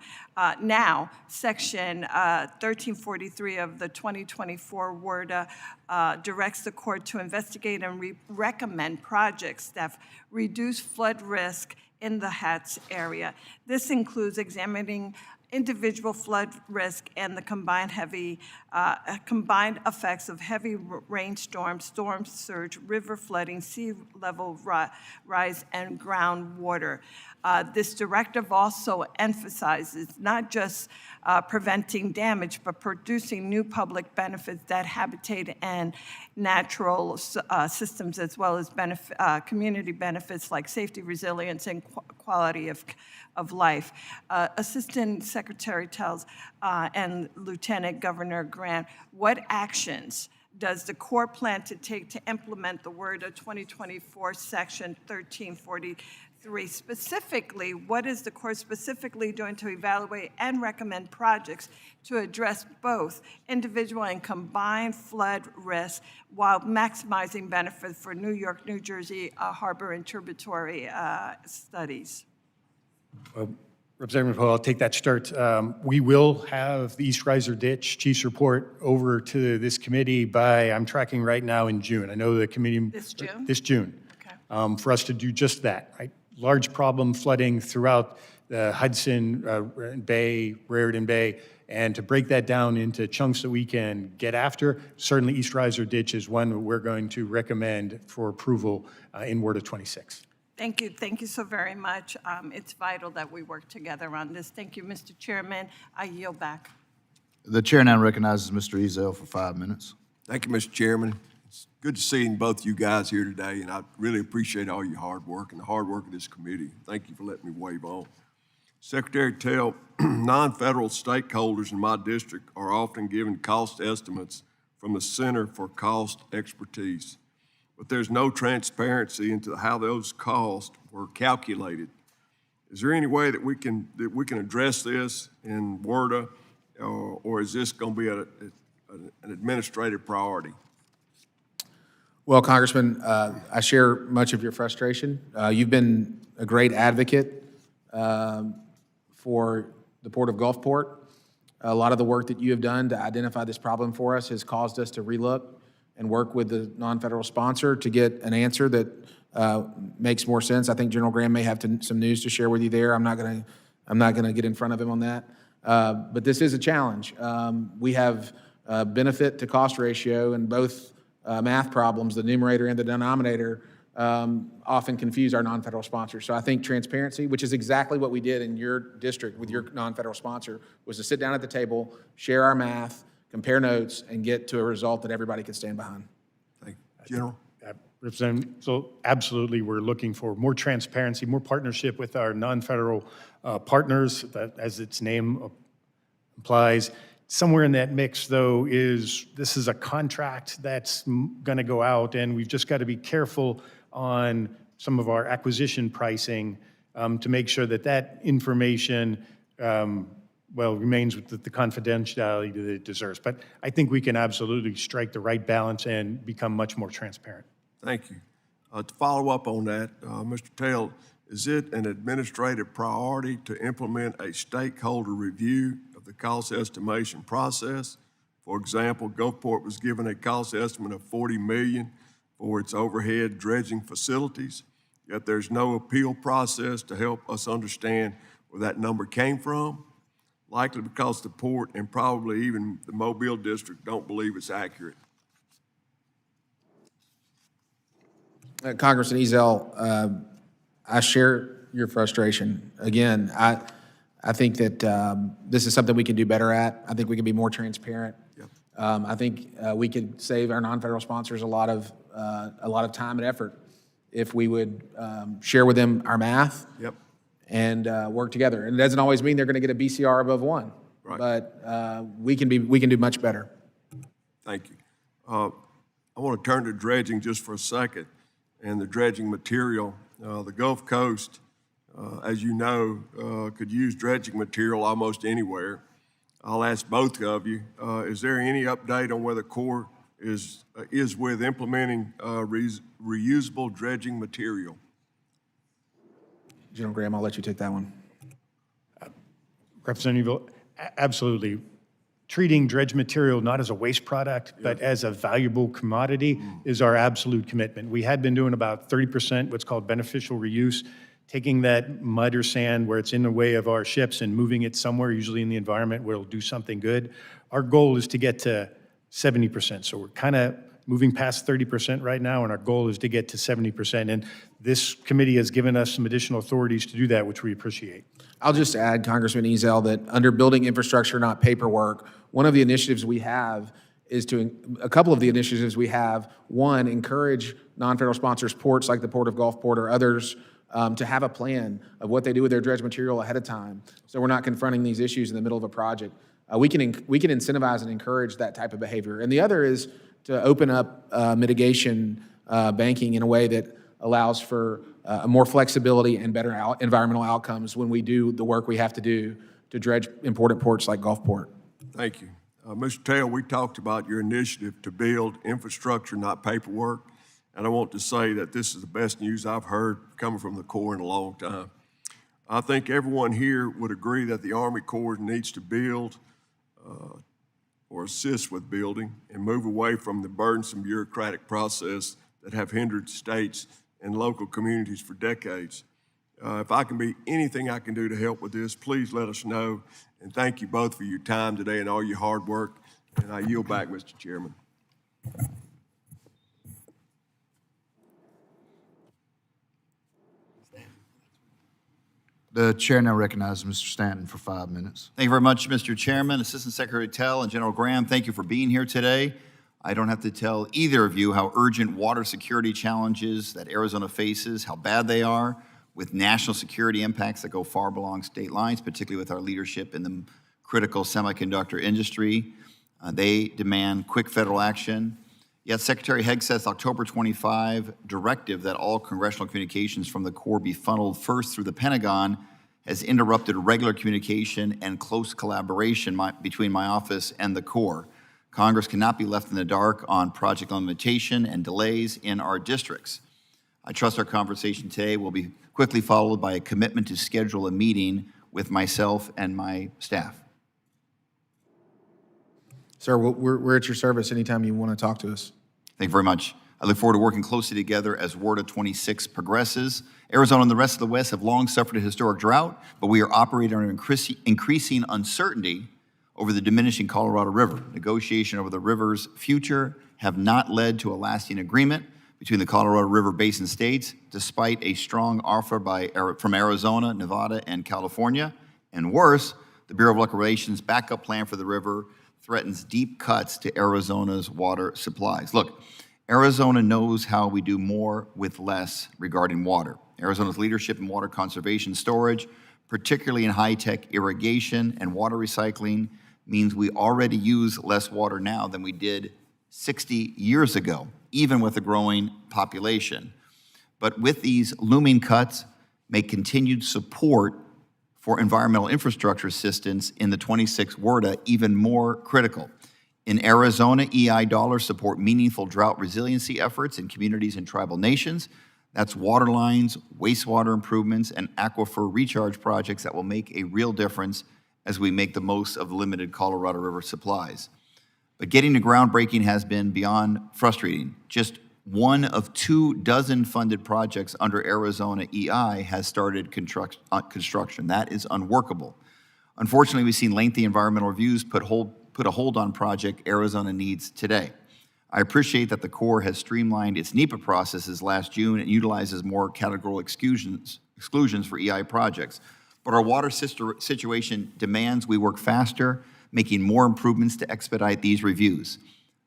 Now, Section 1343 of the 2024 WRDA directs the Corps to investigate and recommend projects that reduce flood risk in the HATS area. This includes examining individual flood risk and the combined effects of heavy rainstorms, storm surge, river flooding, sea level rise, and groundwater. This directive also emphasizes not just preventing damage, but producing new public benefits that habitat and natural systems, as well as community benefits like safety, resilience, and quality of life. Assistant Secretary Tells and Lieutenant Governor Grant, what actions does the Corps plan to take to implement the WRDA 2024 Section 1343? Specifically, what is the Corps specifically doing to evaluate and recommend projects to address both individual and combined flood risk while maximizing benefit for New York, New Jersey harbor and tributary studies? Well, Representative Poe, I'll take that start. We will have the East Riser Ditch Chief's report over to this committee by, I'm tracking right now, in June. I know the committee— This June? This June. Okay. for us to do just that, right? Large problem flooding throughout the Hudson Bay, Raritan Bay, and to break that down into chunks that we can get after. Certainly East Riser Ditch is one that we're going to recommend for approval in Ward of 26. Thank you so very much. It's vital that we work together on this. Thank you, Mr. Chairman. I yield back. The chair now recognizes Mr. Ezell for 5 minutes. Thank you, Mr. Chairman. It's good to see both of you guys here today, and I really appreciate all your hard work and the hard work of this committee. Thank you for letting me wave on. Secretary Tell, non-federal stakeholders in my district are often given cost estimates from the Center for Cost Expertise, but there's no transparency into how those costs were calculated. Is there any way that we can address this in WRDA, or is this going to be an administrative priority? Well, Congressman, I share much of your frustration. You've been a great advocate for the Port of Gulfport. A lot of the work that you have done to identify this problem for us has caused us to relook and work with the non-federal sponsor to get an answer that makes more sense. I think General Graham may have some news to share with you there. I'm not gonna get in front of him on that. But this is a challenge. We have benefit to cost ratio, and both math problems, the numerator and the denominator, often confuse our non-federal sponsors. So I think transparency, which is exactly what we did in your district with your non-federal sponsor, was to sit down at the table, share our math, compare notes, and get to a result that everybody could stand behind. Thank you. General? Representative, so absolutely, we're looking for more transparency, more partnership with our non-federal partners, that, as its name implies. Somewhere in that mix, though, this is a contract that's going to go out, and we've just got to be careful on some of our acquisition pricing to make sure that that information, remains with the confidentiality that it deserves. But I think we can absolutely strike the right balance and become much more transparent. Thank you. To follow up on that, Mr. Taylor, is it an administrative priority to implement a stakeholder review of the cost estimation process? For example, Gulfport was given a cost estimate of $40 million for its overhead dredging facilities, yet there's no appeal process to help us understand where that number came from, likely because the port and probably even the Mobile district don't believe it's accurate. Congressman Ezell, I share your frustration. Again, I think that this is something we can do better at. I think we can be more transparent. Yep. I think we could save our non-federal sponsors a lot of time and effort if we would share with them our math. Yep. And work together. And it doesn't always mean they're going to get a BCR above 1, right. But we can do much better. Thank you. I want to turn to dredging just for a second, and the dredging material. The Gulf Coast, as you know, could use dredging material almost anywhere. I'll ask both of you, is there any update on where the Corps is with implementing reusable dredging material? General Graham, I'll let you take that one. Representative, absolutely. Treating dredge material not as a waste product, but as a valuable commodity is our absolute commitment. We had been doing about 30% what's called beneficial reuse, taking that mud or sand where it's in the way of our ships and moving it somewhere, usually in the environment where it'll do something good. Our goal is to get to 70%. So we're kind of moving past 30% right now, and our goal is to get to 70%. And this committee has given us some additional authorities to do that, which we appreciate. I'll just add, Congressman Ezell, that under building infrastructure, not paperwork, one of the initiatives we have is a couple of the initiatives we have, one, encourage non-federal sponsors, ports like the Port of Gulfport or others, to have a plan of what they do with their dredge material ahead of time, so we're not confronting these issues in the middle of a project. We can incentivize and encourage that type of behavior. And the other is to open up mitigation banking in a way that allows for more flexibility and better environmental outcomes when we do the work we have to do to dredge important ports like Gulfport. Thank you. Mr. Taylor, we talked about your initiative to build infrastructure, not paperwork. And I want to say that this is the best news I've heard coming from the Corps in a long time. I think everyone here would agree that the Army Corps needs to build or assist with building and move away from the burdensome bureaucratic process that have hindered states and local communities for decades. If I can be anything I can do to help with this, please let us know. And thank you both for your time today and all your hard work. And I yield back, Mr. Chairman. The chair now recognizes Mr. Stanton for 5 minutes. Thank you very much, Mr. Chairman, Assistant Secretary Tell, and General Graham. Thank you for being here today. I don't have to tell either of you how urgent water security challenges that Arizona faces, how bad they are, with national security impacts that go far beyond state lines, particularly with our leadership in the critical semiconductor industry. They demand quick federal action. Yet Secretary Hegseth's October 25 directive that all congressional communications from the Corps be funneled first through the Pentagon has interrupted regular communication and close collaboration between my office and the Corps. Congress cannot be left in the dark on project limitation and delays in our districts. I trust our conversation today will be quickly followed by a commitment to schedule a meeting with myself and my staff. Sir, we're at your service anytime you want to talk to us. Thank you very much. I look forward to working closely together as WRDA 26 progresses. Arizona and the rest of the West have long suffered a historic drought, but we are operating under increasing uncertainty over the diminishing Colorado River. Negotiation over the river's future have not led to a lasting agreement between the Colorado River Basin states, despite a strong offer from Arizona, Nevada, and California. And worse, the Bureau of Liquor Relations' backup plan for the river threatens deep cuts to Arizona's water supplies. Look, Arizona knows how we do more with less regarding water. Arizona's leadership in water conservation storage, particularly in high-tech irrigation and water recycling, means we already use less water now than we did 60 years ago, even with a growing population. But with these looming cuts, make continued support for environmental infrastructure assistance in the 26 WRDA even more critical. In Arizona, EI dollars support meaningful drought resiliency efforts in communities and tribal nations. That's water lines, wastewater improvements, and aquifer recharge projects that will make a real difference as we make the most of limited Colorado River supplies. But getting to groundbreaking has been beyond frustrating. Just one of 24 funded projects under Arizona EI has started construction. That is unworkable. Unfortunately, we've seen lengthy environmental reviews put a hold on project Arizona needs today. I appreciate that the Corps has streamlined its NEPA processes last June and utilizes more categorical exclusions for EI projects. But our water situation demands we work faster, making more improvements to expedite these reviews.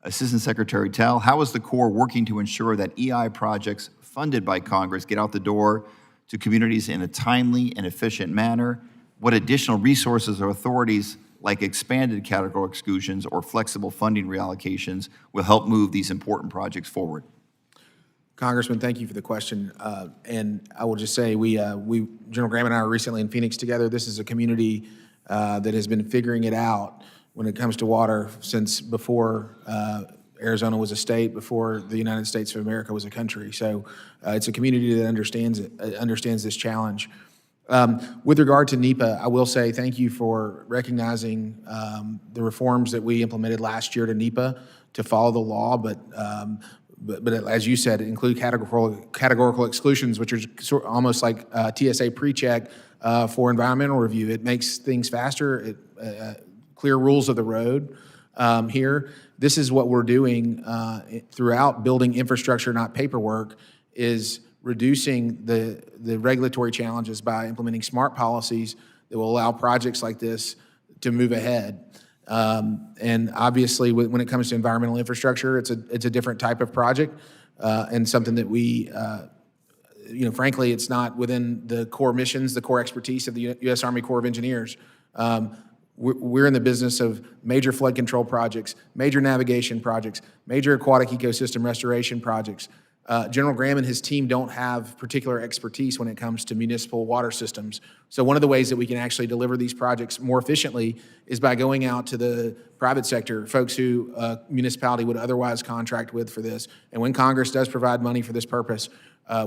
Assistant Secretary Tell, how is the Corps working to ensure that EI projects funded by Congress get out the door to communities in a timely and efficient manner? What additional resources or authorities like expanded categorical exclusions or flexible funding reallocations will help move these important projects forward? Congressman, thank you for the question. And I will just say, General Graham and I were recently in Phoenix together. This is a community that has been figuring it out when it comes to water since before Arizona was a state, before the United States of America was a country. So it's a community that understands this challenge. With regard to NEPA, I will say thank you for recognizing the reforms that we implemented last year to NEPA to follow the law, but as you said, include categorical exclusions, which are almost like TSA pre-check for environmental review. It makes things faster, clear rules of the road here. This is what we're doing throughout building infrastructure, not paperwork, is reducing the regulatory challenges by implementing smart policies that will allow projects like this to move ahead. And obviously, when it comes to environmental infrastructure, it's a different type of project and something that we, frankly, it's not within the core missions, the core expertise of the U.S. Army Corps of Engineers. We're in the business of major flood control projects, major navigation projects, major aquatic ecosystem restoration projects. General Graham and his team don't have particular expertise when it comes to municipal water systems. So one of the ways that we can actually deliver these projects more efficiently is by going out to the private sector, folks who municipality would otherwise contract with for this. And when Congress does provide money for this purpose,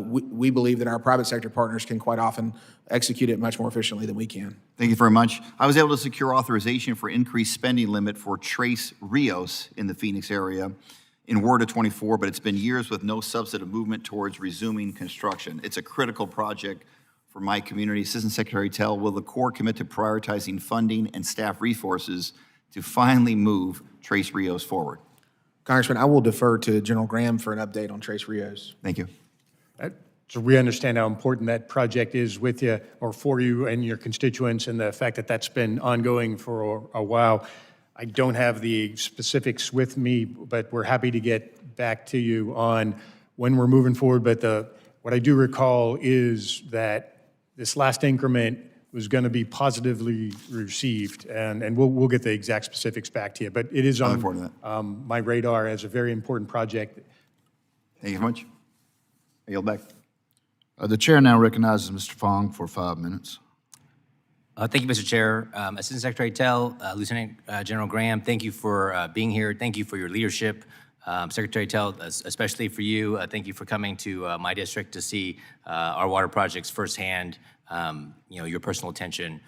we believe that our private sector partners can quite often execute it much more efficiently than we can. Thank you very much. I was able to secure authorization for increased spending limit for Trace Rios in the Phoenix area in WRDA 24, but it's been years with no substantive movement towards resuming construction. It's a critical project for my community. Assistant Secretary Tell, will the Corps commit to prioritizing funding and staff resources to finally move Trace Rios forward? Congressman, I will defer to General Graham for an update on Trace Rios. Thank you. So we understand how important that project is with you, or for you and your constituents, and the fact that that's been ongoing for a while. I don't have the specifics with me, but we're happy to get back to you on when we're moving forward. But what I do recall is that this last increment was going to be positively received, and we'll get the exact specifics back to you. But it is on my radar as a very important project. Thank you very much. I yield back. The chair now recognizes Mr. Fong for 5 minutes. Thank you, Mr. Chair. Assistant Secretary Tell, Lieutenant General Graham, thank you for being here. Thank you for your leadership. Secretary Tell, especially for you, thank you for coming to my district to see our water projects firsthand. Your personal attention,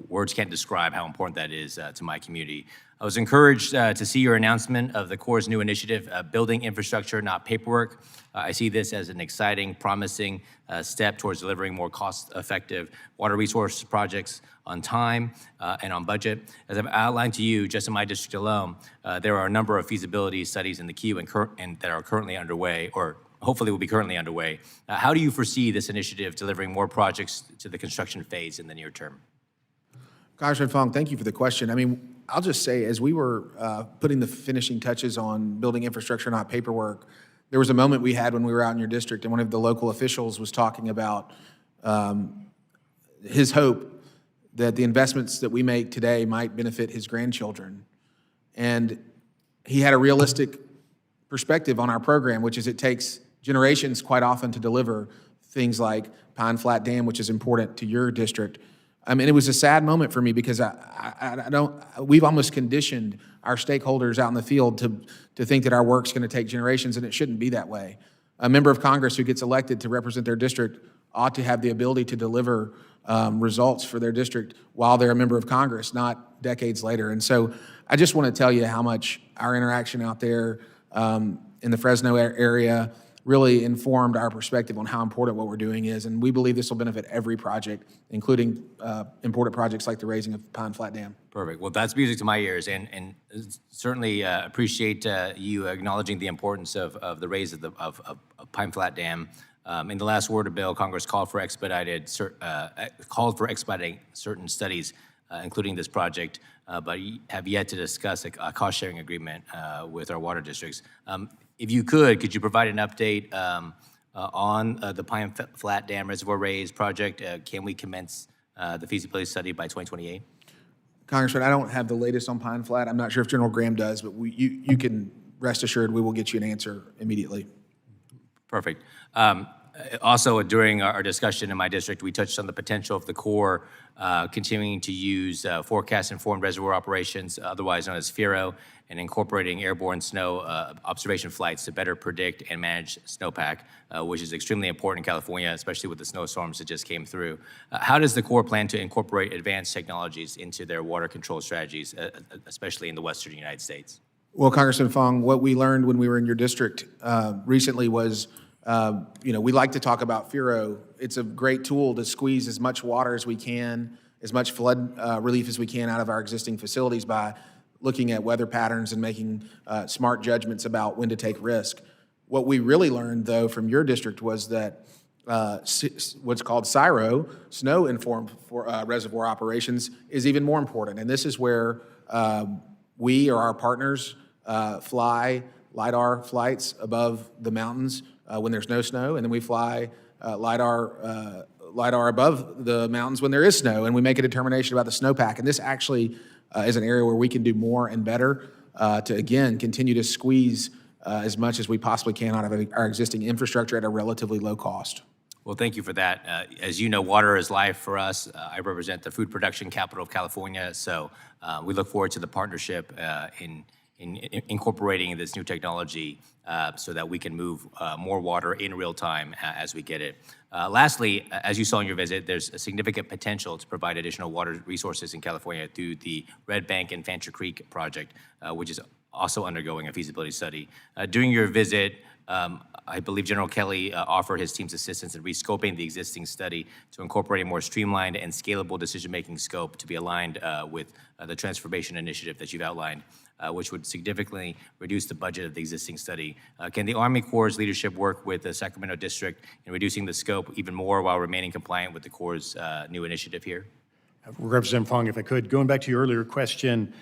words can't describe how important that is to my community. I was encouraged to see your announcement of the Corps' new initiative, Building Infrastructure, Not Paperwork. I see this as an exciting, promising step towards delivering more cost-effective water resource projects on time and on budget. As I've outlined to you, just in my district alone, there are a number of feasibility studies in the queue and that are currently underway, or hopefully will be currently underway. How do you foresee this initiative delivering more projects to the construction phase in the near term? Congressman Fong, thank you for the question. I mean, I'll just say, as we were putting the finishing touches on building infrastructure, not paperwork, there was a moment we had when we were out in your district, and one of the local officials was talking about his hope that the investments that we make today might benefit his grandchildren. And he had a realistic perspective on our program, which is it takes generations quite often to deliver things like Pine Flat Dam, which is important to your district. And it was a sad moment for me because we've almost conditioned our stakeholders out in the field to think that our work's going to take generations, and it shouldn't be that way. A member of Congress who gets elected to represent their district ought to have the ability to deliver results for their district while they're a member of Congress, not decades later. And so I just want to tell you how much our interaction out there in the Fresno area really informed our perspective on how important what we're doing is. And we believe this will benefit every project, including important projects like the raising of Pine Flat Dam. Perfect. Well, that's music to my ears, and certainly appreciate you acknowledging the importance of the raise of Pine Flat Dam. In the last WRDA bill, Congress called for expediting certain studies, including this project, but have yet to discuss a cost-sharing agreement with our water districts. If you could you provide an update on the Pine Flat Dam Reservoir Raise project? Can we commence the feasibility study by 2028? Congressman, I don't have the latest on Pine Flat. I'm not sure if General Graham does, but you can rest assured we will get you an answer immediately. Perfect. Also, during our discussion in my district, we touched on the potential of the Corps continuing to use forecast-informed reservoir operations, otherwise known as FIRO, and incorporating airborne snow observation flights to better predict and manage snowpack, which is extremely important in California, especially with the snowstorms that just came through. How does the Corps plan to incorporate advanced technologies into their water control strategies, especially in the western United States? Well, Congressman Fong, what we learned when we were in your district recently was, we like to talk about FIRO. It's a great tool to squeeze as much water as we can, as much flood relief as we can out of our existing facilities by looking at weather patterns and making smart judgments about when to take risk. What we really learned, though, from your district was that what's called SIRO, snow-informed reservoir operations, is even more important. And this is where we or our partners fly LiDAR flights above the mountains when there's no snow, and then we fly LiDAR above the mountains when there is snow, and we make a determination about the snowpack. And this actually is an area where we can do more and better to, again, continue to squeeze as much as we possibly can out of our existing infrastructure at a relatively low cost. Well, thank you for that. As you know, water is life for us. I represent the food production capital of California, so we look forward to the partnership in incorporating this new technology so that we can move more water in real time as we get it. Lastly, as you saw in your visit, there's a significant potential to provide additional water resources in California through the Red Bank and Fancher Creek project, which is also undergoing a feasibility study. During your visit, I believe General Kelly offered his team's assistance in rescoping the existing study to incorporate a more streamlined and scalable decision-making scope to be aligned with the transformation initiative that you've outlined, which would significantly reduce the budget of the existing study. Can the Army Corps' leadership work with the Sacramento District in reducing the scope even more while remaining compliant with the Corps' new initiative here? Representative Fong, if I could, going back to your earlier question,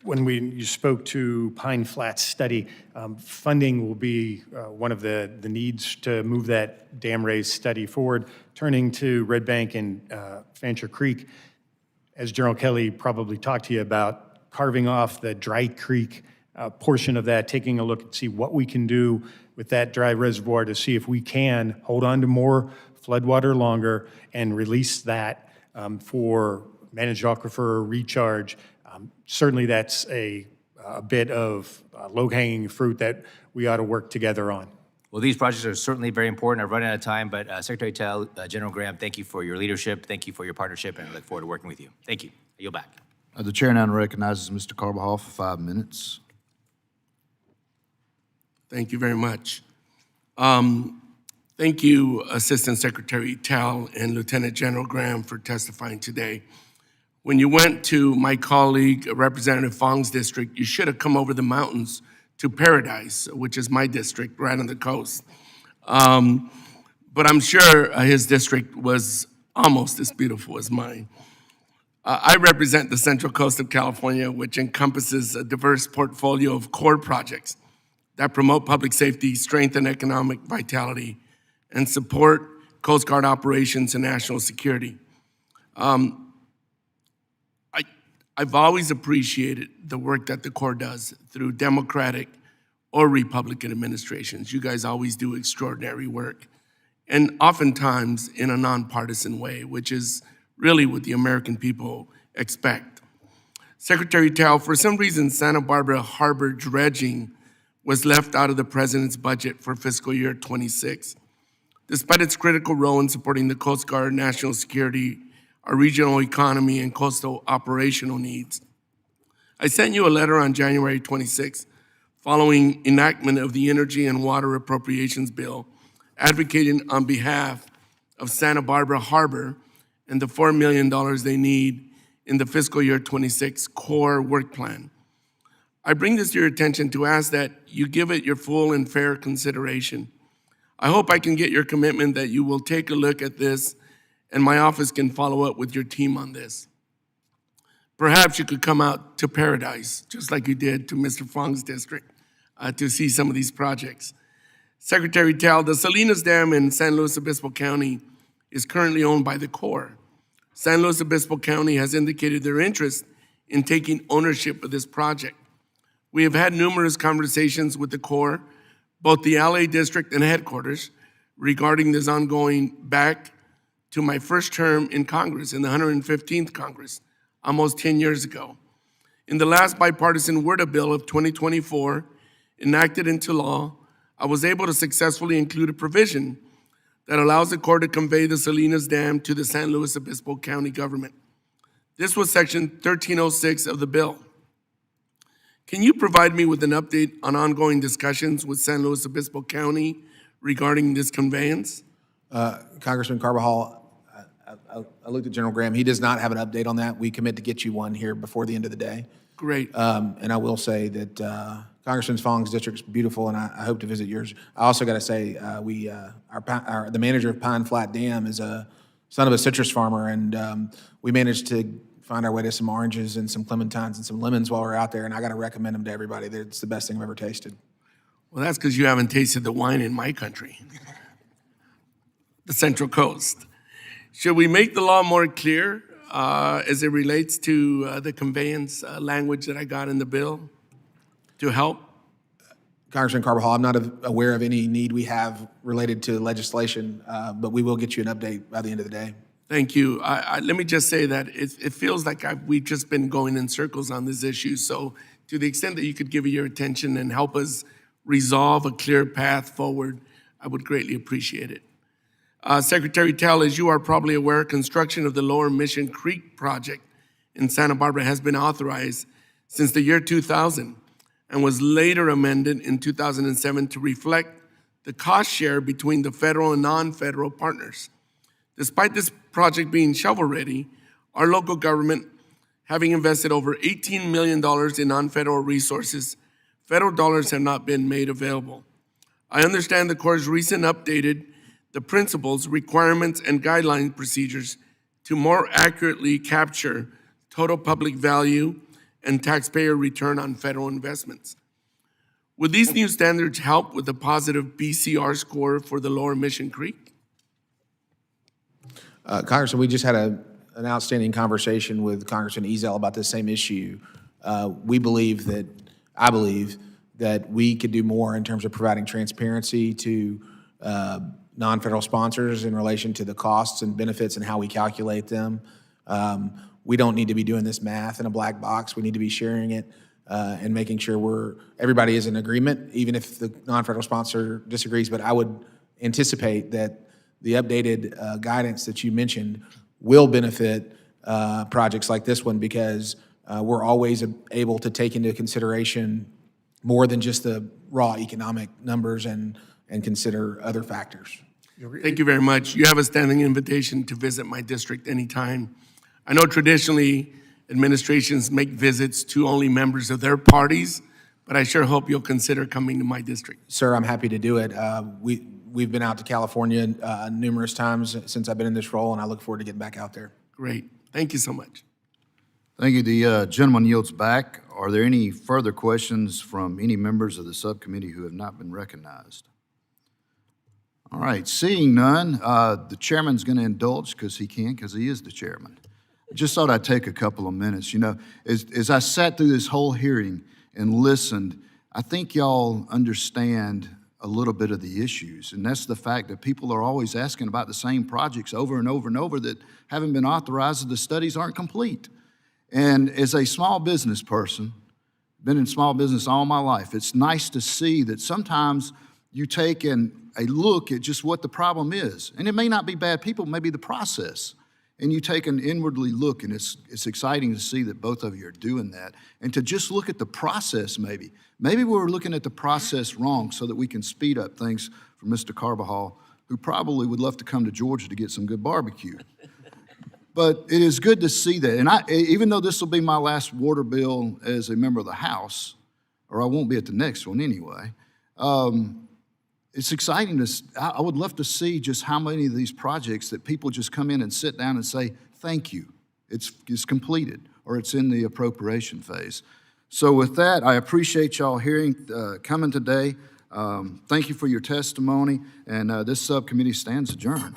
when you spoke to Pine Flats study, funding will be one of the needs to move that dam raise study forward. Turning to Red Bank and Fancher Creek, as General Kelly probably talked to you about, carving off the Dry Creek portion of that, taking a look and see what we can do with that dry reservoir to see if we can hold on to more floodwater longer and release that for managed aquifer recharge. Certainly that's a bit of low-hanging fruit that we ought to work together on. Well, these projects are certainly very important. I've run out of time, but Secretary Tell, General Graham, thank you for your leadership. Thank you for your partnership, and I look forward to working with you. Thank you. I yield back. The chair now recognizes Mr. Carbajal for 5 minutes. Thank you very much. Thank you, Assistant Secretary Tell and Lieutenant General Graham, for testifying today. When you went to my colleague, Representative Fong's district, you should have come over the mountains to Paradise, which is my district, right on the coast. But I'm sure his district was almost as beautiful as mine. I represent the Central Coast of California, which encompasses a diverse portfolio of core projects that promote public safety, strengthen economic vitality, and support Coast Guard operations and national security. I've always appreciated the work that the Corps does through Democratic or Republican administrations. You guys always do extraordinary work, and oftentimes in a nonpartisan way, which is really what the American people expect. Secretary Tell, for some reason, Santa Barbara Harbor dredging was left out of the President's budget for fiscal year 26. Despite its critical role in supporting the Coast Guard, national security, our regional economy, and coastal operational needs. I sent you a letter on January 26th, following enactment of the Energy and Water Appropriations Bill, advocating on behalf of Santa Barbara Harbor and the $4 million they need in the fiscal year 26 core work plan. I bring this to your attention to ask that you give it your full and fair consideration. I hope I can get your commitment that you will take a look at this and my office can follow up with your team on this. Perhaps you could come out to Paradise, just like you did to Mr. Fong's district, to see some of these projects. Secretary Tell, the Salinas Dam in San Luis Obispo County is currently owned by the Corps. San Luis Obispo County has indicated their interest in taking ownership of this project. We have had numerous conversations with the Corps, both the LA District and headquarters, regarding this ongoing back to my first term in Congress, in the 115th Congress, almost 10 years ago. In the last bipartisan WRDA bill of 2024, enacted into law, I was able to successfully include a provision that allows the Corps to convey the Salinas Dam to the San Luis Obispo County government. This was Section 1306 of the bill. Can you provide me with an update on ongoing discussions with San Luis Obispo County regarding this conveyance? Congressman Carbajal, I looked at General Graham. He does not have an update on that. We commit to get you one here before the end of the day. Great. And I will say that Congressman Fong's district is beautiful, and I hope to visit yours. I also got to say, the manager of Pine Flat Dam is a son of a citrus farmer, and we managed to find our way to some oranges and some clementines and some lemons while we were out there, and I got to recommend them to everybody. It's the best thing I've ever tasted. Well, that's because you haven't tasted the wine in my country, the Central Coast. Should we make the law more clear as it relates to the conveyance language that I got in the bill to help? Congressman Carbajal, I'm not aware of any need we have related to legislation, but we will get you an update by the end of the day. Thank you. Let me just say that it feels like we've just been going in circles on this issue. So to the extent that you could give it your attention and help us resolve a clear path forward, I would greatly appreciate it. Secretary Tell, as you are probably aware, construction of the Lower Mission Creek project in Santa Barbara has been authorized since the year 2000 and was later amended in 2007 to reflect the cost share between the federal and non-federal partners. Despite this project being shovel-ready, our local government, having invested over $18 million in non-federal resources, federal dollars have not been made available. I understand the Corps' recent updated the principles, requirements, and guideline procedures to more accurately capture total public value and taxpayer return on federal investments. Would these new standards help with the positive BCR score for the Lower Mission Creek? Congressman, we just had an outstanding conversation with Congressman Ezell about this same issue. I believe that we could do more in terms of providing transparency to non-federal sponsors in relation to the costs and benefits and how we calculate them. We don't need to be doing this math in a black box. We need to be sharing it and making sure everybody is in agreement, even if the non-federal sponsor disagrees. But I would anticipate that the updated guidance that you mentioned will benefit projects like this one, because we're always able to take into consideration more than just the raw economic numbers and consider other factors. Thank you very much. You have a standing invitation to visit my district anytime. I know traditionally administrations make visits to only members of their parties, but I sure hope you'll consider coming to my district. Sir, I'm happy to do it. We've been out to California numerous times since I've been in this role, and I look forward to getting back out there. Great. Thank you so much. Thank you. The gentleman yields back. Are there any further questions from any members of the subcommittee who have not been recognized? All right, seeing none, the chairman's going to indulge because he is the chairman. I just thought I'd take a couple of minutes. You know, as I sat through this whole hearing and listened, I think y'all understand a little bit of the issues, and that's the fact that people are always asking about the same projects over and over and over that haven't been authorized, the studies aren't complete. And as a small business person, been in small business all my life, it's nice to see that sometimes you take a look at just what the problem is. And it may not be bad people, it may be the process. And you take an inwardly look, and it's exciting to see that both of you are doing that. And to just look at the process maybe. Maybe we're looking at the process wrong so that we can speed up things for Mr. Carbajal, who probably would love to come to Georgia to get some good barbecue. But it is good to see that. And even though this will be my last water bill as a member of the House, or I won't be at the next one anyway, it's exciting I would love to see just how many of these projects that people just come in and sit down and say, thank you, it's completed, or it's in the appropriation phase. So with that, I appreciate y'all coming today. Thank you for your testimony, and this subcommittee stands adjourned.